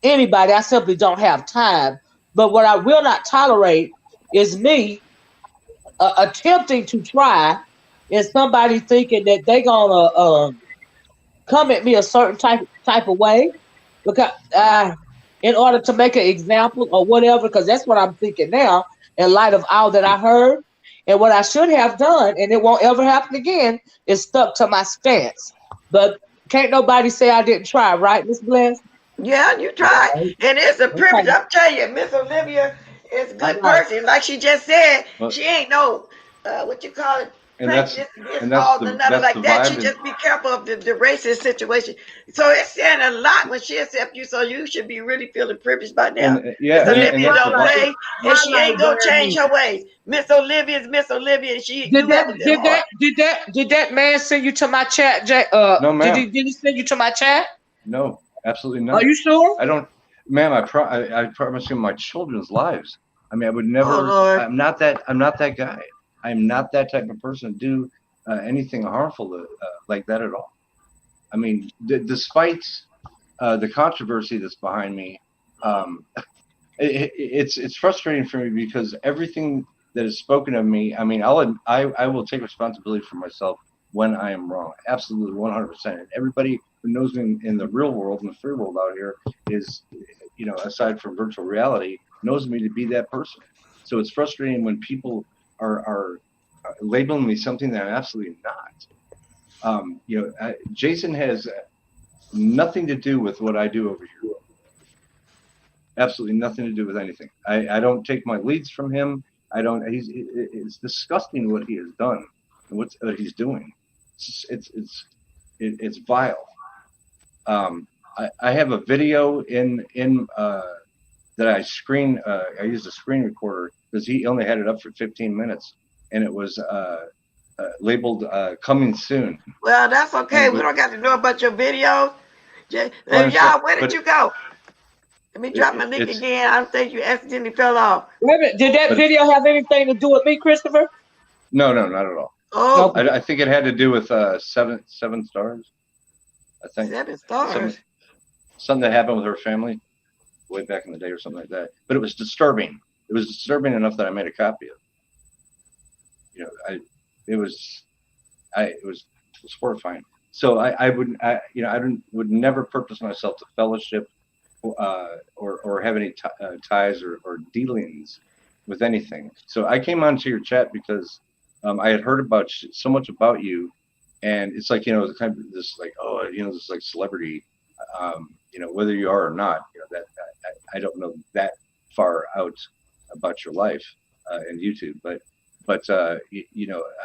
anybody. I simply don't have time. But what I will not tolerate is me attempting to try and somebody thinking that they gonna come at me a certain type of way, because in order to make an example or whatever, because that's what I'm thinking now in light of all that I heard. And what I should have done, and it won't ever happen again, is stuck to my stance. But can't nobody say I didn't try, right, Miss Bless? Yeah, you tried. Right. And it's a privilege. I'm telling you, Miss Olivia is a good person. Like she just said, she ain't no, what you call it, prejudice, nothing like that. She just be careful of the racist situation. So it's saying a lot when she accepts you, so you should be really feeling privileged by now. Miss Olivia don't play, and she ain't gonna change her ways. Miss Olivia is Miss Olivia, and did that man send you to my chat, Jay? No, ma'am. Did he send you to my chat? No, absolutely not. Are you sure? I don't, ma'am. I promise you my children's lives. I mean, I would never. Oh, I'm not that guy. I'm not that type of person to do anything harmful like that at all. I mean, despite the controversy that's behind me, it's frustrating for me because everything that is spoken of me. I mean, I will take responsibility for myself when I am wrong. Absolutely, 100%. Everybody who knows me in the real world, in the free world out here, is, aside from virtual reality, knows me to be that person. So it's frustrating when people are labeling me something that I'm absolutely not. Jason has nothing to do with what I do over here. Absolutely nothing to do with anything. I don't take my leads from him. I don't. It's disgusting what he has done and what he's doing. It's vile. I have a video in that I screen. I used a screen recorder because he only had it up for 15 minutes, and it was labeled "coming soon." Well, that's okay. We don't got to know about your videos. Y'all, where did you go? Let me drop my link again. I don't think you accidentally fell off. Wait a minute. Did that video have anything to do with me, Christopher? No, not at all. Oh, I think it had to do with 7 stars. I think 7 stars. Something that happened with her family way back in the day or something like that. But it was disturbing. It was disturbing enough that I made a copy of it. It was horrifying. So I would never purpose myself to fellowship or have any ties or dealings with anything. So I came onto your chat because I had heard so much about you, and it's like, kind of this like, this like celebrity, whether you are or not, that I don't know that far out about your life and YouTube, but I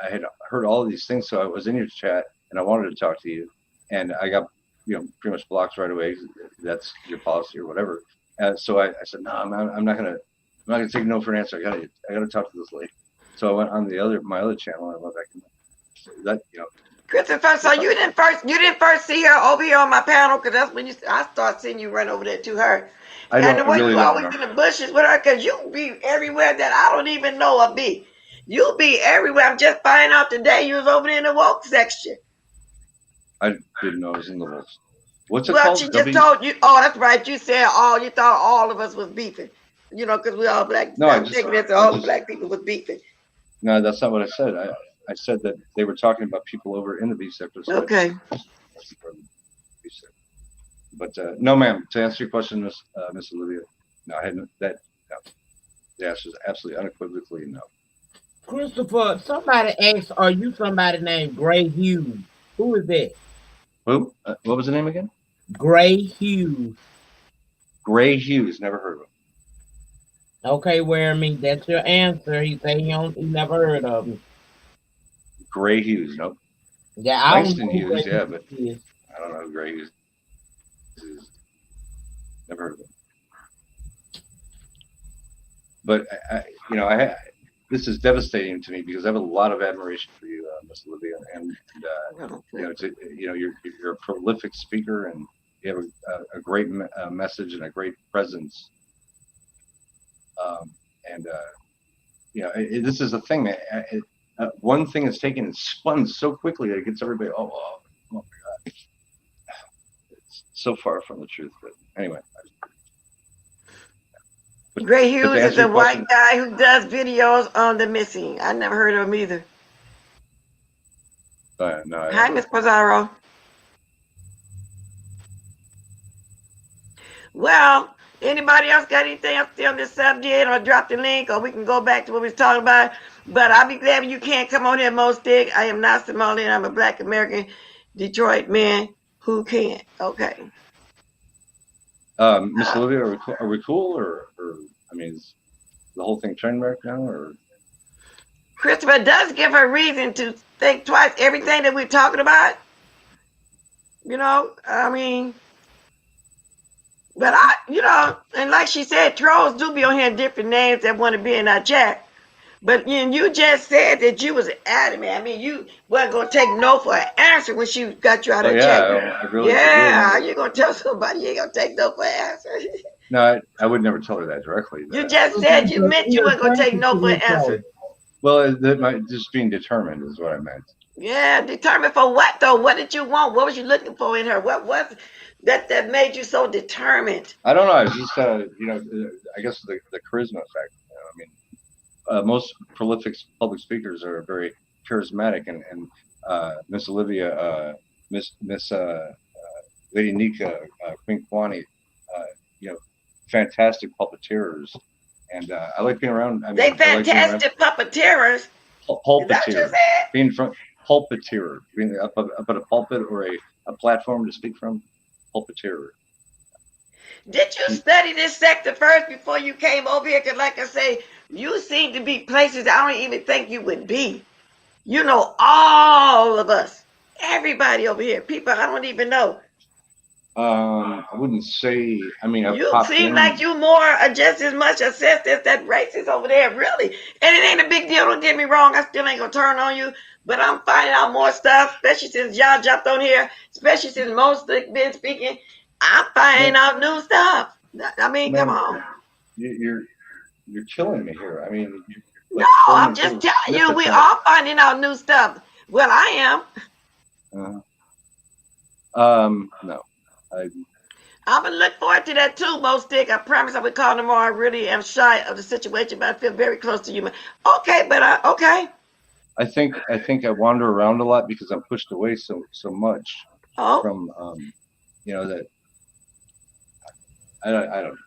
had heard all of these things, so I was in your chat and I wanted to talk to you, and I got pretty much blocked right away. That's your policy or whatever. So I said, no, I'm not gonna take no for an answer. I gotta talk to this lady. So I went on my other channel and I went back and that Christopher, so you didn't first see her over here on my panel, because that's when I start seeing you run over there to her. And the way you always in the bushes with her, because you be everywhere that I don't even know or be. You be everywhere. I'm just finding out today you was over there in the woke section. I didn't know I was in the woke. What's it called? Well, she just told you. Oh, that's right. You said you thought all of us was beefing. Because we all black. No, I'm thinking that all the black people was beefing. No, that's not what I said. I said that they were talking about people over in the B sector. So okay. But no, ma'am. To answer your question, Miss Olivia, no, I hadn't. No. The answer is absolutely unequivocally no. Christopher, somebody asked, "Are you somebody named Gray Hughes? Who is that?" Who? What was the name again? Gray Hughes. Gray Hughes. Never heard of him. Okay, where me? That's your answer. He said he never heard of him. Gray Hughes, nope. Yeah, I don't Langston know who Hughes, Gray yeah, but Hughes is. I don't know who Gray Hughes is. Never heard of him. But this is devastating to me because I have a lot of admiration for you, Miss Olivia, and you're a prolific speaker, and you have a great message and a great presence. This is a thing that one thing is taken and spun so quickly that it gets everybody. Oh my God, it's so far from the truth. But anyway. Gray Hughes is a white guy who does videos on the missing. I never heard of him either. No. Hi, Miss Pizarro. Well, anybody else got anything else on this subject, or drop the link, or we can go back to what we was talking about. But I'll be glad when you can't come on here, Mostig. I am not Somalian. I'm a Black American Detroit man who can't. Okay. Miss Olivia, are we cool, or I mean, is the whole thing train wreck now, or? Christopher does give her reason to think twice. Everything that we're talking about, I mean, but and like she said, trolls do be on here in different names that want to be in our chat. But you just said that you was adamant. I mean, you wasn't going to take no for an answer when she got you out of chat. I really how you going to tell somebody you ain't going to take no for an answer? No, I would never tell her that directly. You just said you meant you weren't going to take no for an answer. Well, just being determined is what I meant. Yeah, determined for what, though? What did you want? What was you looking for in her? What was that made you so determined? I don't know. I was just, I guess the charisma effect. I mean, most prolific public speakers are very charismatic, and Miss Olivia, Miss Lady Nika, Queen Kwani, fantastic puppeteers, and I like being around. I mean, they fantastic puppeteers. Pulpiteer, being from pulpiteer, being up at a pulpit or a platform to speak from, pulpiteer. Did you study this sector first before you came over here? Because, like I say, you seem to be places I don't even think you would be. You know, all of us, everybody over here, people I don't even know. I wouldn't say. I mean, you seem like you more just as much assessed as that racist over there, really. And it ain't a big deal. Don't get me wrong. I still ain't gonna turn on you, but I'm finding out more stuff, especially since y'all jumped on here, especially since most been speaking. I'm finding out new stuff. I mean, come on. You're killing me here. I mean, no, I'm just telling you, we are finding out new stuff. Well, I am. No. I'm gonna look forward to that too, Mostig. I promise I will call tomorrow. I really am shy of the situation, but I feel very close to you. Okay, but okay. I think I wander around a lot because I'm pushed away so much from that. I don't.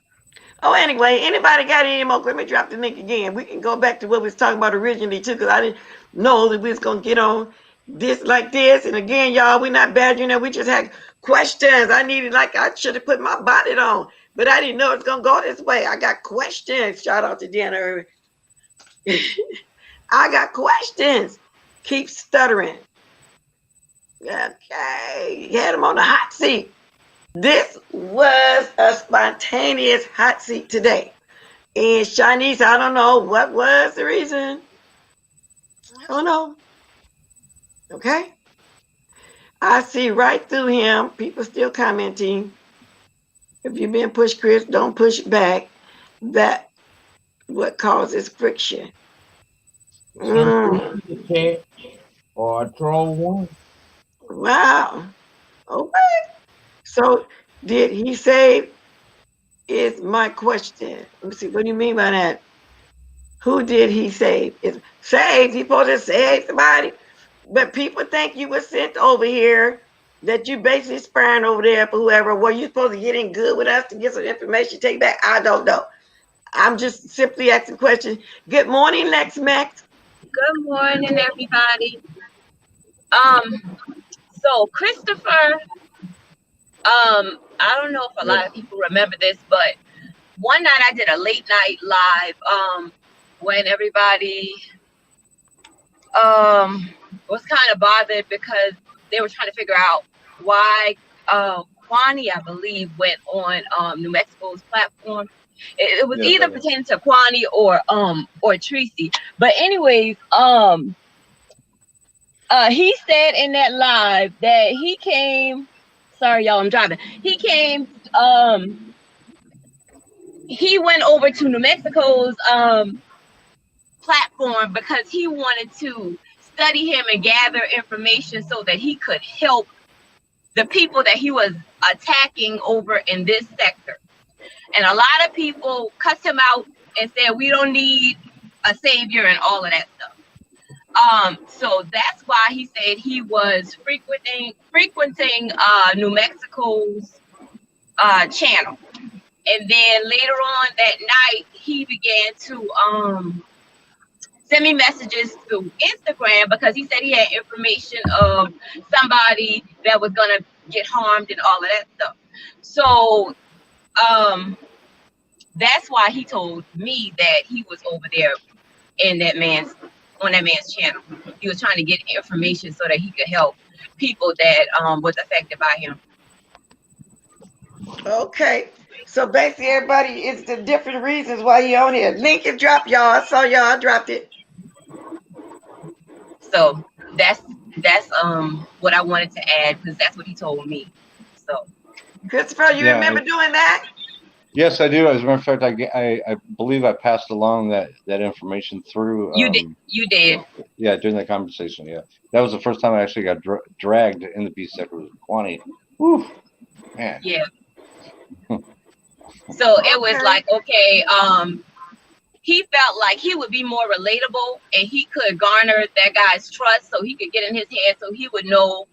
Oh, anyway, anybody got any more? Let me drop the link again. We can go back to what we was talking about originally too, because I didn't know that we was gonna get on this like this. And again, y'all, we're not badgering it. We just had questions. I should have put my bonnet on, but I didn't know it's gonna go this way. I got questions. Shout out to Deanna Irvin. I got questions. Keep stuttering. Okay, you had him on the hot seat. This was a spontaneous hot seat today. And Shanice, I don't know what was the reason. I don't know. Okay. I see right through him. People still commenting. If you're being pushed, Chris, don't push back. That what causes friction. Or a troll one. Wow. Okay. So did he save? Is my question. Let me see. What do you mean by that? Who did he save? Saved? He supposed to save somebody? But people think you were sent over here, that you basically spying over there for whoever. Were you supposed to get in good with us to get some information, take back? I don't know. I'm just simply asking questions. Good morning, Lex Max. Good morning, everybody. So Christopher, I don't know if a lot of people remember this, but one night I did a late night live when everybody was kind of bothered because they were trying to figure out why Kwani, I believe, went on New Mexico's platform. It was either pertaining to Kwani or Tracy. But anyways, he said in that live that he came. Sorry, y'all, I'm driving. He came. He went over to New Mexico's platform because he wanted to study him and gather information so that he could help the people that he was attacking over in this sector. And a lot of people cussed him out and said, we don't need a savior and all of that stuff. So that's why he said he was frequenting New Mexico's channel. And then later on that night, he began to send me messages through Instagram because he said he had information of somebody that was gonna get harmed and all of that stuff. So that's why he told me that he was over there on that man's channel. He was trying to get information so that he could help people that was affected by him. Okay. So basically everybody, it's the different reasons why he on here. Link is dropped, y'all. I saw y'all, I dropped it. So that's what I wanted to add because that's what he told me. So Christopher, you remember doing that? Yes, I do. As a matter of fact, I believe I passed along that information through. You did. Yeah, during that conversation. Yeah, that was the first time I actually got dragged in the beast sector with Kwani. Whew, man. Yeah. So it was like, okay, he felt like he would be more relatable and he could garner that guy's trust so he could get in his head so he would know.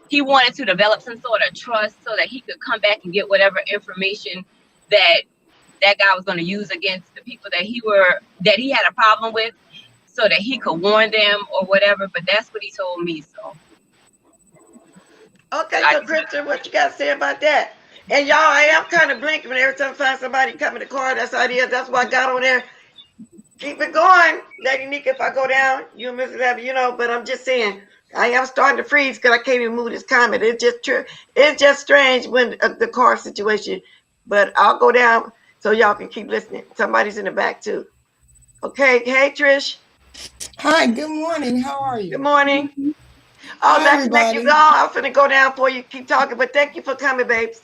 He wanted to develop some sort of trust so that he could come back and get whatever information that guy was going to use against the people that he had a problem with so that he could warn them or whatever. But that's what he told me. So. Okay, so Christian, what you got to say about that? And y'all, I am kind of blinking every time I find somebody coming to the car. That's how it is. That's why I got on there. Keep it going, Lady Nika. If I go down, you and Mrs. Abby, but I'm just saying, I am starting to freeze because I can't even move this comment. It's just true. It's just strange when the car situation. But I'll go down so y'all can keep listening. Somebody's in the back too. Okay. Hey, Trish. Hi. Good morning. How are you? Good morning. Oh, that's make you go. I'm finna go down for you. Keep talking, but thank you for coming, babes.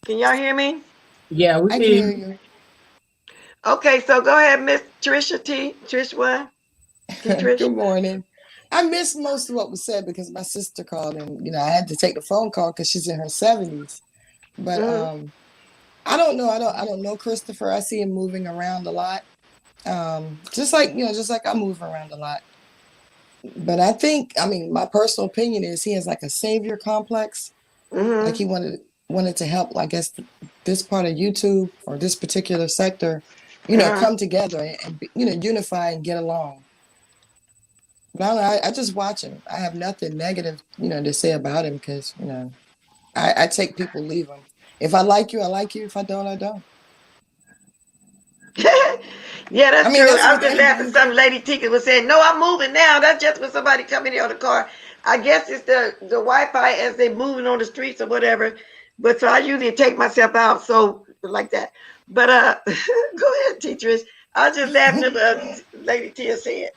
Can y'all hear me? Yeah, we can hear you. Okay, so go ahead, Miss Trisha T. Trish, what? Good morning. I missed most of what was said because my sister called and I had to take the phone call because she's in her 70s. But I don't know. I don't know Christopher. I see him moving around a lot. Just like I move around a lot. But I think, my personal opinion is he has like a savior complex. Like he wanted to help, I guess, this part of YouTube or this particular sector, come together and unify and get along. But I just watch him. I have nothing negative, to say about him because, I take people, leave them. If I like you, I like you. If I don't, I don't. Yeah, that's true. I was just laughing. Some lady Tika was saying, "No, I'm moving now." That's just when somebody come in here on the car. I guess it's the Wi-Fi as they moving on the streets or whatever. But so I usually take myself out, so like that. But go ahead, Trish. I was just laughing at Lady Tia said.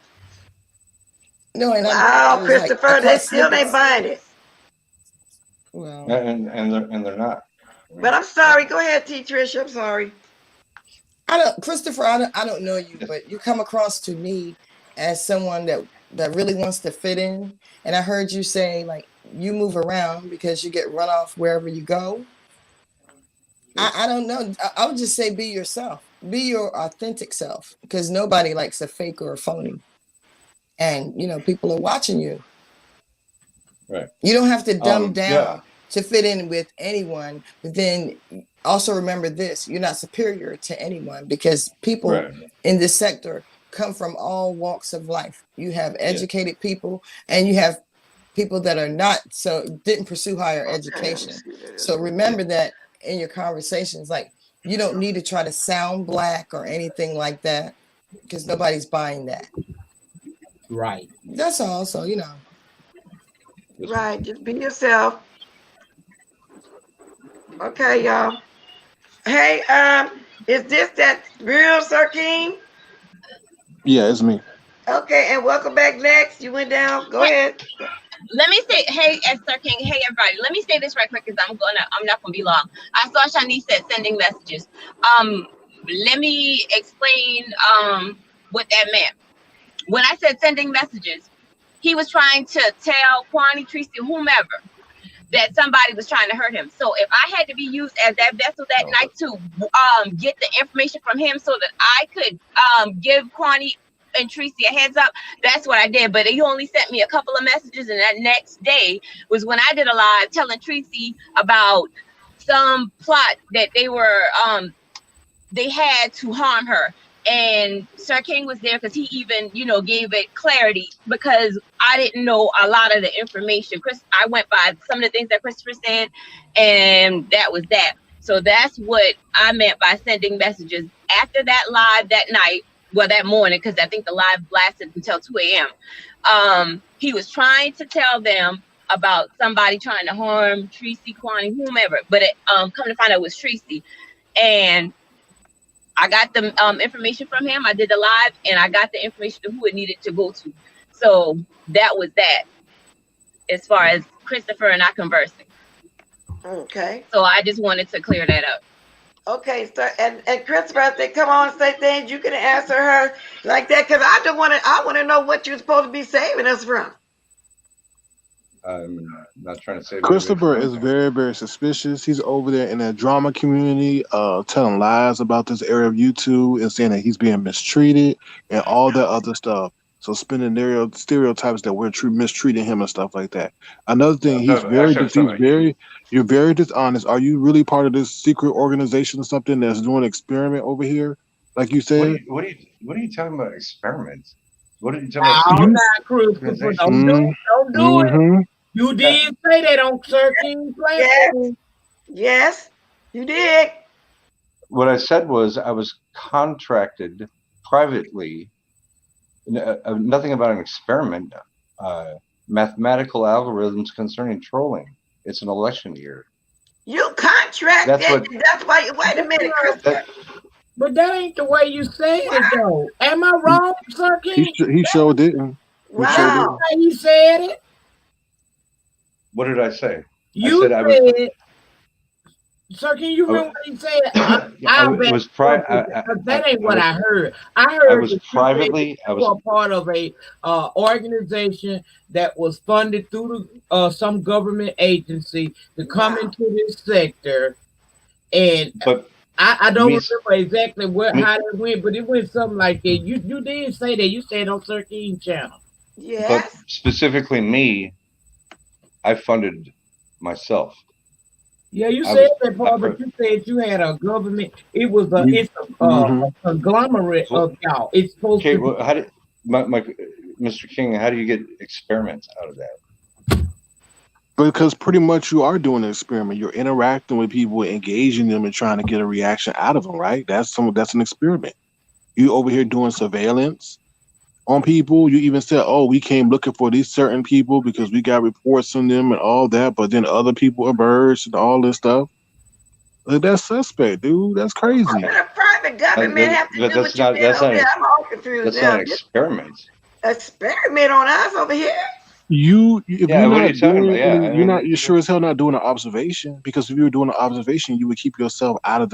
No, and wow, Christopher, like, they still ain't buying it. Well, and they're not. But I'm sorry. Go ahead, Trish. I'm sorry. Christopher, I don't know you, but you come across to me as someone that really wants to fit in. And I heard you say, like, you move around because you get run off wherever you go. I don't know. I would just say be yourself. Be your authentic self because nobody likes a fake or a phony. And, people are watching you. Right. You don't have to dumb down to fit in with anyone. But then also remember this, you're not superior to anyone because people in this sector come from all walks of life. You have educated people and you have people that are not didn't pursue higher education. So remember that in your conversations, like you don't need to try to sound black or anything like that because nobody's buying that. Right. That's all. So Right. Just be yourself. Okay, y'all. Hey, is this that real Sir King? Yeah, it's me. Okay, and welcome back, Lex. You went down. Go ahead. Let me say, hey, Sir King, hey everybody. Let me say this right quick because I'm not gonna be long. I saw Shanice said sending messages. Let me explain what that meant. When I said sending messages, he was trying to tell Kwani, Tracy, whomever, that somebody was trying to hurt him. So if I had to be used as that vessel that night to get the information from him so that I could give Kwani and Tracy a heads up, that's what I did. But he only sent me a couple of messages, and that next day was when I did a live telling Tracy about some plot that they had to harm her. And Sir King was there because he even, gave it clarity because I didn't know a lot of the information. I went by some of the things that Christopher said, and that was that. So that's what I meant by sending messages. After that live that night, well, that morning, because I think the live lasted until 2 a.m. He was trying to tell them about somebody trying to harm Tracy, Kwani, whomever. But come to find out it was Tracy. And I got the information from him. I did the live, and I got the information to who it needed to go to. So that was that, as far as Christopher and I conversing. Okay. So I just wanted to clear that up. Okay, so and Christopher, if they come on and say things, you can answer her like that because I want to know what you're supposed to be saving us from. I'm not trying to say Christopher is very, very suspicious. He's over there in that drama community, telling lies about this area of YouTube and saying that he's being mistreated and all that other stuff. So spinning stereotypes that we're mistreating him and stuff like that. Another thing, you're very dishonest. Are you really part of this secret organization or something that's doing an experiment over here, like you said? What are you talking about? Experiments? What are you talking about? Christopher, don't do it. You did say that on Sir King's platform. Yes, you did. What I said was I was contracted privately. Nothing about an experiment. Mathematical algorithms concerning trolling. It's an election year. You contracted. That's why. Wait a minute, Christopher. But that ain't the way you say it, though. Am I wrong, Sir King? He sure didn't. Wow. He said it. What did I say? You said, Sir, can you remember what he said? That ain't what I heard. I heard I was part of a organization that was funded through some government agency to come into this sector, and I don't remember exactly how it went, but it went something like that. You did say that. You said on Sir King's channel. Yes. But specifically me, I funded myself. Yeah, you said that part, but you said you had a government. It was a conglomerate of y'all. It's supposed to. Well, how did Mr. King? How do you get experiments out of that? Because pretty much you are doing an experiment. You're interacting with people, engaging them, and trying to get a reaction out of them. Right? That's an experiment. You over here doing surveillance on people. You even said, "Oh, we came looking for these certain people because we got reports on them and all that." But then other people emerged and all this stuff. Like, that's suspect, dude. That's crazy. What does a private government have to do with you? I'm all confused. That's not experiments. Experiment on us over here. You're sure as hell not doing an observation, because if you were doing an observation, you would keep yourself out of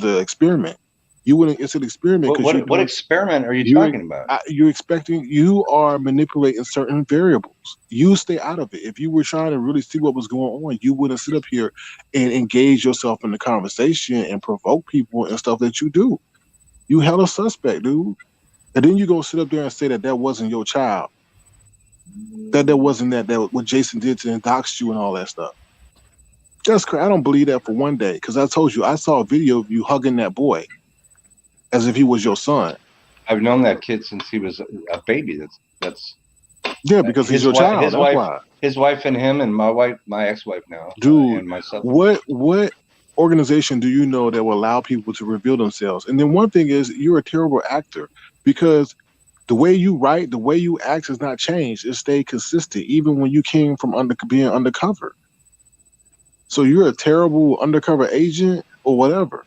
the experiment. You wouldn't. It's an experiment. What experiment are you talking about? You are manipulating certain variables. You stay out of it. If you were trying to really see what was going on, you wouldn't sit up here and engage yourself in the conversation and provoke people and stuff that you do. You hella suspect, dude. And then you go sit up there and say that wasn't your child. That wasn't what Jason did to dox you and all that stuff. That's crazy. I don't believe that for one day, because I told you I saw a video of you hugging that boy as if he was your son. I've known that kid since he was a baby. That's Yeah, because he's your child. His wife and him and my ex-wife now. Dude, and myself. What organization do you know that will allow people to reveal themselves? And then one thing is, you're a terrible actor because the way you write, the way you act has not changed. It stayed consistent, even when you came from being undercover. So you're a terrible undercover agent or whatever.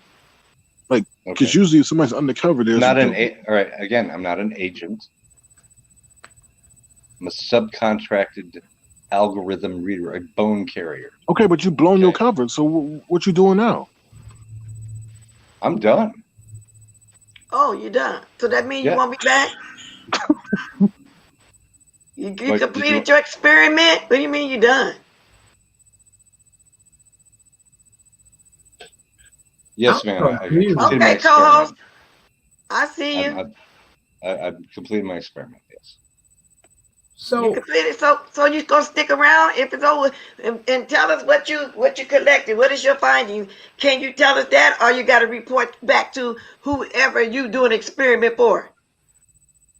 Like, because usually if somebody's undercover, there's all right. Again, I'm not an agent. I'm a subcontracted algorithm reader, a bone carrier. Okay, but you've blown your cover. So what you doing now? I'm done. Oh, you're done. So that means you won't be back? You completed your experiment? What do you mean you're done? Yes, ma'am. Okay, co-host. I see you. I've completed my experiment. Yes. So you completed. So you're gonna stick around if it's over, and tell us what you collected. What is your finding? Can you tell us that, or you got to report back to whoever you do an experiment for?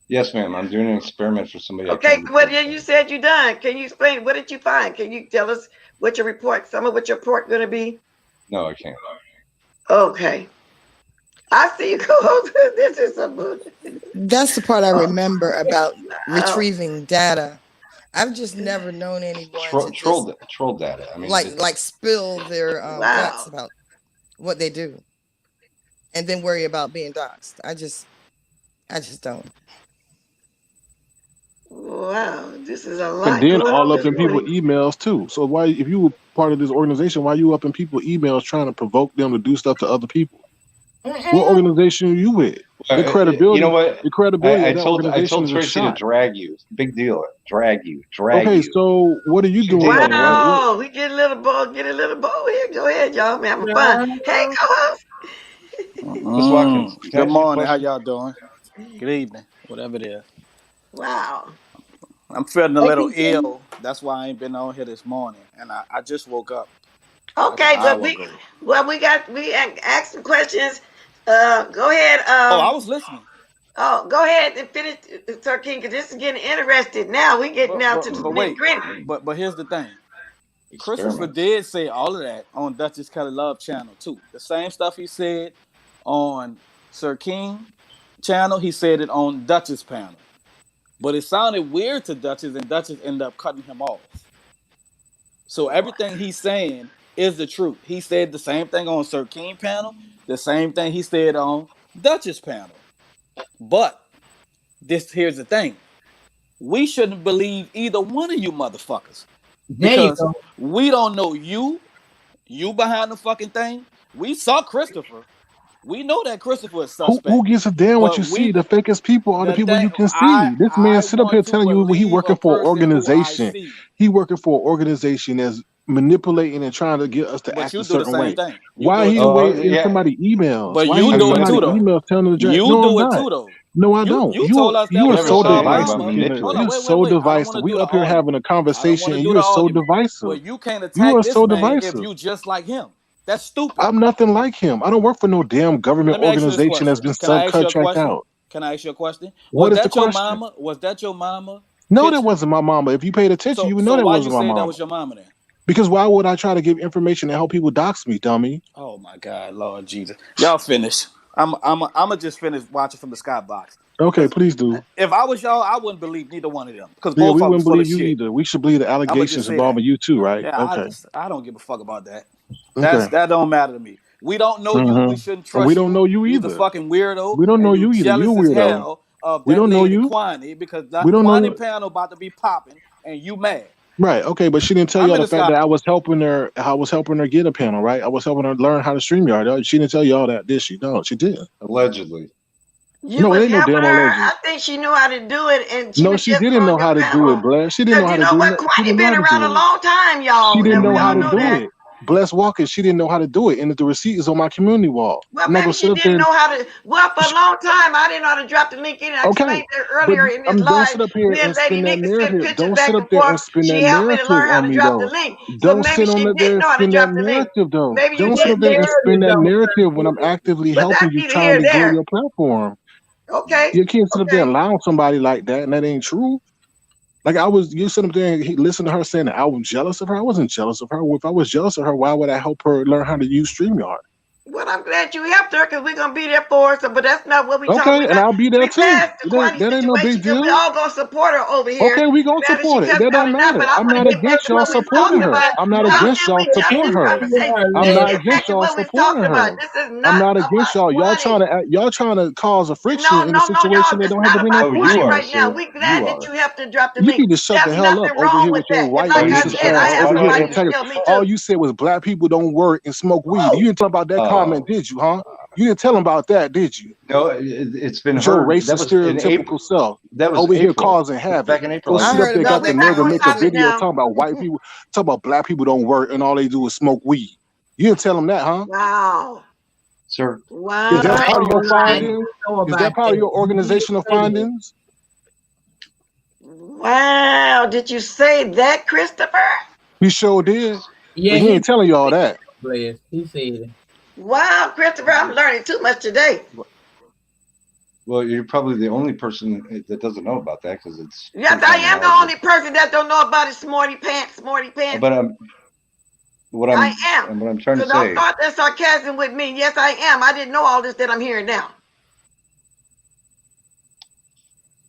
Yes, ma'am. I'm doing an experiment for somebody. Okay. Well, you said you're done. Can you explain what did you find? Can you tell us what your report? Some of what your report going to be? No, I can't. Okay. I see you, co-host. This is a. That's the part I remember about retrieving data. I've just never known anyone to troll data. I mean, like spill their guts about what they do, and then worry about being doxxed. I just don't. Wow, this is a lot. And then all up in people's emails too. So why, if you were part of this organization, why you up in people's emails trying to provoke them to do stuff to other people? What organization are you with? The credibility. You know what? The credibility. I told Tracy to drag you. Big deal. Drag you. Okay, so what are you doing? Wow, we get a little bow here. Go ahead, y'all. I'm having fun. Hey, co-host. Good morning. How y'all doing? Good evening. Whatever it is. Wow. I'm feeling a little ill. That's why I ain't been on here this morning, and I just woke up. Okay, but we asked some questions. Go ahead. I was listening. Oh, go ahead and finish, Sir King, because this is getting interested. Now we get down to the nitty-gritty. But here's the thing. Christopher did say all of that on Duchess Kelly Love channel too. The same stuff he said on Sir King channel, he said it on Duchess panel. But it sounded weird to Duchess, and Duchess ended up cutting him off. So everything he's saying is the truth. He said the same thing on Sir King panel, the same thing he said on Duchess panel. But here's the thing. We shouldn't believe either one of you motherfuckers. Because we don't know you behind the fucking thing. We saw Christopher. We know that Christopher is suspect. Who gives a damn what you see? The fakest people are the people you can see. This man sit up here telling you he working for an organization. He working for an organization that's manipulating and trying to get us to act a certain way. Why he waiting in somebody's emails? But you do it too, though. Emails telling them to you do it too, though. No, I don't. You told us that you are so divisive. You're so divisive. We up here having a conversation, and you are so divisive. Well, you can't attack this man if you just like him. That's stupid. I'm nothing like him. I don't work for no damn government organization that's been subcontracted out. Can I ask you a question? What is the question? Was that your mama? No, that wasn't my mama. If you paid attention, you would know that wasn't my mama. Why you say that was your mama then? Because why would I try to give information to help people dox me, dummy? Oh my God, Lord Jesus! Y'all finish. I'm just finish watching from the skybox. Okay, please do. If I was y'all, I wouldn't believe neither one of them. Because we wouldn't believe you either. We should believe the allegations involving you too, right? Yeah, okay. I don't give a fuck about that. That don't matter to me. We don't know you. We shouldn't trust you. We don't know you either. You're a fucking weirdo. We don't know you either. You're weirdo. We don't know you. Kwani, because that Kwani panel about to be popping, and you mad. Right. Okay, but she didn't tell y'all the fact that I was helping her. I was helping her get a panel. Right. I was helping her learn how to StreamYard. She didn't tell y'all that, did she? No, she didn't. Allegedly. No, it ain't no damn allegedly. I think she knew how to do it, and she didn't know how to do it, Bless. She didn't know how to do it. Kwani been around a long time, y'all. She didn't know how to do it. Bless Walker, she didn't know how to do it, and the receipt is on my community wall. Well, maybe she didn't know how to. Well, for a long time, I didn't know how to drop the link in. I explained it earlier in this live. Don't sit up here and spin that narrative. Don't sit up there and spin that narrative on me, though. Don't sit on there and spin that narrative, though. Don't sit up there and spin that narrative when I'm actively helping you, trying to grow your platform. Okay. You can't sit up there and lie on somebody like that, and that ain't true. Like you sit up there and listen to her saying that I was jealous of her. I wasn't jealous of her. If I was jealous of her, why would I help her learn how to use StreamYard? Well, I'm glad you helped her because we're gonna be there for her. So, but that's not what we talking Okay, about. and I'll be there We too. passed the Kwani That ain't no big situation because we deal. all gonna support her over here. Okay, we gonna Whether she support it. comes That out don't or not, matter. but I I'm want to not get back against to y'all what we was supporting talking her. about. I'm not How against can y'all we change supporting this her. conversation? I'm Let's not get back against to y'all what we was supporting talking her. about. This is I'm not not about against y'all. Kwani. Y'all trying to cause a friction No, in a no, no, situation y'all. that It's don't have not to be no about Oh, you Kwani friction. are, right now. sir. We're You glad that are. you helped to drop the You link. need to shut the There's hell up nothing over wrong here with with your that. And white Oh, like you I need to racist said, shut I the ass have over F here up. somebody and to tell tell me all too. you said was black people don't work and smoke weed. You didn't talk about that comment, Oh. did you, huh? You didn't tell them about that, did you? No, it's been With your heard. That racist, was in April. stereotypical self That was over here April. causing havoc. Back in April, Go I I sit did. up heard there, No, got about the we're that. back nerve to on make a topic video now. talking about white people, talking about black people don't work and all they do is smoke weed. You didn't tell them that, huh? Wow. Sir. Is that I part of ain't your Wow. gonna lie, I findings? didn't know Is about that part of that. your You did organizational say that. findings? Wow. Did you say that, Christopher? He sure did. Yeah, But he he ain't telling y'all that. blessed. He said it. Wow, Christopher, I'm learning too much today. Well, you're probably the only person that doesn't know about that because it's Yes, pretty I common am the knowledge. only person that don't know about it. Smarty pants, smarty pants. But what I I'm am. trying So to don't say. start that sarcasm with me. Yes, I am. I didn't know all this that I'm hearing now.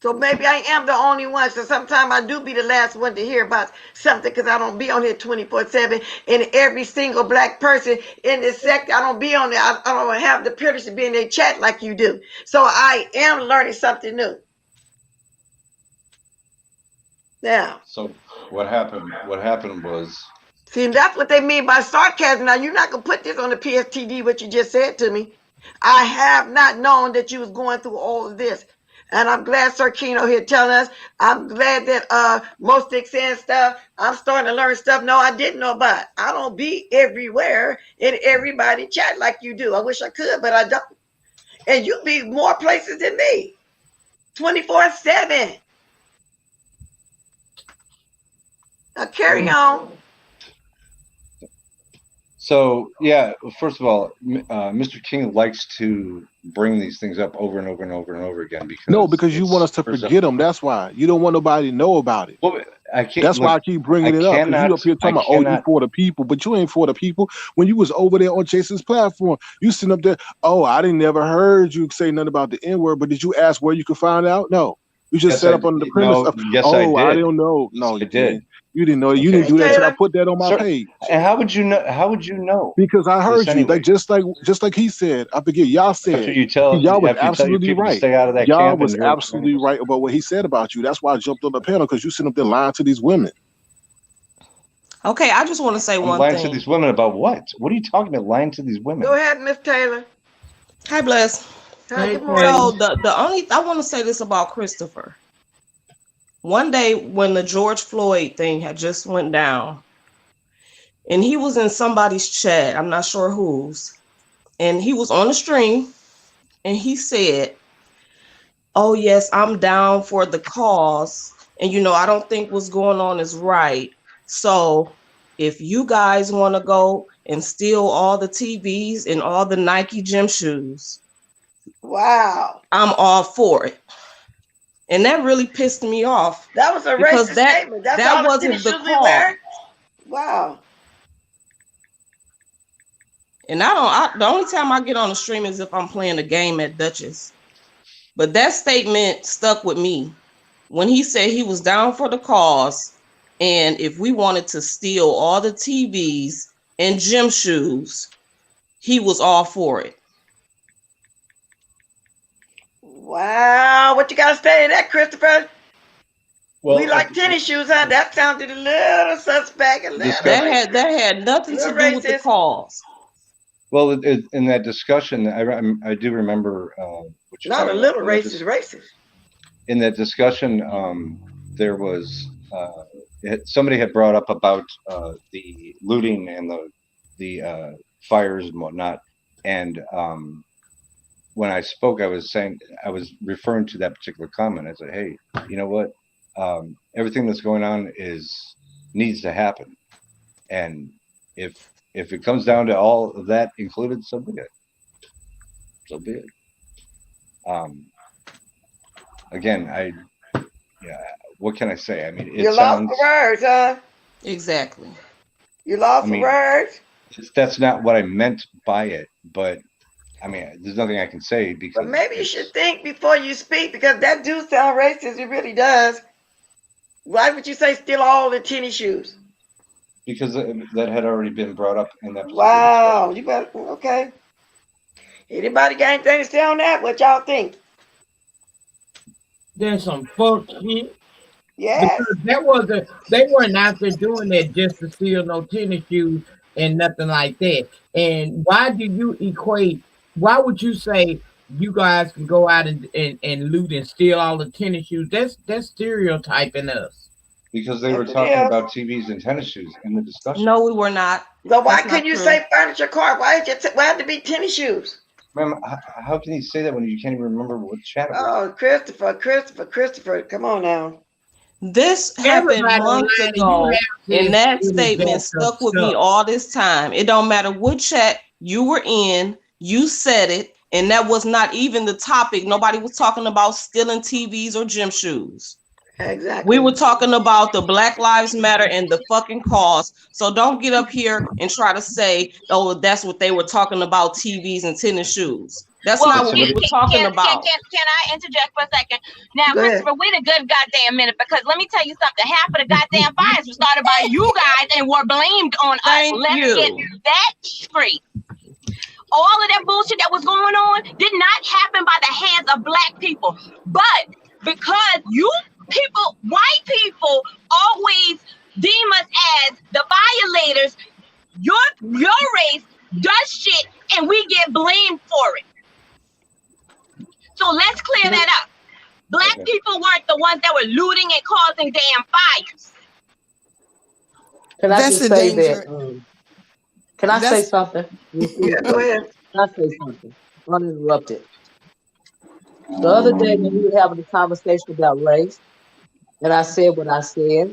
So maybe I am the only one. So sometimes I do be the last one to hear about something because I don't be on here 24/7. And every single black person in this sector, I don't be on there. I don't have the privilege to be in their chat like you do. So I am learning something new. Now, So what happened? What happened was. see, that's what they mean by sarcasm. Now, you're not going to put this on the PSTD, what you just said to me. I have not known that you was going through all of this. And I'm glad Sir Keno here telling us. I'm glad that Mostic saying stuff. I'm starting to learn stuff. No, I didn't know about. I don't be everywhere in everybody chat like you do. I wish I could, but I don't. And you be more places than me. 24/7. Now carry on. So yeah, first of all, Mr. King likes to bring these things up over and over and over and over again Because you want us to forget them. That's why you don't want nobody to know about it. Well, I can't. That's why I keep bringing it up because you up here talking about, oh, you for the people, but you ain't for the people. When you was over there on Jason's platform, you sitting up there, oh, I didn't never heard you say nothing about the N-word, but did you ask where you could find out? No. You just set up under the premise of, oh, I don't know. No, you didn't. You didn't know. You didn't do that until I put that on my page. And how would you know? How would you know? Because I heard you. Anyway. Just like he said. I forget. Y'all said. After you tell absolutely your people right. to stay out of that y'all camp was absolutely right about what he said about you. That's why I jumped on the panel because you sitting up there lying to these women. Okay, I just want to say one lying thing. To these women about what? What are you talking about? Lying to these women? Go ahead, Miss Taylor. Hi, Bless. Hi, good morning. So I want to say this about Christopher. One day when the George Floyd thing had just went down, and he was in somebody's chat, I'm not sure whose, and he was on the stream, and he said, "Oh yes, I'm down for the cause, and I don't think what's going on is right. So if you guys want to go and steal all the TVs and all the Nike gym shoes, wow, I'm all for it." And that really pissed me off. That was a racist statement. That's that all the wasn't tennis the shoes we cause. wear. Wow. And the only time I get on the stream is if I'm playing a game at Duchess. But that statement stuck with me when he said he was down for the cause, and if we wanted to steal all the TVs and gym shoes, he was all for it. Wow, what you got to say to that, Christopher? Well, we like tennis shoes, huh? That sounded a little suspect. That had nothing to do with the cause. Well, in that discussion, I do remember what you're not a little racist, racist. In that discussion, there was somebody had brought up about the looting and the fires and whatnot, and when I spoke, I was referring to that particular comment. I said, "Hey, you know what? Everything that's going on needs to happen, and if it comes down to all of that included, so be it. So be it." Again, what can I say? I mean, it you sounds. Lost for words, huh? Exactly. You lost for words. That's not what I meant by it, but I mean, there's nothing I can say because. But maybe you should think before you speak, because that do sound racist. It really does. Why would you say steal all the tennis shoes? Because that had already been brought up in that. Wow, you better okay. Anybody got anything to say on that? What y'all think? There's some fuck shit. Yes. Because they weren't out there doing that just to steal no tennis shoes and nothing like that. And why do you equate? Why would you say you guys can go out and loot and steal all the tennis shoes? That's stereotyping us. Because they were talking about TVs and tennis shoes in the discussion. No, we were not. So why couldn't you say furniture, car? Why had to be tennis shoes? Ma'am, how can you say that when you can't even remember what chat it was? Oh, Christopher, come on now. This happened months ago, and that statement stuck with me all this time. It don't matter what chat you were in, you said it, and that was not even the topic. Nobody was talking about stealing TVs or gym shoes. Exactly. We were talking about the Black Lives Matter and the fucking cause. So don't get up here and try to say, oh, that's what they were talking about, TVs and tennis shoes. That's not what we were talking about. Can I interject for a second? Now, Christopher, wait a good goddamn minute, because let me tell you something. Half of the goddamn fires were started by you guys and were blamed on us. Let's get that straight. All of that bullshit that was going on did not happen by the hands of Black people, but because you people, white people, always deem us as the violators. Your race does shit and we get blamed for it. So let's clear that up. Black people weren't the ones that were looting and causing damn fires. Can I just say that? Can I say something? Yeah, go ahead. Can I say something? Uninterrupted. The other day when we were having a conversation about race, and I said what I said,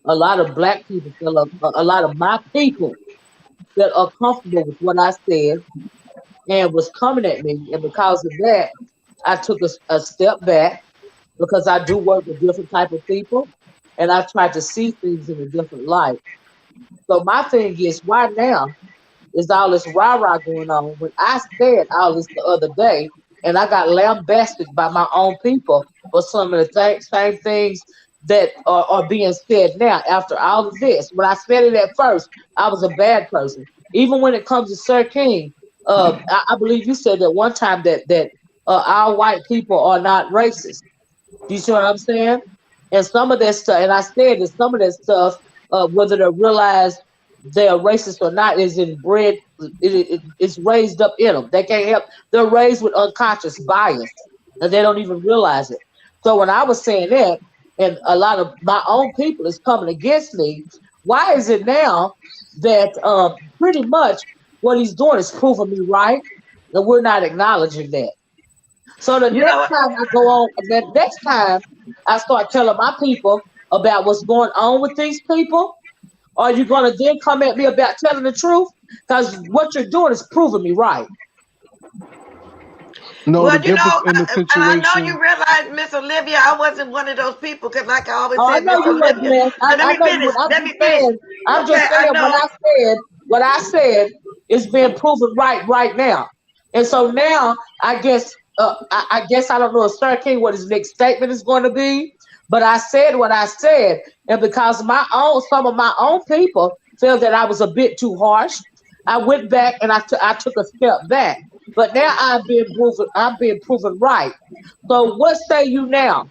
a lot of Black people, a lot of my people that are comfortable with what I said and was coming at me. And because of that, I took a step back because I do work with different type of people and I try to see things in a different light. So my thing is, why now is all this rah-rah going on when I said all this the other day and I got lambasted by my own people for some of the same things that are being said now after all of this. When I said it at first, I was a bad person. Even when it comes to Sir King, I believe you said that one time that our white people are not racist. Do you see what I'm saying? And some of that stuff, and I said that some of that stuff, whether they realize they're racist or not, is inbred. It's raised up in them. They can't help. They're raised with unconscious bias, and they don't even realize it. So when I was saying that, and a lot of my own people is coming against me, why is it now that pretty much what he's doing is proving me right, and we're not acknowledging that? So the next time I go on, the next time I start telling my people about what's going on with these people, are you going to then come at me about telling the truth? Because what you're doing is proving me right. No, well, the difference in the situation. I know you realize, Miss Olivia, I wasn't one of those people because, like I always said, I know you wasn't, man. Let me finish. I'm just saying what I said is being proven right now. And so now, I guess I don't know if Sir King what his next statement is going to be, but I said what I said, and because some of my own people felt that I was a bit too harsh, I went back and I took a step back. But now I'm being proven right. So what say you now?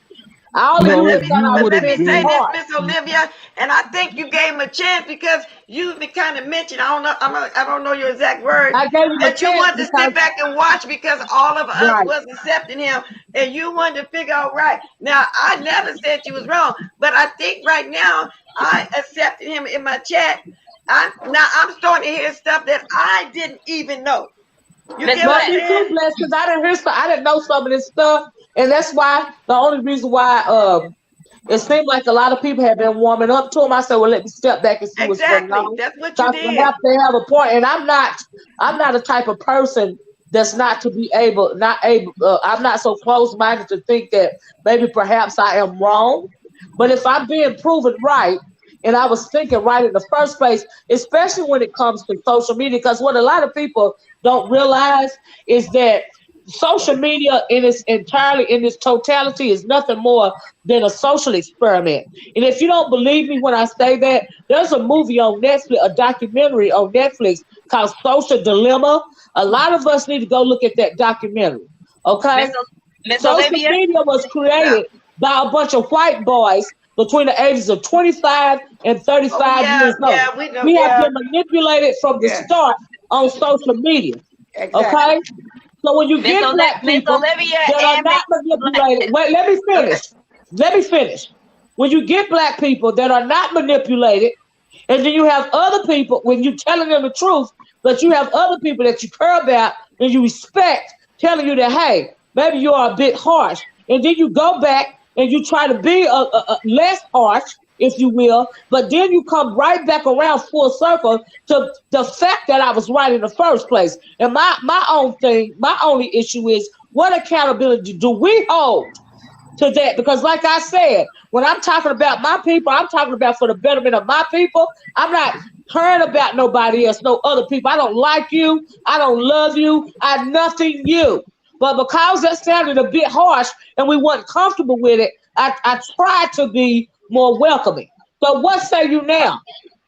Let me say this, Miss Olivia, and I think you gave him a chance because you kind of mentioned, I don't know your exact words, but you wanted to sit back and watch because all of us was accepting him, and you wanted to figure out right. Now, I never said you was wrong, but I think right now I accepted him in my chat. I'm starting to hear stuff that I didn't even know. You get what I'm saying? Because I didn't know some of this stuff, and that's why the only reason why it seemed like a lot of people have been warming up to him. I said, well, let me step back and see what's going on. That's what you did. I have to have a point, and I'm not a type of person that's not able. I'm not so close-minded to think that maybe perhaps I am wrong. But if I'm being proven right, and I was thinking right in the first place, especially when it comes to social media, because what a lot of people don't realize is that social media in its totality is nothing more than a social experiment. And if you don't believe me when I say that, there's a movie on Netflix, a documentary on Netflix called Social Dilemma. A lot of us need to go look at that documentary. Okay? Miss Social Olivia? media was created by a bunch of white boys between the ages of 25 and 35 years old. We have been manipulated from the start on social media. Okay? So when you get black people that are not manipulated, wait, let me finish. Let me finish. When you get black people that are not manipulated, and then you have other people, when you're telling them the truth, but you have other people that you care about and you respect, telling you that, hey, maybe you are a bit harsh. And then you go back and you try to be a less harsh, if you will, but then you come right back around full circle to the fact that I was right in the first place. And my only issue is, what accountability do we hold to that? Because like I said, when I'm talking about my people, I'm talking about for the betterment of my people. I'm not caring about nobody else, no other people. I don't like you. I don't love you. I nothing you. But because that sounded a bit harsh and we weren't comfortable with it, I tried to be more welcoming. So what say you now?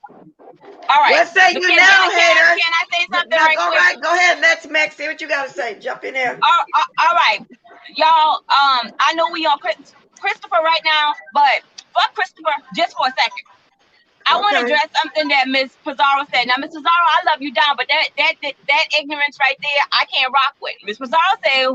All right. What say you now, hater? Can I say something right quick? Go ahead. Let's Max see what you got to say. Jump in there. All right. Y'all, I know we on Christopher right now, but fuck Christopher just for a second. I want to address something that Miss Pizarro said. Now, Miss Pizarro, I love you down, but that ignorance right there, I can't rock with. Miss Pizarro said,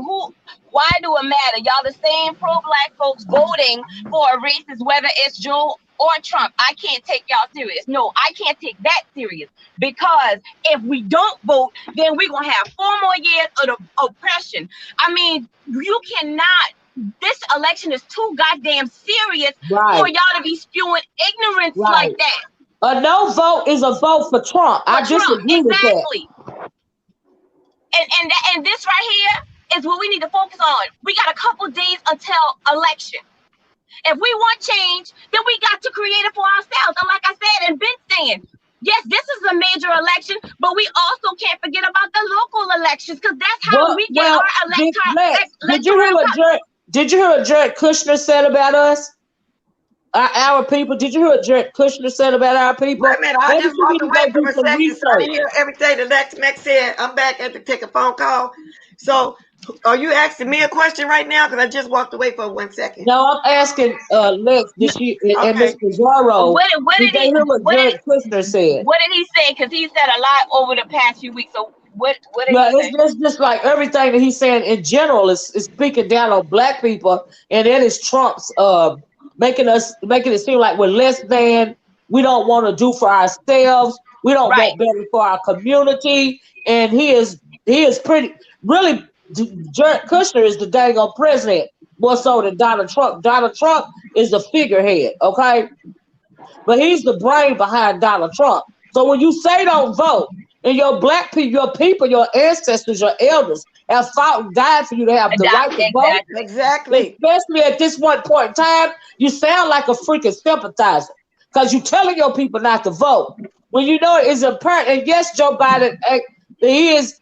why do it matter? Y'all the same pro-black folks voting for a racist, whether it's Joe or Trump. I can't take y'all serious. No, I can't take that serious, because if we don't vote, then we're going to have 4 more years of oppression. I mean, you cannot. This election is too goddamn serious for y'all to be spewing ignorance like that. A no vote is a vote for Trump. I disagree with that. And this right here is what we need to focus on. We got a couple days until election. If we want change, then we got to create it for ourselves. And like I said and been saying, yes, this is a major election, but we also can't forget about the local elections, because that's how we get our electoral. Did you hear what Jared Kushner said about us? Our people? Did you hear what Jared Kushner said about our people? Wait a minute, I just walked away from a second, so I didn't hear everything the next Max said. I'm back at to take a phone call. So, are you asking me a question right now? Because I just walked away for 1 second. No, I'm asking Lex, and Mr. Zorro. Did they hear what Jared Kushner said? What did he say? Because he said a lot over the past few weeks. So what did he say? It's just like everything that he's saying in general is speaking down on black people, and it is Trump's making it seem like we're less than. We don't want to do for ourselves. We don't want better for our community. And he is pretty really. Jared Kushner is the dang old president more so than Donald Trump. Donald Trump is the figurehead, okay? But he's the brain behind Donald Trump. So when you say don't vote, and your black people, your ancestors, your elders have fought and died for you to have the right to vote. Exactly. Especially at this one point in time, you sound like a freaking sympathizer, because you're telling your people not to vote when you know it is apparent. And yes, Joe Biden, he is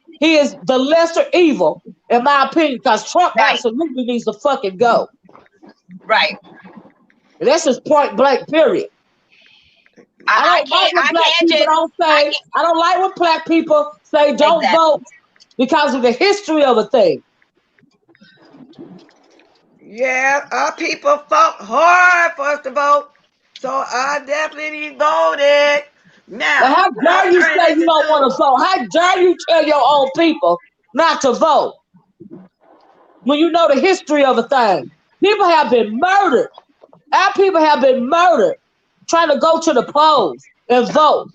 the lesser evil, in my opinion, because Trump absolutely needs to fucking go. Right. And that's just point blank, period. I don't like when black people say don't vote because of the history of a thing. Yeah, our people fought hard for us to vote, so I definitely voted. Now, but how dare you say you don't want to vote? How dare you tell your own people not to vote when you know the history of a thing? People have been murdered. Our people have been murdered trying to go to the polls and vote.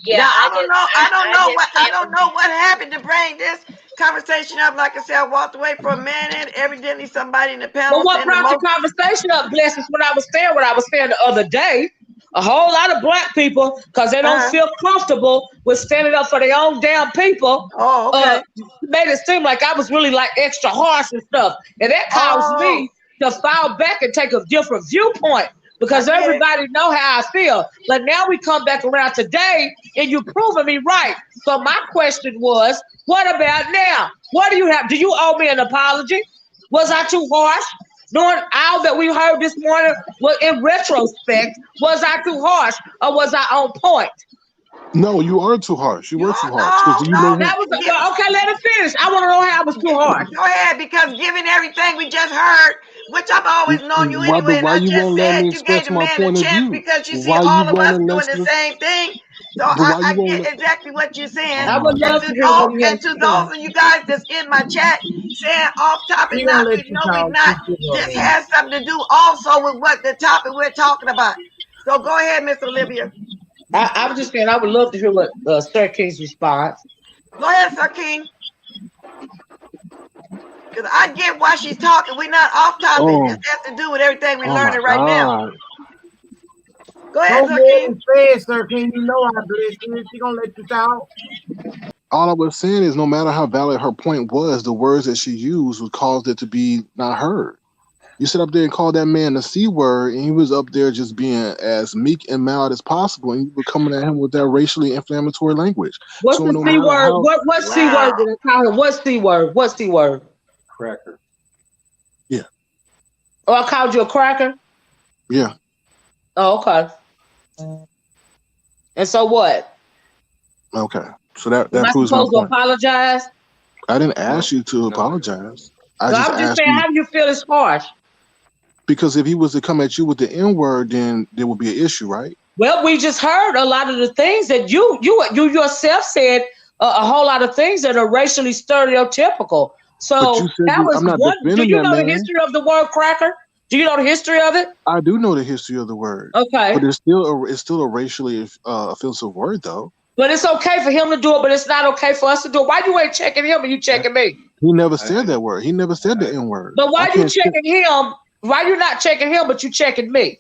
Yeah, now, I don't know what happened to bring this conversation up. Like I said, I walked away for a minute. Evidently, somebody in the panel. But what brought the conversation up, Blessings, when I was saying the other day, a whole lot of black people, because they don't feel comfortable with standing up for their own damn people, made it seem like I was really like extra harsh and stuff. And that caused me to fall back and take a different viewpoint because everybody know how I feel. But now we come back around today and you proving me right. So my question was, what about now? What do you have? Do you owe me an apology? Was I too harsh? Knowing all that we heard this morning, well, in retrospect, was I too harsh or was I on point? No, you are too harsh. You were too harsh. That was okay. Let it finish. I want to know how I was too harsh. Go ahead, because given everything we just heard, which I've always known you anyway, and why I you just won't let said me you gave express the my man a point of chance view? because you see Why all you of us won't doing listen? the same thing. So Why I you won't? get exactly what you're saying. I would love to hear what you have to to say. those of you guys that's in my chat saying off topic, We gonna not let we you know talk. we not. Just give her a This minute. has something to do also with what the topic we're talking about. So go ahead, Miss Olivia. I'm just saying I would love to hear what Sir King's response. Go ahead, Sir King. Because I get why she's talking. We're not off topic. Oh. This has to do with everything we're Oh learning my right now. God. Go ahead, Sir King. Say, Sir King, you know I bless you. She gonna let you talk. All I was saying is, no matter how valid her point was, the words that she used would cause it to be not heard. You sit up there and call that man the C word, and he was up there just being as meek and mild as possible, and you were coming at him with that racially inflammatory language. What's the C word? What C word did I call him? What C word? What C word? Cracker. Yeah. Oh, I called you a cracker? Yeah. Oh, okay. And so what? Okay. So that Am I proves my supposed to point. apologize? I didn't ask you to apologize. I'm just saying, how do you feel it's harsh? Because if he was to come at you with the N word, then there would be an issue, right? Well, we just heard a lot of the things that you yourself said, a whole lot of things that are racially stereotypical. So that was one. Do you know the history of the word cracker? Do you know the history of it? I do know the history of the word. Okay. But it's still a racially offensive word, though. But it's okay for him to do it, but it's not okay for us to do it. Why you ain't checking him and you checking me? He never said that word. He never said the N word. But why you checking him? Why you not checking him, but you checking me?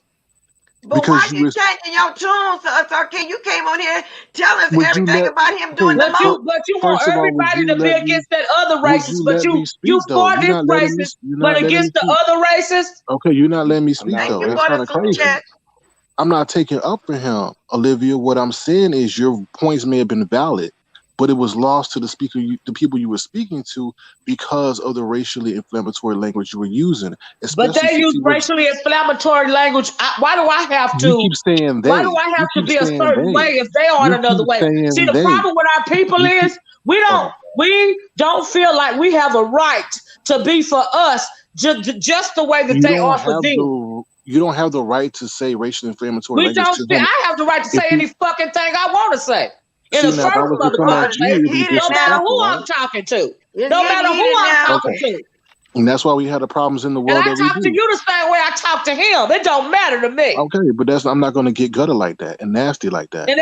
But why you changing your tune, Sir King? You came on here telling us everything about him doing the most. But you want everybody to be against that other racist, but you for this racist, but against the other racist? Okay, you're not letting me speak, though. That's kind of crazy. I'm not taking up for him, Olivia. What I'm saying is your points may have been valid, but it was lost to the people you were speaking to because of the racially inflammatory language you were using. But they use racially inflammatory language. Why do I have to? You keep saying they. Why do I have to be a certain way if they are another way? See, the problem with our people is we don't feel like we have a right to be for us just the way that they are for them. You don't have the right to say racially inflammatory language. I have the right to say any fucking thing I want to say. In the first motherfucking place, no matter who I'm talking to. No matter who I'm talking to. And that's why we had the problems in the world. And I talk to you the same way I talk to him. It don't matter to me. Okay, but I'm not going to get gutter like that and nasty like that. And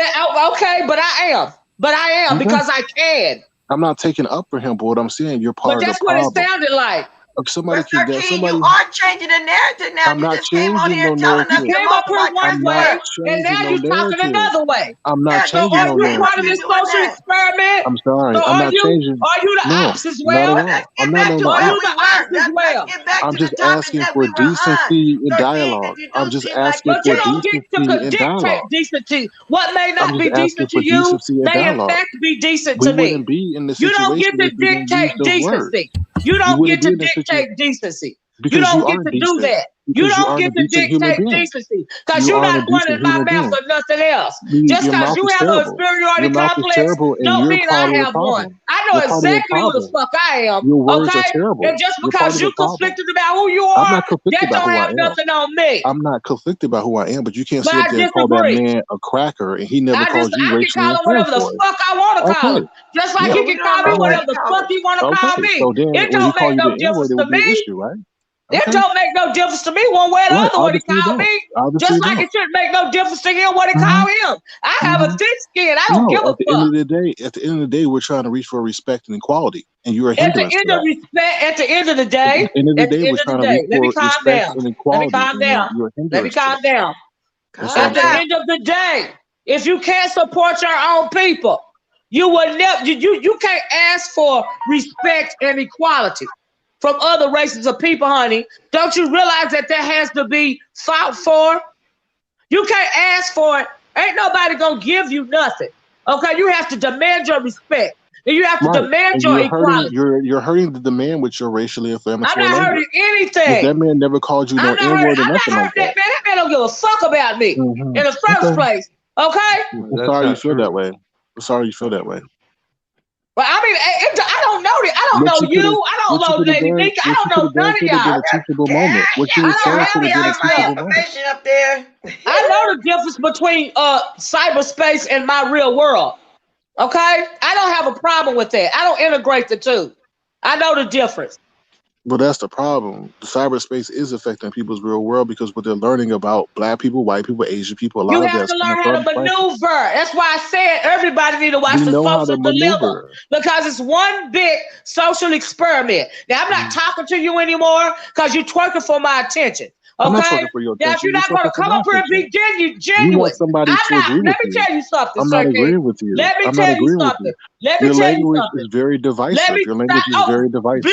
okay, but I am. But I am because I can. I'm not taking up for him, but what I'm saying, you're part of the problem. But that's what it sounded like. Somebody can get somebody. You are changing the narrative now. I'm not changing no narrative. You came up here one way, and now you're talking another way. I'm not changing no narrative. Are you part of this social experiment? I'm sorry. I'm not changing. Are you the ops as well? Not at all. I'm not no Are you the ops as well? I'm just asking for decency in dialogue. I'm just asking for decency in dialogue. Decency. What may not be decent to you may in fact be decent to me. We wouldn't be in this situation. You don't get to dictate decency. You don't get to dictate decency. You don't get to do that. You don't get to dictate decency because you're not running my mouth or nothing else. Just because you have an inferiority complex don't mean I have one. I know exactly who the fuck I am. Okay? And just because you conflicted about who you are, that don't have nothing on me. I'm not conflicted about who I am, but you can't sit up there and call that man a cracker and he never calls you racially inflammatory. I can call him whatever the fuck I want to call him. Just like he can call me whatever the fuck he want to call me. It don't make no difference to me. It don't make no difference to me one way or the other what he called me. Just like it shouldn't make no difference to him what he called him. I have a thick skin. I don't give a fuck. At the end of the day, we're trying to reach for respect and equality, and you're a hindrance to that. At the end of the day, let me calm down. Let me calm down. Let me calm down. At the end of the day, if you can't support your own people, you will never. You can't ask for respect and equality from other races of people, honey. Don't you realize that has to be fought for? You can't ask for it. Ain't nobody gonna give you nothing. Okay, you have to demand your respect. And you have to demand your equality. You're hurting the demand with your racially inflammatory I'm not hurting anything. That man never called you no N-word or nothing like that. That man don't give a fuck about me in the first place. Okay? I'm sorry you feel that way. I'm sorry you feel that way. But I mean, I don't know that. I don't know you. I don't know Lady Nick. I don't know none of y'all. A teachable moment. What you were saying could have been a teachable moment. Up there. I know the difference between cyberspace and my real world. Okay? I don't have a problem with that. I don't integrate the two. I know the difference. But that's the problem. The cyberspace is affecting people's real world because what they're learning about Black people, white people, Asian people, a lot of that. You have to learn how to maneuver. That's why I said everybody need to watch the Social Dilemma because it's one big social experiment. Now, I'm not talking to you anymore because you're twerking for my attention. Okay? I'm not talking for your attention. Now, if you're not going to come up here and be genuine, you want somebody to agree with you. Let me tell you something, I'm sir. not agreeing with you. Let me tell you something. Your language is very divisive. Your language is very divisive.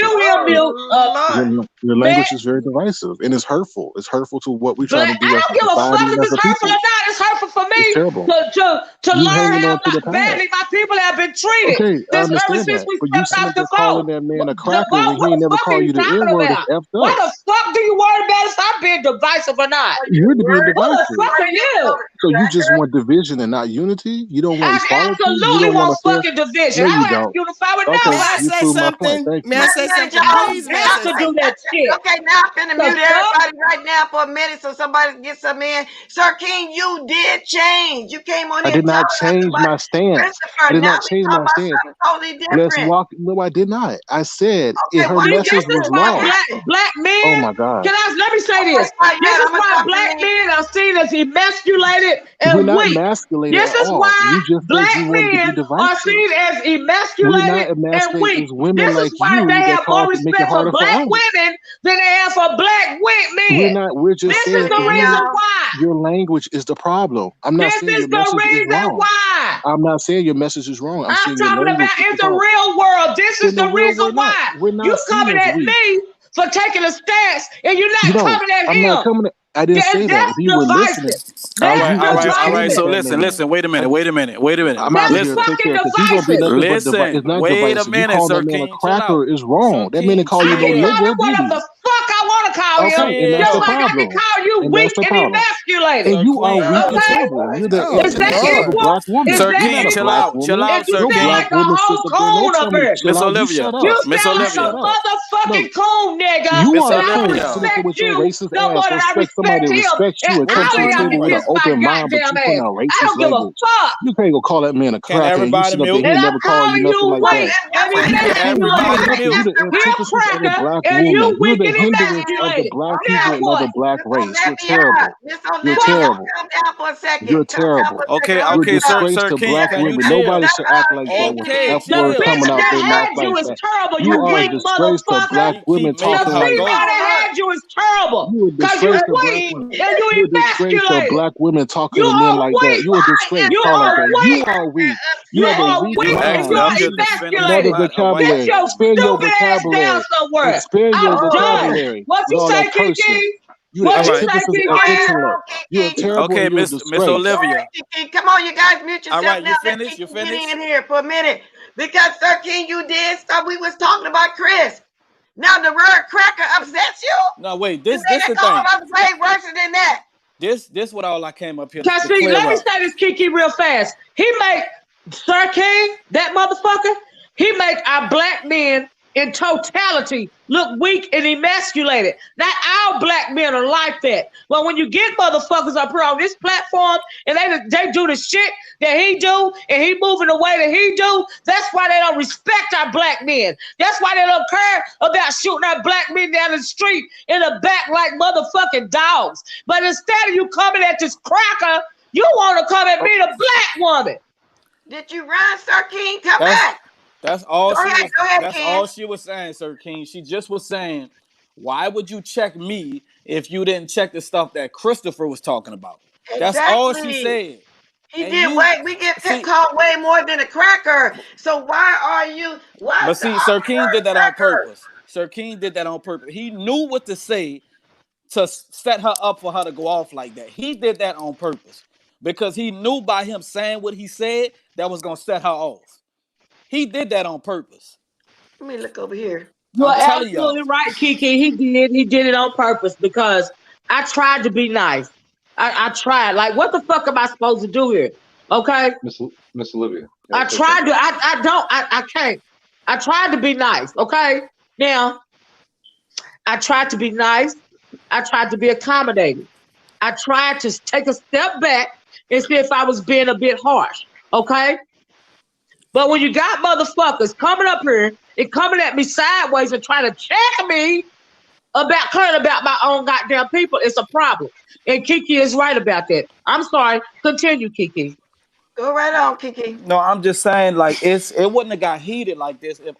Your language is very divisive and it's hurtful. It's hurtful to what we're trying to do. I don't give a fuck if it's hurtful or not. It's hurtful for me to learn how badly my people have been treated. Okay, I understand that. But you said you're calling that man a cracker when he ain't never called you the N-word. It's effed up. Why the fuck do you worry about if I'm being divisive or not? You're being divisive. Who the fuck are you? So you just want division and not unity? You don't want equality? I absolutely want fucking division. I don't unify with nobody. May I say something? May I say something? Please, may I say do that shit. Okay, now I'm finna mute everybody right now for a minute so somebody can get some in. Sir King, you did change. You came on here. I did not change my stance. I did not change my stance. Totally Let's walk. No, I did not. I said her message was wrong. Black men. Oh my God. Let me say this. This is why black men are seen as emasculated and we're not weak. emasculated This is why black men are seen as emasculated and weak. This is why they have more respect for black women than they have for black men. We're just this saying is the reason why. Your language is the problem. I'm not saying your message is wrong. Why. I'm not saying your message is wrong. I'm talking about in the real world. This is the reason why. You coming at me for taking a stance and you're not coming at him. I'm not coming at I didn't say that. If you were listening. All right. So listen. Wait a minute. I'm out here to take care because he's gonna be nothing but divisive. It's not wait divisive. a minute, you call Sir that man King, a cracker is wrong. That man call you no nigga. What the fuck I want to call you? Okay, and that's the I problem. can call you weak and emasculated. And you are weak and terrible. You're the black woman. Sir King, chill out, Sir King. Like a whole coon up here. Miss Olivia, you sound like a motherfucking coon, nigga. You are a coon. Sitting with your racist ass. Respect somebody that respects you and comes to the table with an open mind, but you put a racist language. You can't go call that man a cracker. You sit up there, he never called you nothing like that. You're the antithesis of the black woman. You're the hindrance of the black people and of the black race. You're terrible. You're terrible. You're terrible. Okay, You're a Sir disgrace to King, black women. Nobody should act like that with the F word coming out their mouth like that. You are a disgrace to black women talking like that. You is terrible. You a disgrace to black women. You a disgrace to black women talking to men like that. You a disgrace. Call like that. You are weak. You have a weak mind. Another vocabulary. Expand your vocabulary. Expand your vocabulary. What you say, Kiki? You're the antithesis of intellect. You're terrible. Okay, Miss Olivia. Come on, you guys, mute yourself. All right, now. you finished? Get in here for a minute. Because, Sir King, you did stuff. We was talking about Chris. Now the word cracker upsets you? No, wait. This the thing. Way worse than that. This what all I came up here. Let me say this, Kiki, real fast. He make Sir King, that motherfucker. He make our black men in totality look weak and emasculated. Not all black men are like that. But when you get motherfuckers up here on this platform and they do the shit that he do and he moving the way that he do, that's why they don't respect our black men. That's why they don't care about shooting our black men down the street in the back like motherfucking dogs. But instead of you coming at this cracker, you want to come at me, the black woman. Did you run, Sir King? Come back. That's all all she was saying, Sir King. She just was saying, why would you check me if you didn't check the stuff that Christopher was talking about? Exactly. That's all she said. He did we get called way more than a cracker. So why are you But see, Sir King did that on purpose. Sir King did that on purpose. He knew what to say to set her up for her to go off like that. He did that on purpose because he knew by him saying what he said that was going to set her off. He did that on purpose. Let me look over here. You're absolutely right, Kiki. He did it on purpose because I tried to be nice. I tried. Like, what the fuck am I supposed to do here? Okay, Miss Olivia. I tried to. I can't. I tried to be nice. Okay, now I tried to be nice. I tried to be accommodating. I tried to take a step back and see if I was being a bit harsh. Okay, but when you got motherfuckers coming up here and coming at me sideways and trying to check me about caring about my own goddamn people, it's a problem. And Kiki is right about that. I'm sorry. Continue, Kiki. Go right on, Kiki. No, I'm just saying, like, it wouldn't have got heated like this if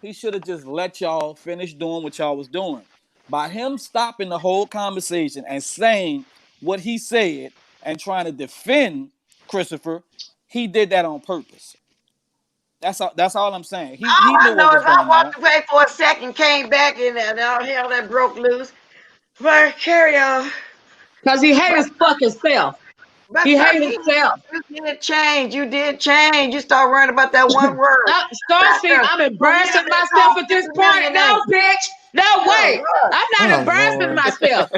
he should have just let y'all finish doing what y'all was doing. By him stopping the whole conversation and saying what he said and trying to defend Christopher, he did that on purpose. That's all I'm saying. He knew I know what was if I going walked on. away for a second, came back, and all hell that broke loose. But carry on. Because he hates his fucking self. He hates himself. You did change. You did change. You start worrying about that one word. Starfy, I'm embarrassing myself at this point. No, bitch. No way. I'm not embarrassing myself.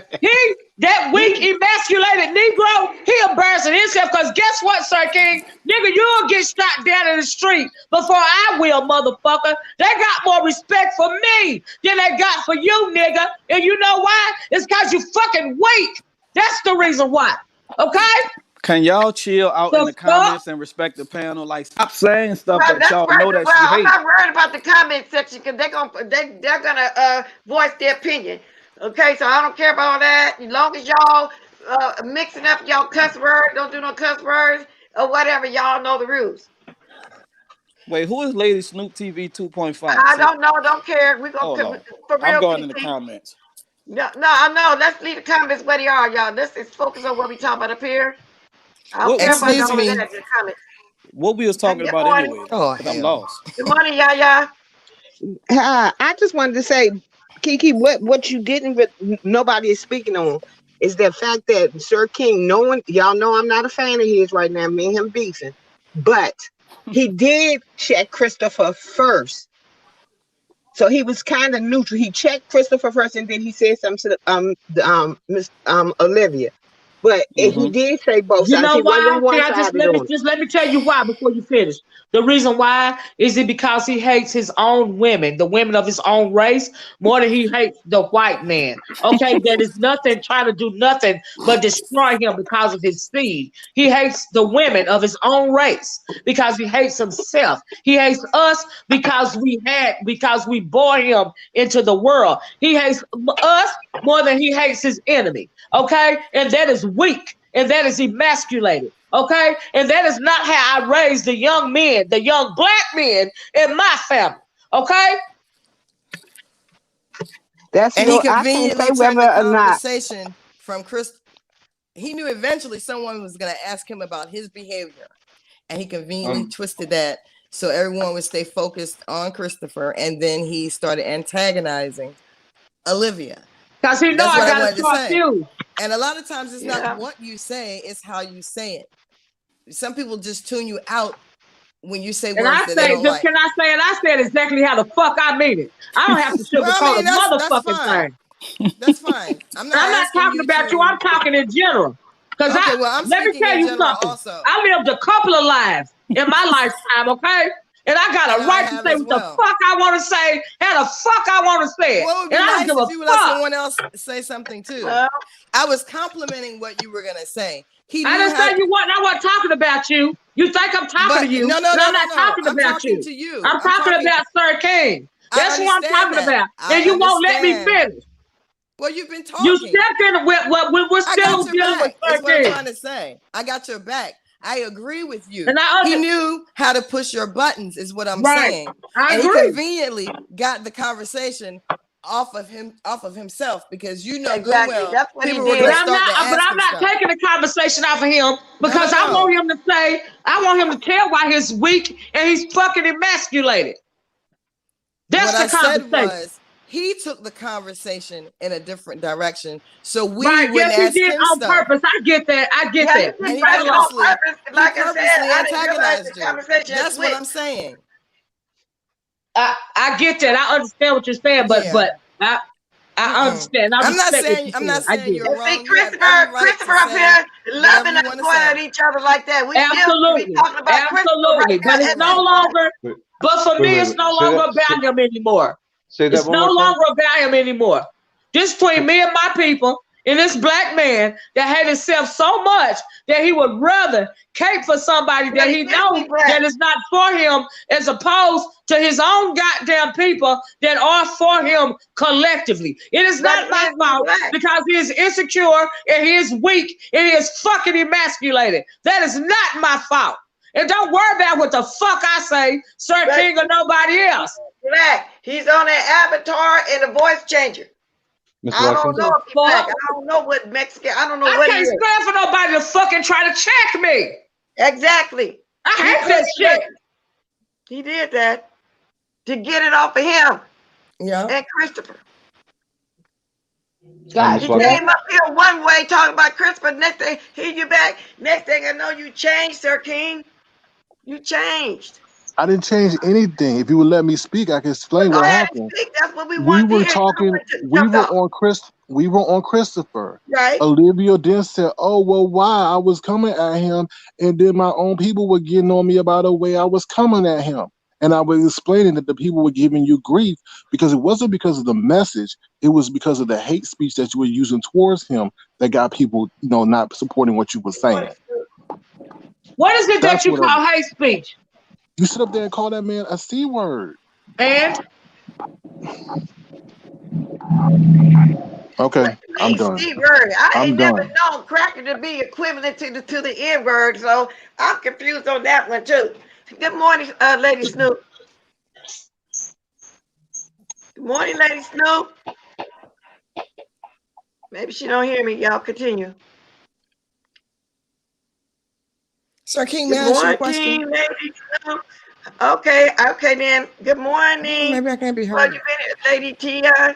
That weak, emasculated Negro, he embarrassing himself because guess what, Sir King? Nigga, you'll get shot down in the street before I will, motherfucker. They got more respect for me than they got for you, nigga. And you know why? It's because you fucking weak. That's the reason why. Okay? Can y'all chill out in the comments and respect the panel? Like, stop saying stuff that y'all know that she hates. I'm not worried about the comment section because they're gonna voice their opinion. Okay, so I don't care about all that. As long as y'all mixing up y'all cuss words, don't do no cuss words or whatever. Y'all know the rules. Wait, who is Lady Snoop TV 2.5? I don't know. Don't care. We're gonna for real. I'm going in the comments. No, I know. Let's leave the comments where they are, y'all. Let's focus on what we talking about up here. I don't care about all that. What we was talking about anyway? I'm lost. Good morning, Yaya. I just wanted to say, Kiki, what you didn't, nobody is speaking on, is the fact that Sir King, y'all know I'm not a fan of his right now, me and him beefing, but he did check Christopher first. So he was kind of neutral. He checked Christopher first, and then he said something to Miss Olivia. But he did say both sides. You know he why? Wasn't Let me tell you why before you finish. The reason why is it because he hates his own women, the women of his own race, more than he hates the white man. Okay, there is nothing trying to do nothing but destroy him because of his seed. He hates the women of his own race because he hates himself. He hates us because we bore him into the world. He hates us more than he hates his enemy. Okay, and that is weak, and that is emasculated. Okay, and that is not how I raised the young men, the young black men in my family. Okay, and he conveniently turned the conversation from Chris. He knew eventually someone was going to ask him about his behavior, and he conveniently twisted that so everyone would stay focused on Christopher, and then he started antagonizing Olivia. Because he knows I got to trust you. And a lot of times it's not what you say, it's how you say it. Some people just tune you out when you say words that they don't like. Can I say it? I said exactly how the fuck I mean it. I don't have to sugarcoat a motherfucking thing. That's fine. I'm not talking about you. I'm talking in general. Because let me tell you something. Also. I lived a couple of lives in my lifetime, okay? And I got a right to say what the fuck I want to say, how the fuck I want to say it. What would be nice if you would let someone else say something too? I was complimenting what you were gonna say. I didn't say you weren't. I wasn't talking about you. You think I'm talking to you? No, I'm not talking about you. To you. I'm talking about Sir King. That's what I'm talking about. And you won't let me finish. Well, you've been talking. You stepped in we're still dealing with Sir King. That's what I'm trying to say. I got your back. I agree with you. He knew how to push your buttons, is what I'm saying. I agree. He conveniently got the conversation off of himself, because you know good well that's what people he did. But I'm not taking the conversation off of him because I want him to tell why he's weak and he's fucking emasculated. That's what the conversation. he took the conversation in a different direction. So we right, wouldn't yes, ask he did him on stuff. purpose. I get that. I get that. And he purposely, like I said, I didn't realize the conversation. That's what I'm saying. I get that. I understand what you're saying, but I understand. I'm not saying you're wrong. See, Christopher up here loving us going at each other like that. We absolutely, still be talking about absolutely, but it's no longer. But for me, it's no longer about him anymore. It's no longer about him anymore. This between me and my people and this black man that hated himself so much that he would rather cape for somebody that he knows that is not for him, as opposed to his own goddamn people that are for him collectively. It is not my fault because he is insecure and he is weak and he is fucking emasculated. That is not my fault. And don't worry about what the fuck I say, Sir King or nobody else. Black. He's on that avatar and a voice changer. I don't know if he's black. I don't know what Mexican. I don't know what he is. I can't stand for nobody to fucking try to check me. Exactly. I hate that shit. He did that to get it off of him. Yeah. And Christopher. God, he came up here one way talking about Christopher. Next thing, you back. Next thing I know, you changed, Sir King. You changed. I didn't change anything. If you would let me speak, I can explain what happened. That's what we were talking. We were on Christopher. Right. Olivia then said, "Oh well, why I was coming at him, and then my own people were getting on me about the way I was coming at him." And I was explaining that the people were giving you grief because it wasn't because of the message; it was because of the hate speech that you were using towards him that got people, not supporting what you were saying. What is it that you call hate speech? You sit up there and call that man a C word. And? Okay, I'm done. C word. I ain't never known cracker to be equivalent to the N word, so I'm confused on that one too. Good morning, Lady Snoop. Good morning, Lady Snoop. Maybe she don't hear me. Y'all continue. Sir King, may I ask you a question? Lady Snoop. Okay, then. Good morning. Maybe I can't be heard. Well, you been Lady Tia? Hi,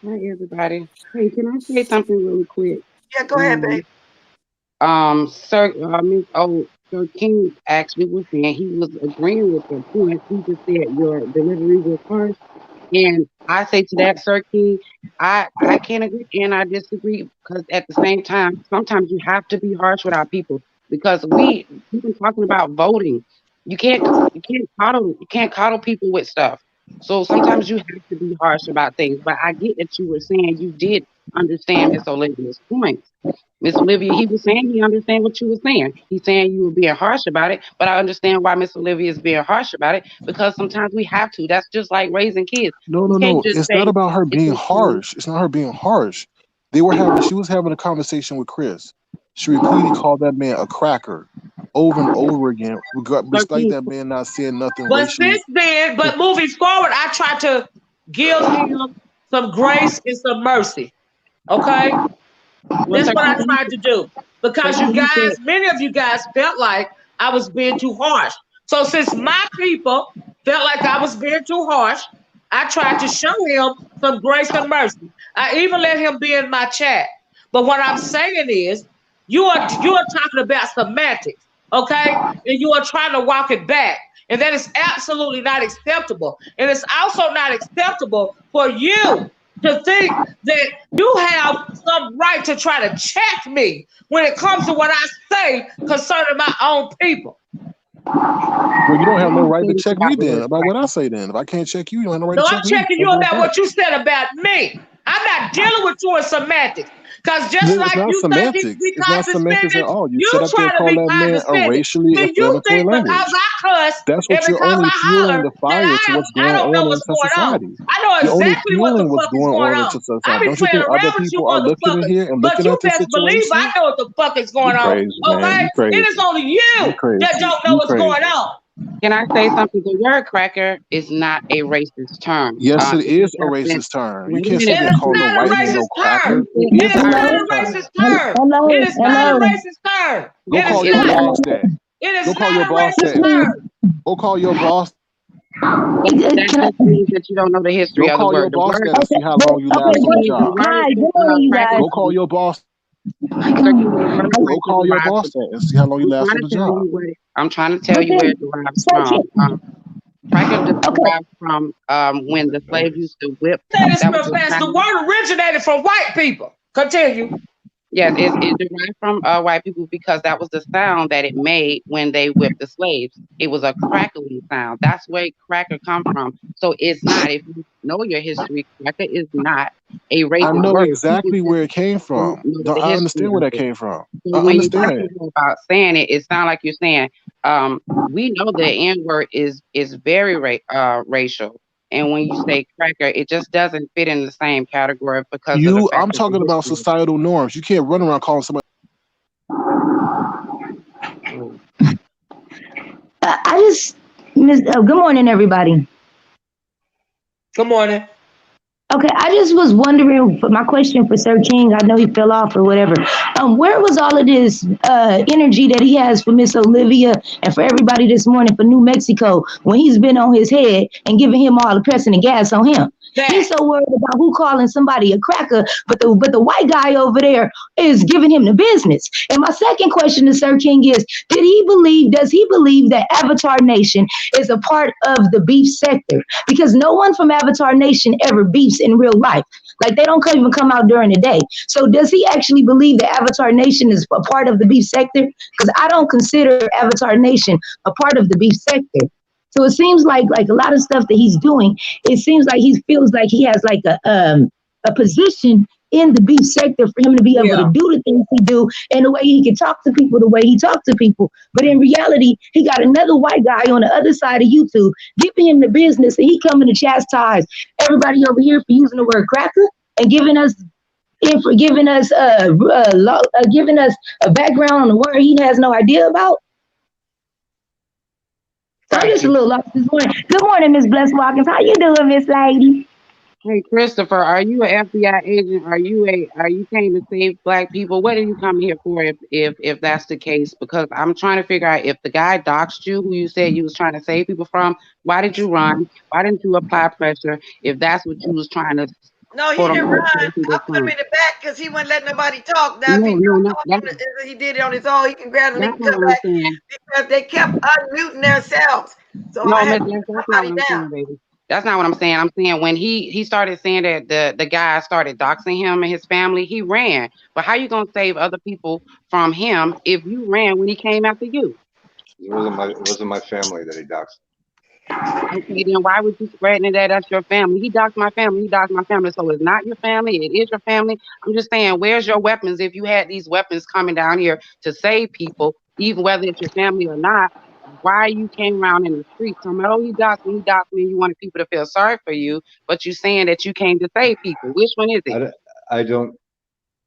everybody. Hey, can I say something really quick? Yeah, go ahead, babe. Sir King actually was saying he was agreeing with the point. He just said your delivery was harsh. And I say to that, Sir King, I can't agree and I disagree because at the same time, sometimes you have to be harsh with our people because we've been talking about voting. You can't coddle people with stuff. So sometimes you have to be harsh about things. But I get that you were saying you did understand Miss Olivia's points. Miss Olivia, he was saying he understand what you were saying. He's saying you were being harsh about it, but I understand why Miss Olivia is being harsh about it because sometimes we have to. That's just like raising kids. No. It's not about her being harsh. It's not her being harsh. She was having a conversation with Chris. She repeatedly called that man a cracker over and over again, despite that man not saying nothing. But since then, moving forward, I try to give him some grace and some mercy. Okay? That's what I tried to do. Because many of you guys felt like I was being too harsh. So since my people felt like I was being too harsh, I tried to show him some grace and mercy. I even let him be in my chat. But what I'm saying is, you are talking about semantics, okay? And you are trying to walk it back. And that is absolutely not acceptable. And it's also not acceptable for you to think that you have some right to try to check me when it comes to what I say concerning my own people. Well, you don't have no right to check me then about what I say then. If I can't check you, you don't have no right to check me. No, I'm checking you about what you said about me. I'm not dealing with you in semantics. Because just like you think it's not semantics at all. You set up there and call that man a racially inflammatory language. That's what you're only fueling the fire to what's going on in society. I know exactly what the fuck is going on. Don't you think other people are looking in here and looking at this situation? But you best believe I know what the fuck is going on. Okay? It is only you that don't know what's going on. Can I say something? The word cracker is not a racist term. Yes, it is a racist term. You can't say call no white man no cracker. It is not a racist term. It is not a racist term. Go call your boss that. It is not a racist term. Go call your boss. That just means that you don't know the history Go of the call your word. The boss word, then and see how long you Sir last on the King, the job. word Hi, good morning, you cracker. guys. Go call your boss. Sir King, the word Go cracker call your derives boss from. then and see how long you I'm last trying on to the tell job. you where. I'm trying to tell But you where then, it derives Sir from. King, Cracker okay, derives from when the slaves used to whip. That is That was real the fast. The sound. word originated from white people. Continue. Yes, it derived from white people because that was the sound that it made when they whipped the slaves. It was a crackling sound. That's where cracker come from. So it's not. If you know your history, cracker is not a I racist know word. People exactly just where it came don't from. know No, the I history understand where of that it. came from. So I when you talk understand. about saying it, it sounds like you're saying, we know the N word is very racial. And when you say cracker, it just doesn't fit in the same category because of the fact I'm that the talking about history. societal norms. You can't run around calling somebody. I just, good morning, everybody. Good morning. Okay, I just was wondering, for my question for Sir King, I know he fell off or whatever. Where was all of this energy that he has for Miss Olivia and for everybody this morning for New Mexico when he's been on his head and giving him all the pressing the gas on him? He's so worried about who calling somebody a cracker, but the white guy over there is giving him the business. And my second question to Sir King is, does he believe that Avatar Nation is a part of the beef sector? Because no one from Avatar Nation ever beefs in real life. Like they don't even come out during the day. So does he actually believe that Avatar Nation is a part of the beef sector? Because I don't consider Avatar Nation a part of the beef sector. So it seems like a lot of stuff that he's doing, it seems like he feels like he has like a position in the beef sector for him to be able to do the things he do and the way he can talk to people the way he talks to people. But in reality, he got another white guy on the other side of YouTube giving him the business, and he coming to chastise everybody over here for using the word cracker and giving us and for giving us a background on the word he has no idea about. I'm just a little lost this morning. Good morning, Miss Bless Watkins. How you doing, Miss Lady? Hey Christopher, are you an FBI agent? Are you came to save black people? What are you coming here for if that's the case? Because I'm trying to figure out if the guy doxed you, who you said you was trying to save people from, why did you run? Why didn't you apply pressure if that's what you was trying to No, he quote didn't unquote run. save I people put him from? in the back because he wouldn't let nobody talk. Now, if he No, no, don't no, talk, he did it on his own. He can grab him. He that's can not come what I'm back saying. because they kept unmuting themselves. So I No, had Miss to Les, put that's not somebody what I'm down. saying, baby. That's not what I'm saying. I'm saying when he started saying that the guy started doxing him and his family, he ran. But how you gonna save other people from him if you ran when he came after you? It wasn't my family that he doxed. Okay, then why would you spreading that that's your family? He doxed my family. He doxed my family. So it's not your family. It is your family. I'm just saying, where's your weapons? If you had these weapons coming down here to save people, even whether it's your family or not, why you came around in the streets talking about, oh, he doxed me. You wanted people to feel sorry for you, but you saying that you came to save people. Which one is it? I don't.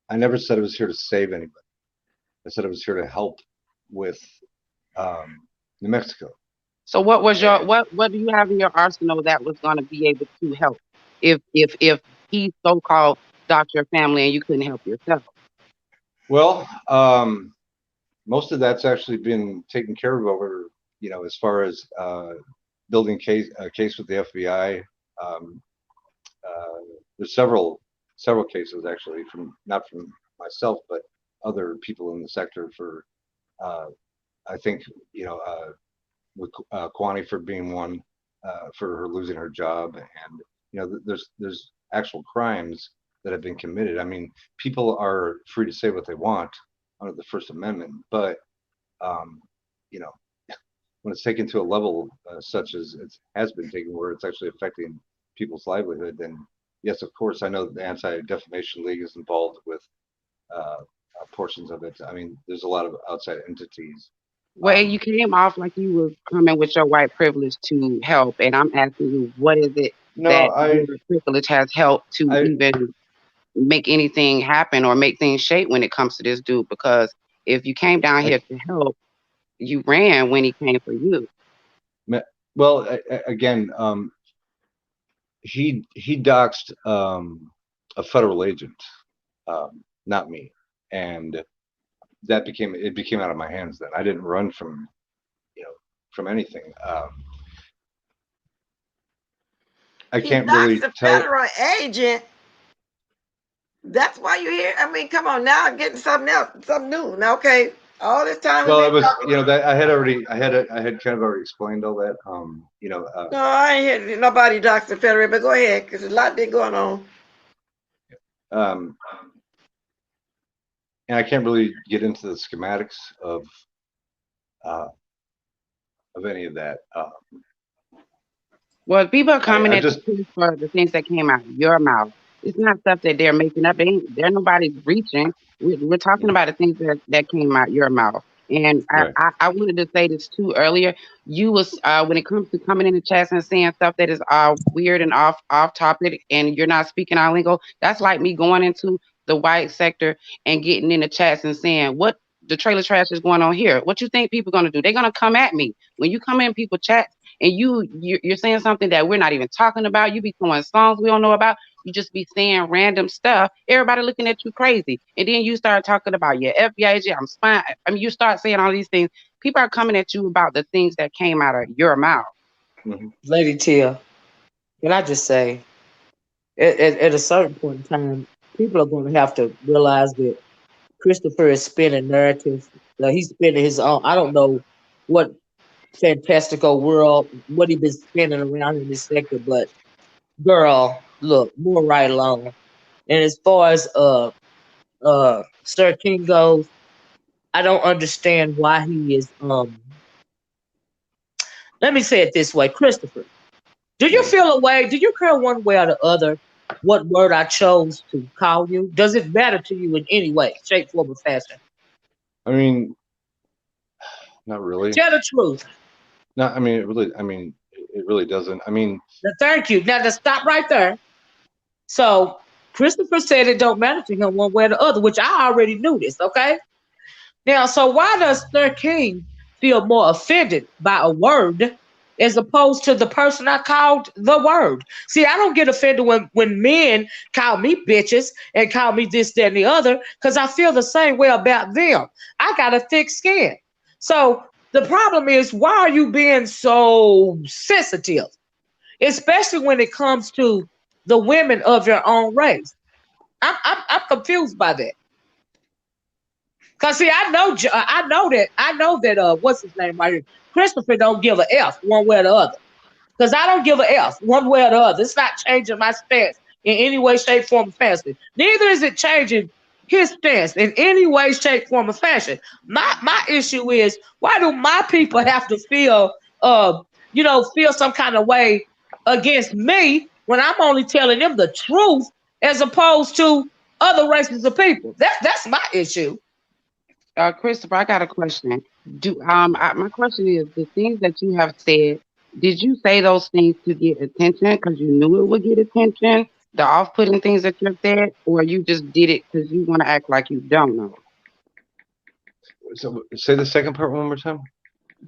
I never said I was here to save anybody. I said I was here to help with New Mexico. So what was your what do you have in your arsenal that was going to be able to help if he so called doxed your family and you couldn't help yourself? Well, most of that's actually been taken care of over, as far as building a case with the FBI. Um, there's several cases actually not from myself, but other people in the sector for I think with Kwani for being one, for her losing her job, and there's actual crimes that have been committed. I mean, people are free to say what they want under the First Amendment, but um, you know, when it's taken to a level such as it has been taken, where it's actually affecting people's livelihood, then yes, of course, I know the Anti-Defamation League is involved with portions of it. I mean, there's a lot of outside entities. Well, you came off like you was coming with your white privilege to help, and I'm asking you, what is it No, that your privilege has helped to even make anything happen or make things shape when it comes to this dude? Because if you came down here to help, you ran when he came for you. Well, again, he doxed a federal agent, not me, and it became out of my hands. Then I didn't run from anything. I can't really the tell. federal agent. That's why you're here. I mean, come on now, I'm getting something else, something new. Now, okay, all this time Well, it we've been was, talking. that I had kind of already explained all that. No, I ain't hear nobody, Dr. Federer, but go ahead, because a lot been going on. And I can't really get into the schematics of any of that. Well, people are coming I at just you for the things that came out of your mouth. It's not stuff that they're making up. They're nobody's reaching. We're talking about the things that came out your mouth. And right. I wanted to say this too earlier. You was when it comes to coming in the chats and saying stuff that is weird and off topic, and you're not speaking our lingo. That's like me going into the white sector and getting in the chats and saying what the trailer trash is going on here. What you think people gonna do? They're gonna come at me when you come in people chat and you're saying something that we're not even talking about. You be throwing songs we don't know about. You just be saying random stuff. Everybody looking at you crazy. And then you start talking about your FBI agent, I'm spying. I mean, you start saying all these things. People are coming at you about the things that came out of your mouth. Mm-hmm. Lady Tia, can I just say, at a certain point in time, people are going to have to realize that Christopher is spinning narratives. He's spinning his own. I don't know what fantastical world, what he been spinning around in this sector, but girl, look, move right along. And as far as Sir King goes, I don't understand why he is let me say it this way, Christopher. Do you feel a way? Do you care one way or the other what word I chose to call you? Does it matter to you in any way, shape, form, or fashion? I mean, not really. Tell the truth. No, I mean, it really doesn't. I mean, thank you. Now, let's stop right there. So, Christopher said it don't matter to him one way or the other, which I already knew this, okay? Now, so why does Sir King feel more offended by a word as opposed to the person I called the word? See, I don't get offended when men call me bitches and call me this, that, and the other, because I feel the same way about them. I got a thick skin. So the problem is, why are you being so sensitive? Especially when it comes to the women of your own race. I'm confused by that. Cause see, I know that what's his name right here, Christopher don't give a F one way or the other. Cause I don't give a F one way or the other. It's not changing my stance in any way, shape, form, or fashion. Neither is it changing his stance in any way, shape, form, or fashion. My issue is, why do my people have to feel feel some kind of way against me when I'm only telling them the truth as opposed to other races of people? That's my issue. Christopher, I got a question. My question is the things that you have said. Did you say those things to get attention because you knew it would get attention? The off-putting things that you said, or you just did it because you want to act like you don't know? So say the second part one more time.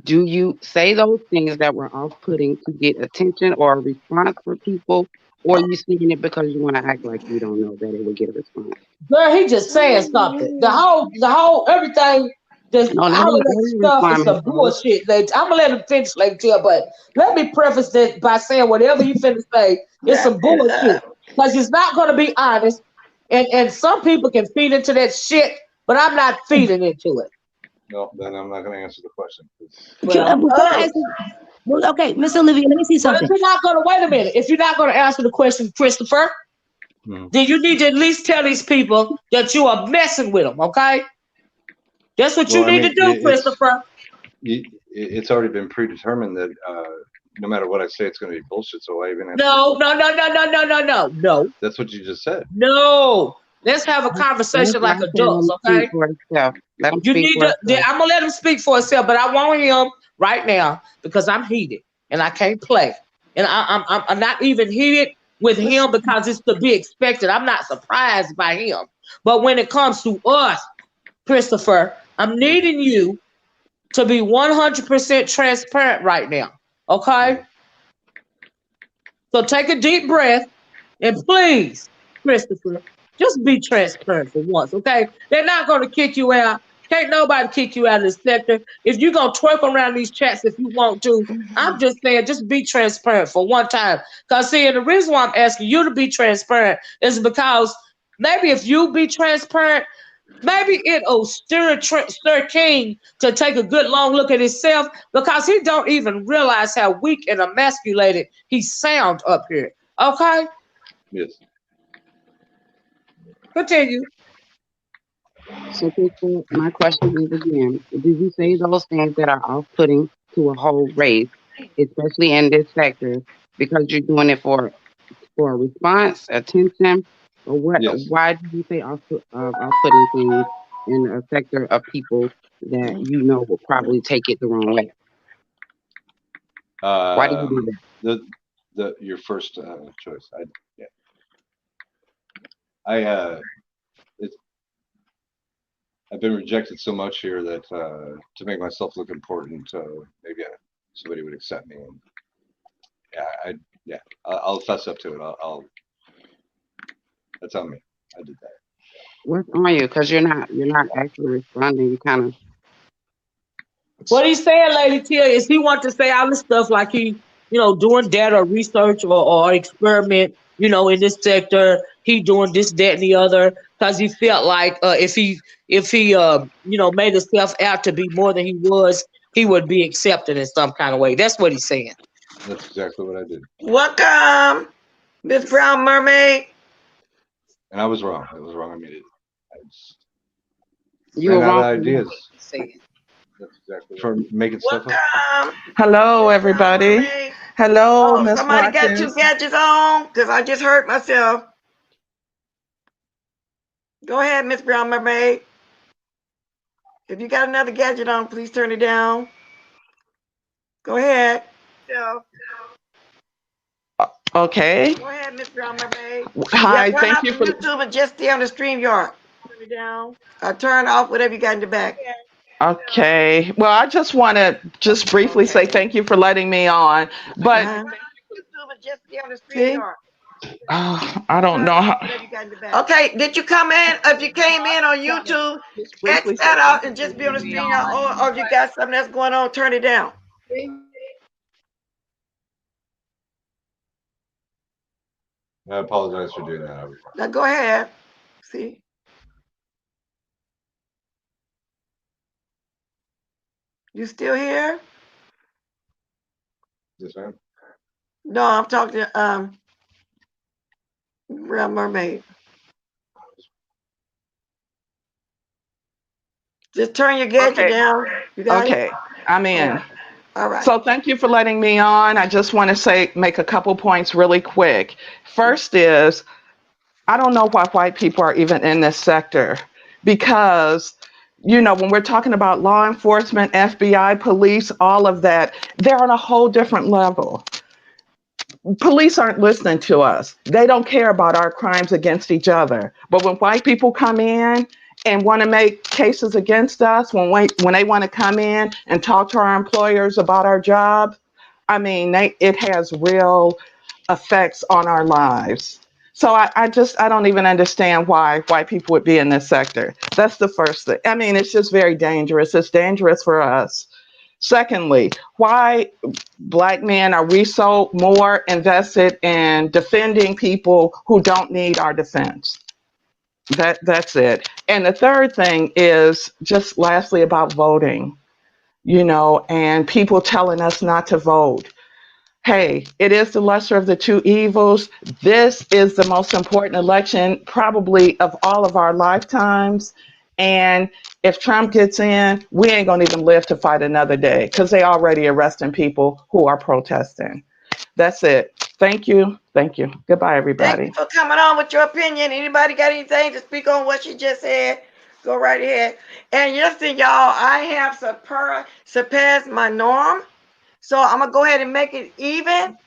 Do you say those things that were off-putting to get attention or a response for people, or are you saying it because you want to act like you don't know that it would get a response? Girl, he just saying something. The whole everything. All of that stuff is some bullshit. I'm gonna let him finish later, but let me preface that by saying whatever you finna say is some bullshit. Because it's not gonna be honest. And some people can feed into that shit, but I'm not feeding into it. No, then I'm not gonna answer the question. Okay, Miss Olivia, let me see something. But if you're not gonna wait a minute, if you're not gonna answer the question, Christopher, then you need to at least tell these people that you are messing with them, okay? That's what you need to do, Christopher. It's already been predetermined that no matter what I say, it's going to be bullshit. So I even No. That's what you just said. No. Let's have a conversation like adults, okay? You need to. I'm gonna let him speak for himself, but I want him right now because I'm heated and I can't play, and I'm not even heated with him because it's to be expected. I'm not surprised by him, but when it comes to us, Christopher, I'm needing you to be 100% transparent right now, okay? So take a deep breath and please, Christopher, just be transparent for once, okay? They're not going to kick you out. Can't nobody kick you out of the sector. If you're going to twerk around these chats if you want to, I'm just saying, just be transparent for one time. Because, see, and the reason why I'm asking you to be transparent is because maybe if you be transparent, maybe it'll stir King to take a good long look at himself, because he don't even realize how weak and emasculated he sound up here. Okay? Yes. Continue. So, Crystal, my question is again: did you say those things that are off-putting to a whole race, especially in this sector, because you're doing it for a response, attention, or what? Yes. Why do you say off-putting things in a sector of people that you know will probably take it the wrong way? Why do you do that? Your first choice. I've been rejected so much here that to make myself look important, maybe somebody would accept me. And I'll fess up to it. I'll that's on me. I did that. What's on you? Because you're not actually responding. You kind of. What he's saying, Lady Tia, is he want to say all this stuff like he, doing data research or experiment, in this sector. He doing this, that, and the other, because he felt like if he made himself out to be more than he was, he would be accepted in some kind of way. That's what he's saying. That's exactly what I did. Welcome, Miss Brown Mermaid. And I was wrong. I was wrong immediately. You were wrong. Ideas. That's exactly for making stuff up. Hello, everybody. Hello, Miss Somebody got 2 gadgets on, because I just hurt myself. Go ahead, Miss Brown Mermaid. If you got another gadget on, please turn it down. Go ahead. Okay. Go ahead, Miss Brown Mermaid. Hi, turn thank off you the for YouTube and just stay on the StreamYard. Turn it down. Turn off whatever you got in the back. Okay. Well, I just want to just briefly say thank you for letting me on. But See? I don't know how. Okay, did you come in? If you came in on YouTube, X that out and just be on the StreamYard, or if you got something that's going on, turn it down. I apologize for doing that. Now go ahead. See? You still here? Yes, ma'am. No, I'm talking to Brown Mermaid. Just turn your gadget down. You got it? I'm in. All right. So thank you for letting me on. I just want to make a couple points really quick. First is, I don't know why white people are even in this sector, because when we're talking about law enforcement, FBI, police, all of that, they're on a whole different level. Police aren't listening to us. They don't care about our crimes against each other. But when white people come in and want to make cases against us, when they want to come in and talk to our employers about our jobs, it has real effects on our lives. So I don't even understand why white people would be in this sector. That's the first thing. It's just very dangerous. It's dangerous for us. Secondly, why Black men are we so more invested in defending people who don't need our defense? That's it. And the third thing is just lastly about voting, and people telling us not to vote. Hey, it is the lesser of the two evils. This is the most important election probably of all of our lifetimes. And if Trump gets in, we ain't gonna even live to fight another day, because they already arresting people who are protesting. That's it. Thank you. Thank you. Goodbye, everybody. Thank you for coming on with your opinion. Anybody got anything to speak on what she just said? Go right ahead. And listen, y'all, I have surpassed my norm. So I'm going to go ahead and make it even.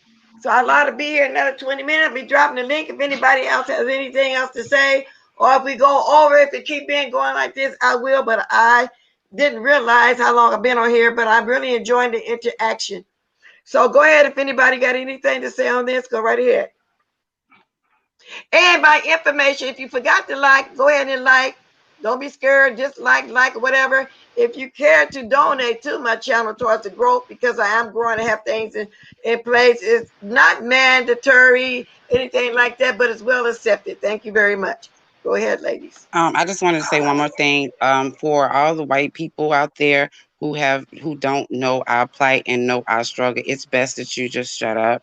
So I'd like to be here another 20 minutes. I'll be dropping the link if anybody else has anything else to say. Or if we go over, if it keep going like this, I will. But I didn't realize how long I've been on here. But I'm really enjoying the interaction. So go ahead. If anybody got anything to say on this, go right ahead. And by information, if you forgot to like, go ahead and like. Don't be scared. Just like whatever. If you care to donate to my channel towards the growth, because I am growing and have things in place, it's not mandatory, anything like that, but it's well accepted. Thank you very much. Go ahead, ladies. I just wanted to say one more thing. For all the white people out there who don't know our plight and know our struggle, it's best that you just shut up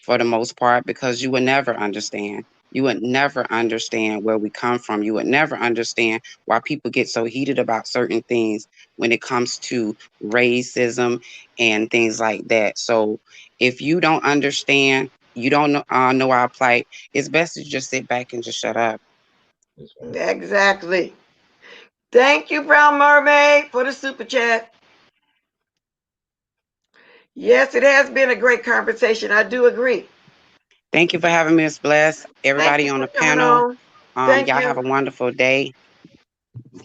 for the most part, because you would never understand. You would never understand where we come from. You would never understand why people get so heated about certain things when it comes to racism and things like that. So if you don't understand, you don't know our plight, it's best to just sit back and just shut up. Exactly. Thank you, Brown Mermaid, for the super chat. Yes, it has been a great conversation. I do agree. Thank you for having me, Miss Bless. Everybody on the panel, Thank y'all you. have a wonderful day.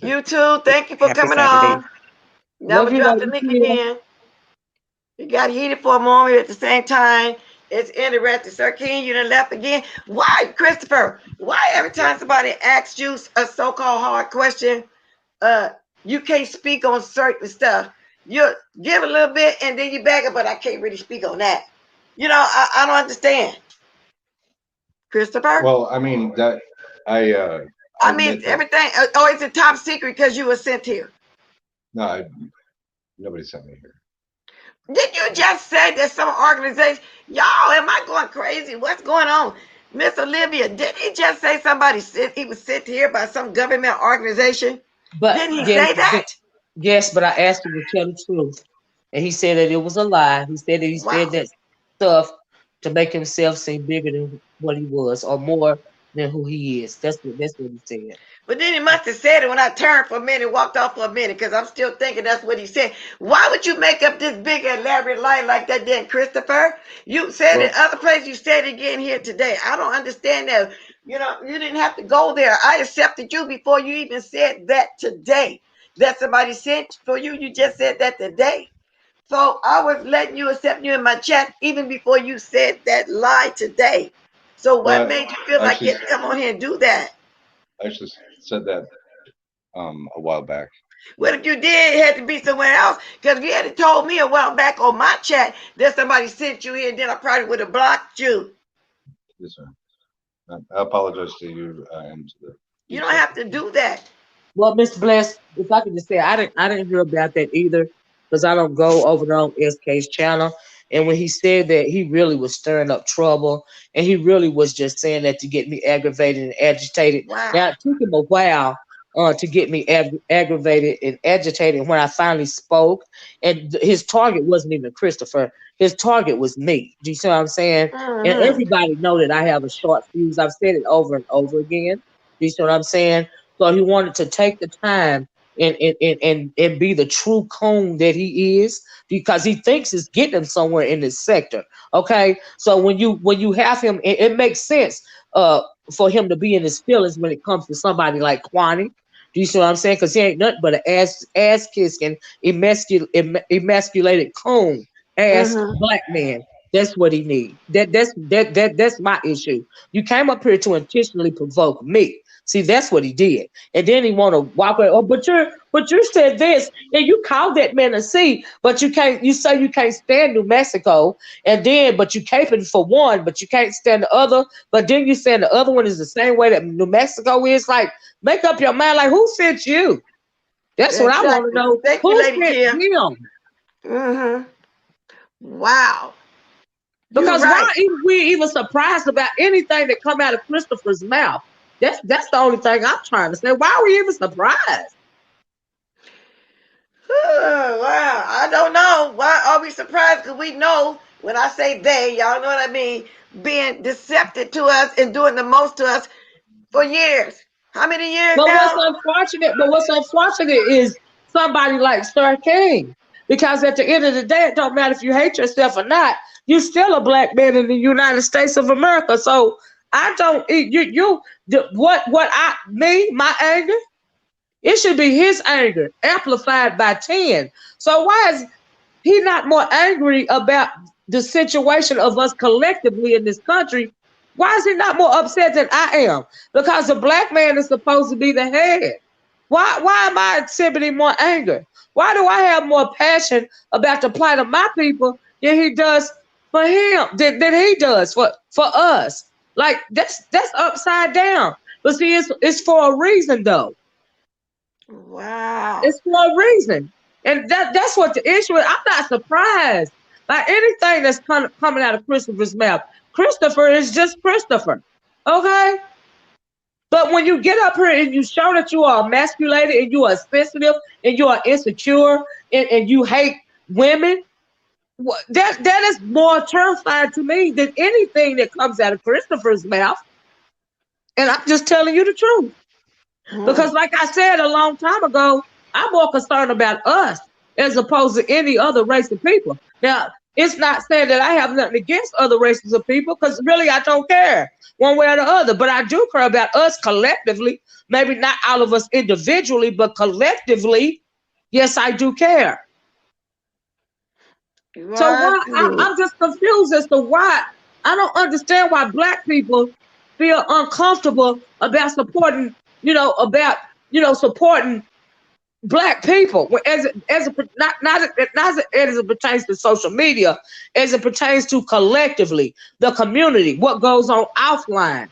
You too. Thank you for Happy coming Saturday. on. Now I'm going to drop the link again. You got heated for a moment at the same time. It's interesting. Sir King, you done left again. Why, Christopher? Why every time somebody asks you a so-called hard question, you can't speak on certain stuff? You give a little bit and then you back up, but I can't really speak on that. You know, I don't understand. Christopher? Well, I mean that I mean everything. Oh, it's a top secret because you were sent here. No, nobody sent me here. Did you just say that some organization? Y'all, am I going crazy? What's going on? Miss Olivia, did he just say he was sent here by some government organization? But didn't he say that? Yes, but I asked him to tell the truth. And he said that it was a lie. He said that he said that stuff to make himself seem bigger than what he was or more than who he is. That's what he said. But then he must have said it when I turned for a minute, walked off for a minute, because I'm still thinking that's what he said. Why would you make up this big elaborate lie like that then, Christopher? You said it other place, you said it again here today. I don't understand that. You know, you didn't have to go there. I accepted you before you even said that today. That somebody sent for you. You just said that today. So I was letting you accept you in my chat even before you said that lie today. So what made you feel like you had to come on here and do that? I actually said that a while back. Well, if you did, it had to be somewhere else. Because if you had told me a while back on my chat that somebody sent you here, then I probably would have blocked you. Yes, sir. I apologize to you and to the. You don't have to do that. Well, Mr. Bless, if I could just say, I didn't hear about that either, because I don't go over there on SK's channel. And when he said that, he really was stirring up trouble, and he really was just saying that to get me aggravated and agitated. Wow. Now, it took him a while to get me aggravated and agitated when I finally spoke. And his target wasn't even Christopher. His target was me. Do you see what I'm saying? Mm-hmm. And everybody know that I have a short fuse. I've said it over and over again. Do you see what I'm saying? So he wanted to take the time and be the true coon that he is, because he thinks it's getting him somewhere in this sector. Okay, so when you have him, it makes sense for him to be in his feelings when it comes to somebody like Kwani. Do you see what I'm saying? Because he ain't nothing but an ass kissing, emasculated coon ass black man. That's what he needs. That's my issue. You came up here to intentionally provoke me. See, that's what he did. And then he want to walk away. Oh, but you said this, and you called that man a C, but you can't. You say you can't stand New Mexico, and then but you caping for one, but you can't stand the other. But then you saying the other one is the same way that New Mexico is. Like, make up your mind. Like, who sent you? That's what I want to know. Thank Who you, Lady sent Kim. him? Wow. Because why are we even surprised about anything that come out of Christopher's mouth? That's the only thing I'm trying to say. Why are we even surprised? Wow, I don't know. Why are we surprised? Because we know when I say they, y'all know what I mean, being deceptive to us and doing the most to us for years. How many years now? What's unfortunate is somebody like Sir King. Because at the end of the day, it don't matter if you hate yourself or not, you're still a black man in the United States of America. So I don't my anger, it should be his anger amplified by 10. So why is he not more angry about the situation of us collectively in this country? Why is he not more upset than I am? Because the black man is supposed to be the head. Why am I exhibiting more anger? Why do I have more passion about the plight of my people than he does for him, than he does for us? Like that's upside down. But see, it's for a reason though. Wow. It's for a reason. And that's what the issue is. I'm not surprised by anything that's coming out of Christopher's mouth. Christopher is just Christopher. Okay? But when you get up here and you show that you are emasculated and you are sensitive and you are insecure and you hate women, that is more terrifying to me than anything that comes out of Christopher's mouth. And I'm just telling you the truth. Because like I said a long time ago, I'm more concerned about us as opposed to any other race of people. Now, it's not saying that I have nothing against other races of people, because really I don't care one way or the other. But I do care about us collectively. Maybe not all of us individually, but collectively, yes, I do care. So why I'm just confused as to why I don't understand why Black people feel uncomfortable about supporting, supporting Black people as not as it pertains to social media, as it pertains to collectively the community, what goes on offline.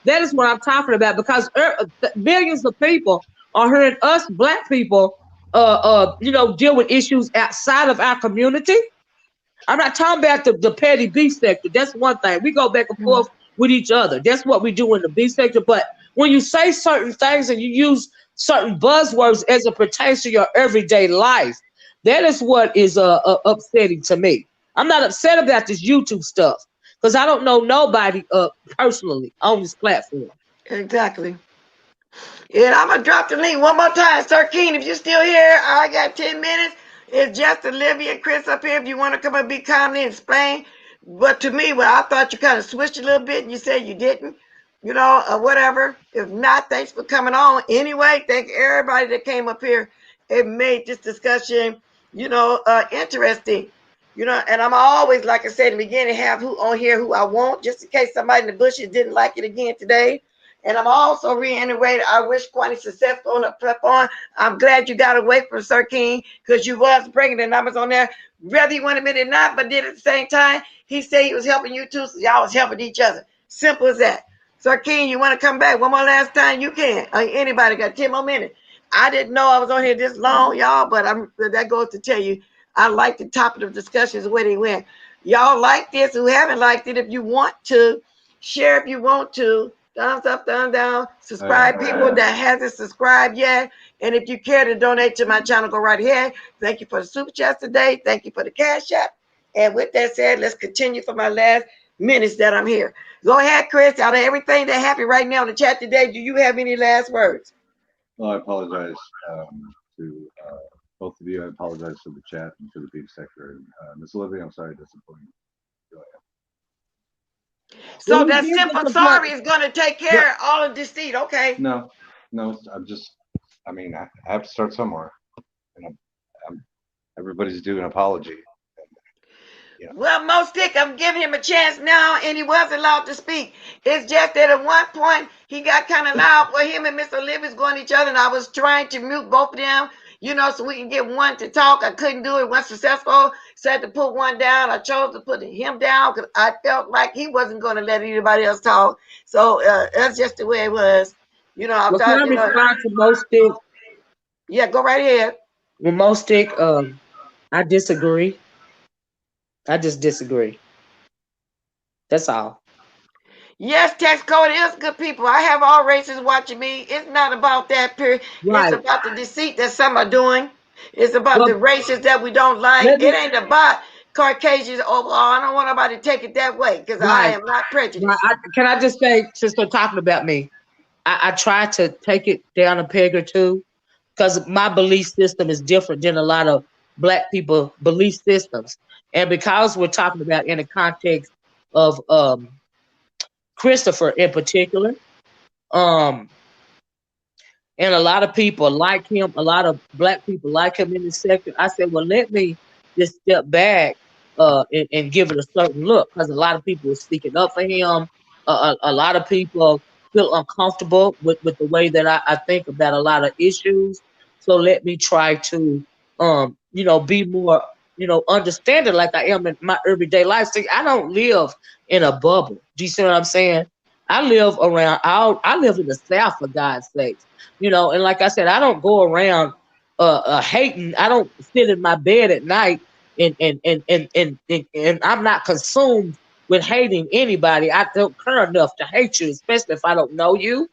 That is what I'm talking about, because millions of people are hearing us Black people, deal with issues outside of our community. I'm not talking about the petty B sector. That's one thing. We go back and forth with each other. That's what we do in the B sector. But when you say certain things and you use certain buzzwords as it pertains to your everyday life, that is what is upsetting to me. I'm not upset about this YouTube stuff because I don't know nobody personally on this platform. Exactly. And I'm gonna drop the link one more time. Sir Keen, if you're still here, I got 10 minutes. It's just Olivia and Chris up here. If you want to come and be kindly and explain. But to me, I thought you kind of switched a little bit and you said you didn't, or whatever. If not, thanks for coming on. Anyway, thank everybody that came up here and made this discussion, interesting. And I'm always, like I said in the beginning, have who on here who I want, just in case somebody in the bushes didn't like it again today. And I'm also reiterating, I wish Kwani success on the platform. I'm glad you got away from Sir King, because you was bringing the numbers on there, whether you want to admit it or not, but then at the same time, he said he was helping you too, so y'all was helping each other. Simple as that. Sir King, you want to come back one more last time? You can. Anybody got 10 more minutes. I didn't know I was on here this long, y'all, but that goes to tell you, I like the topic of discussions where they went. Y'all like this, who haven't liked it, if you want to, share if you want to. Thumbs up, thumbs down. Subscribe, people that hasn't subscribed yet. And if you care to donate to my channel, go right ahead. Thank you for the super chat today. Thank you for the cash app. And with that said, let's continue for my last minutes that I'm here. Go ahead, Chris. Out of everything that happened right now in the chat today, do you have any last words? Well, I apologize to both of you. I apologize for the chat and for the beef sector. Miss Olivia, I'm sorry to disappoint you. Go ahead. So that simple sorry is going to take care of all of deceit, okay? No, I have to start somewhere, and everybody's due an apology. Well, Most Dick, I'm giving him a chance now, and he was allowed to speak. It's just that at one point he got kind of loud for him and Miss Olivia's going at each other, and I was trying to mute both of them, so we can get one to talk. I couldn't do it. Wasn't successful, so I had to put one down. I chose to put him down because I felt like he wasn't going to let anybody else talk. So that's just the way it was. I well, thought, can I respond to Most Dick? Yeah, go right ahead. Well, Most Dick, I disagree. I just disagree. That's all. Yes, text code is good people. I have all races watching me. It's not about that period. Right. It's about the deceit that some are doing. It's about the races that we don't like. It ain't about Caucasians overall. I don't want nobody to take it that way, because I am not prejudiced. Right. Can I just say, since they're talking about me, I try to take it down a peg or two, because my belief system is different than a lot of Black people belief systems. And because we're talking about in the context of Christopher in particular, and a lot of people like him, a lot of Black people like him in this sector, I said, well, let me just step back and give it a certain look, because a lot of people are speaking up for him. A lot of people feel uncomfortable with the way that I think about a lot of issues. So let me try to be more, understanding like I am in my everyday life. See, I don't live in a bubble. Do you see what I'm saying? I live around I live in the South, for God's sakes. And like I said, I don't go around hating. I don't sit in my bed at night and I'm not consumed with hating anybody. I don't care enough to hate you, especially if I don't know you.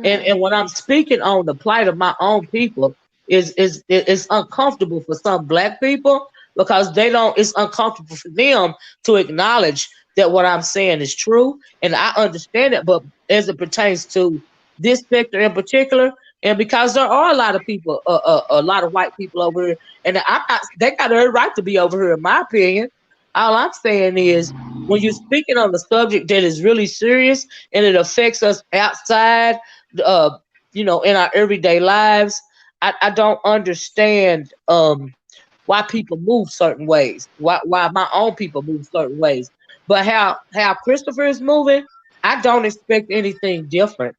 And when I'm speaking on the plight of my own people, is uncomfortable for some Black people because they don't. It's uncomfortable for them to acknowledge that what I'm saying is true, and I understand it. But as it pertains to this sector in particular, and because there are a lot of people, a lot of white people over here, and I'm not. They got every right to be over here, in my opinion. All I'm saying is, when you're speaking on a subject that is really serious and it affects us outside uh, in our everyday lives, I don't understand why people move certain ways, why my own people move certain ways. But how Christopher is moving, I don't expect anything different.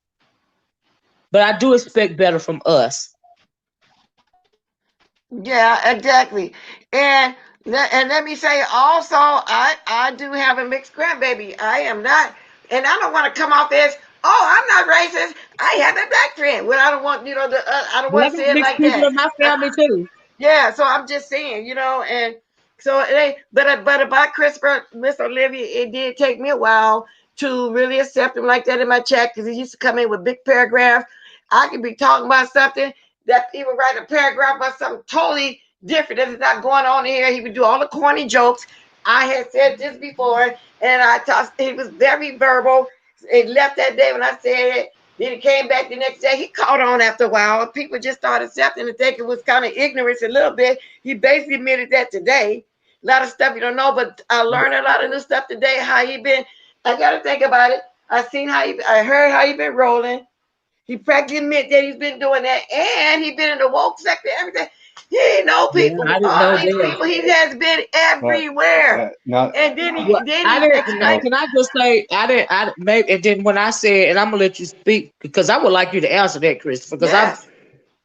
But I do expect better from us. Yeah, exactly. And let me say also, I do have a mixed grandbaby. I am not, and I don't want to come off as, oh, I'm not racist. I have a Black friend. Well, I don't want I don't But I want to got say it mixed like people that. in my family too. Yeah, so I'm just saying, and so but about Christopher, Miss Olivia, it did take me a while to really accept him like that in my chat because he used to come in with big paragraphs. I could be talking about something that he would write a paragraph about something totally different that is not going on here. He would do all the corny jokes. I had said this before, and I thought he was very verbal. It left that day when I said it. Then he came back the next day. He caught on after a while. People just started accepting and thinking it was kind of ignorance a little bit. He basically admitted that today. A lot of stuff you don't know, but I learned a lot of new stuff today. How he been? I got to think about it. I heard how he been rolling. He practically admit that he's been doing that, and he been in the woke sector. Everything. He know Yeah, people. I didn't All know these that. people. He has been everywhere. And then he Well, then I he didn't. explained. Can I just say I didn't? I maybe and then when I said, and I'm gonna let you speak because I would like you to answer that, Christopher. Because I'm. Yes.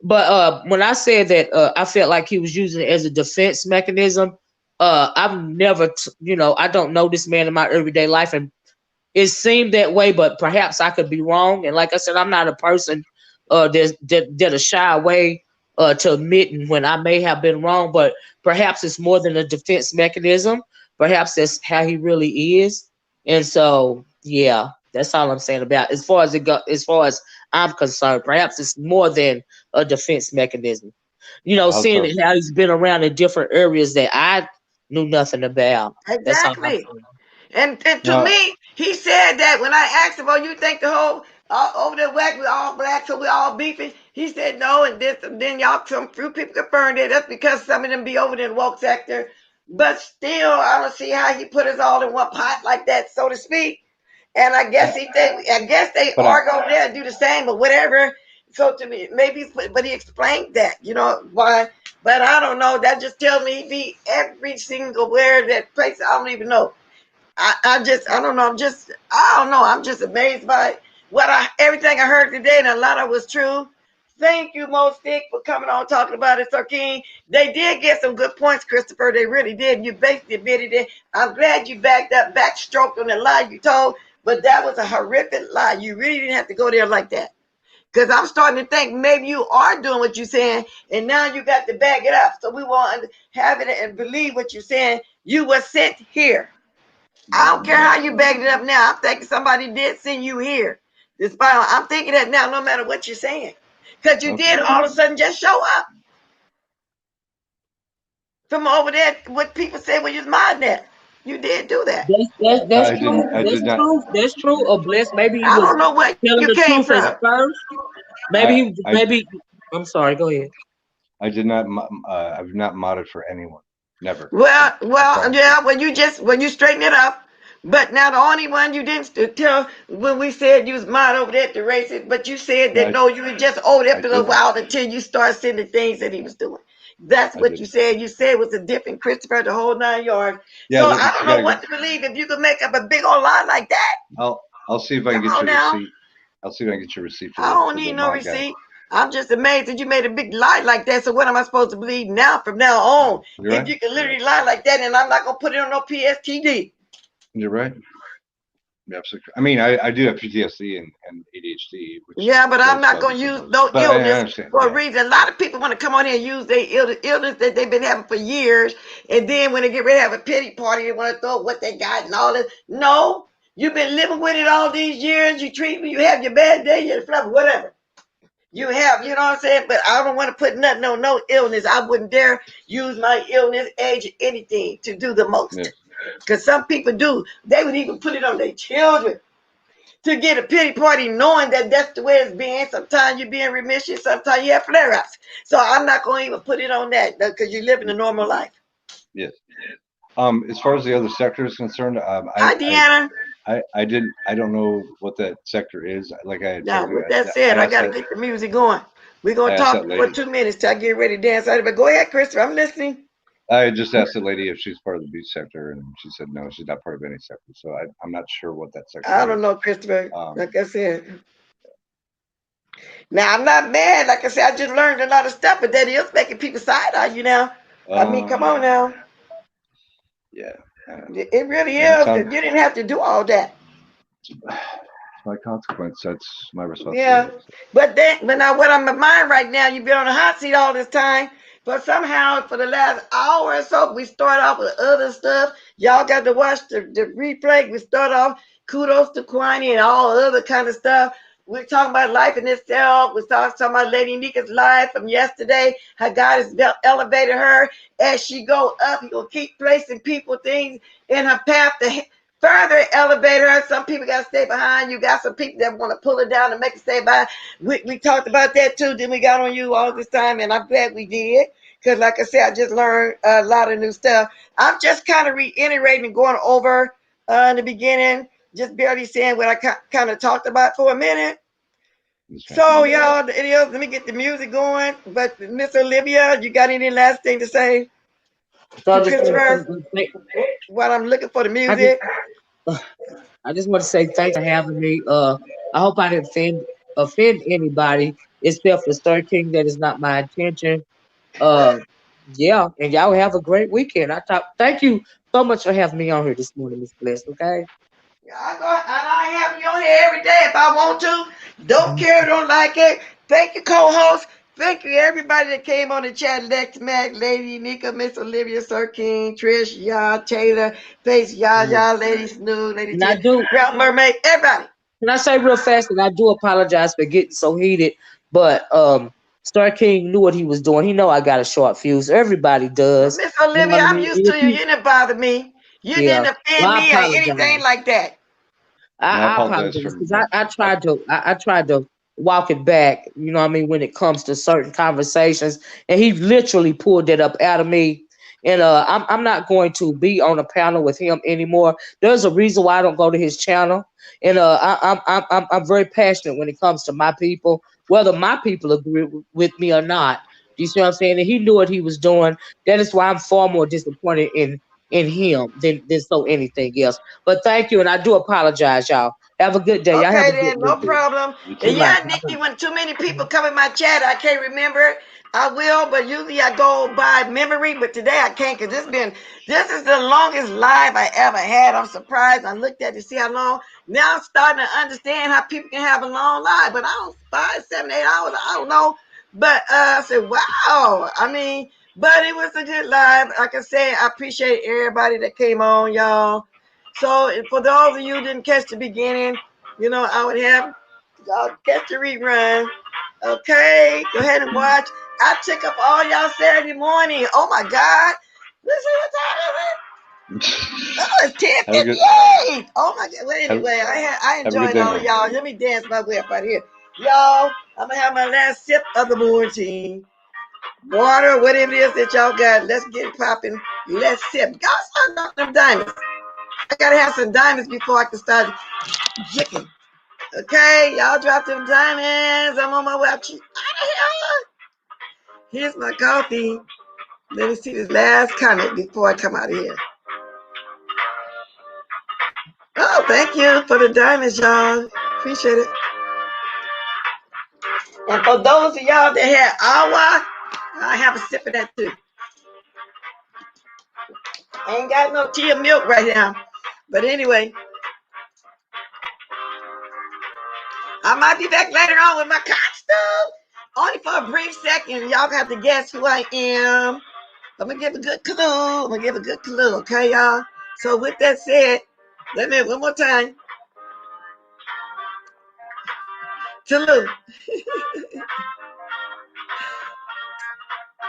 But when I said that I felt like he was using it as a defense mechanism, I've never, I don't know this man in my everyday life, and it seemed that way. But perhaps I could be wrong. And like I said, I'm not a person that a shy away to admitting when I may have been wrong. But perhaps it's more than a defense mechanism. Perhaps that's how he really is. And so, yeah, that's all I'm saying about as far as as far as I'm concerned. Perhaps it's more than a defense mechanism. Seeing Also, how he's been around in different areas that I knew nothing about. That's all I'm Exactly. saying. And to now, me, he said that when I asked him, "Oh, you think the whole over the whack we all black, so we all beefing?" He said no, and this, and then some few people confirmed it. That's because some of them be over there in the woke sector. But still, I don't see how he put us all in one pot like that, so to speak. And I guess I guess they but are going there and do the same, but whatever. So to me, maybe, but he explained that, why. But I don't know. That just tells me he be every single where that place. I don't even know. I don't know. I don't know. I'm just amazed by everything I heard today, and a lot of it was true. Thank you, Mo Stick, for coming on talking about it, Sir King. They did get some good points, Christopher. They really did. You basically admitted it. I'm glad you backstroked on the lie you told, but that was a horrific lie. You really didn't have to go there like that. Because I'm starting to think maybe you are doing what you're saying, and now you got to back it up. So we want to have it and believe what you're saying. You were sent here. I don't care how you bagged it up now. I'm thinking somebody did send you here. I'm thinking that now, no matter what you're saying. Because you did all of a sudden just show up from over there, what people say when you was modding that. You did do that. That's I true. didn't. I That's did not. true. That's true. Or blessed. Maybe he I was don't know where telling you the came truth at from. first. Maybe I. he. I. Maybe. I'm sorry. Go ahead. I did not. I've not modded for anyone. Never. I Well, promise you. yeah, when you straighten it up. But now the only one you didn't tell when we said you was mod over there to race it, but you said No, that no, you were just over there I for a didn't. while until you start seeing the things that he was doing. That's I what you didn't. said. You said it was a different Christopher, the whole 9 yards. Yeah. So I don't Yeah. know what to believe if you could make up a big old lie like that. I'll see if I can Come get on you a now. receipt. I'll see if I can get your receipt for I don't need no receipt. I'm just amazed that you made a big lie like that. So what am I supposed to believe now from now on? You're if you can literally lie like that, and I'm not gonna put it on no PSTD. You're right. Absolutely. I mean, I do have PTSD and ADHD. Yeah, but I'm not going to use no illness for a reason. A lot of people want to come on here and use their illness that they've been having for years, and then when they get ready to have a pity party, they want to throw what they got and all this. No, you've been living with it all these years. You treat me, you have your bad day, your fluff, whatever. You have, you know what I'm saying? But I don't want to put nothing on no illness. I wouldn't dare use my illness, age, anything to do the most. Because some people do. They would even put it on their children to get a pity party knowing that that's the way it's been. Sometimes you be in remission, sometimes you have flare-ups. So I'm not going to even put it on that because you're living a normal life. Yes. As far as the other sector is concerned, Hi, Deanna. I don't know what that sector is. Like I had told you. With that said, I got to get the music going. We're going to talk for 2 minutes till I get ready to dance. But go ahead, Christopher. I'm listening. I just asked the lady if she's part of the beach sector, and she said no, she's not part of any sector. So I'm not sure what that sector is. I don't know, Christopher. Like I said. Now, I'm not mad. Like I said, I just learned a lot of stuff, but that is making people side-eye you now. I mean, come on now. Yeah. It really is. You didn't have to do all that. It's my consequence. That's my responsibility. Yeah. But now what I'm in mind right now, you've been on the hot seat all this time. But somehow, for the last hour or so, we start off with other stuff. Y'all got to watch the replay. We start off, kudos to Kwani and all other kind of stuff. We're talking about life in itself. We're talking about Lady Nika's life from yesterday, how God has elevated her. As she go up, He will keep placing people, things in her path to further elevate her. Some people got to stay behind. You got some people that want to pull her down and make her stay behind. We talked about that too. Then we got on you all this time, and I'm glad we did. Because like I said, I just learned a lot of new stuff. I'm just kind of reiterating and going over in the beginning, just barely saying what I kind of talked about for a minute. So, y'all, let me get the music going. But Miss Olivia, you got any last thing to say? So while I'm looking for the music. I just want to say thanks for having me. I hope I didn't offend anybody, except for Sir King. That is not my intention. Yeah, and y'all have a great weekend. Thank you so much for having me on here this morning, Miss Bliss. Okay. I have you on here every day if I want to. Don't care, don't like it. Thank you, co-host. Thank you, everybody that came on the chat. Lex, Mac, Lady Nika, Miss Olivia, Sir King, Trish, Taylor, Face, Lady Snoo, Lady Tia, Brown Mermaid, everybody. Can I say real fast that I do apologize for getting so heated, but Star King knew what he was doing. He know I got a short fuse. Everybody does. Miss Olivia, I'm used to you. You didn't bother me. You didn't offend me or anything like that. I apologize because I tried to walk it back, you know what I mean, when it comes to certain conversations, and he literally pulled that up out of me. And I'm not going to be on a panel with him anymore. There's a reason why I don't go to his channel, and I'm very passionate when it comes to my people, whether my people agree with me or not. Do you see what I'm saying? And he knew what he was doing. That is why I'm far more disappointed in him than so anything else. But thank you, and I do apologize, y'all. Have a good day. Okay, y'all have then, no problem. And Nikki, when too many people come in my chat, I can't remember it. I will, but usually I go by memory. But today I can't because this is the longest live I ever had. I'm surprised. I looked at it to see how long. Now I'm starting to understand how people can have a long life. But I don't 5, 7, 8 hours. I don't know. But I said, wow. I mean, but it was a good live. Like I said, I appreciate everybody that came on, y'all. So for those of you who didn't catch the beginning, you know, I would have y'all catch the rerun. Okay, go ahead and watch. I took up all y'all Saturday morning. Oh my God. Listen, what time is it? Oh, it's 10:58. Oh my God. Well, anyway, I enjoyed all of y'all. Let me dance my way up right here. Y'all, I'm gonna have my last sip of the morning. Water, whatever it is that y'all got. Let's get it popping. Let's sip. Y'all start dropping them diamonds. I gotta have some diamonds before I can start jicking. Okay, y'all drop them diamonds. I'm on my way out of here. Here's my coffee. Let me see this last comment before I come out of here. Oh, thank you for the diamonds, y'all. Appreciate it. And for those of y'all that had awa, I have a sip of that too. Ain't got no tea or milk right now. But anyway, I might be back later on with my costume. Only for a brief second. Y'all got to guess who I am. I'm going to give a good clue. Okay, y'all? So with that said, let me one more time. Tulu.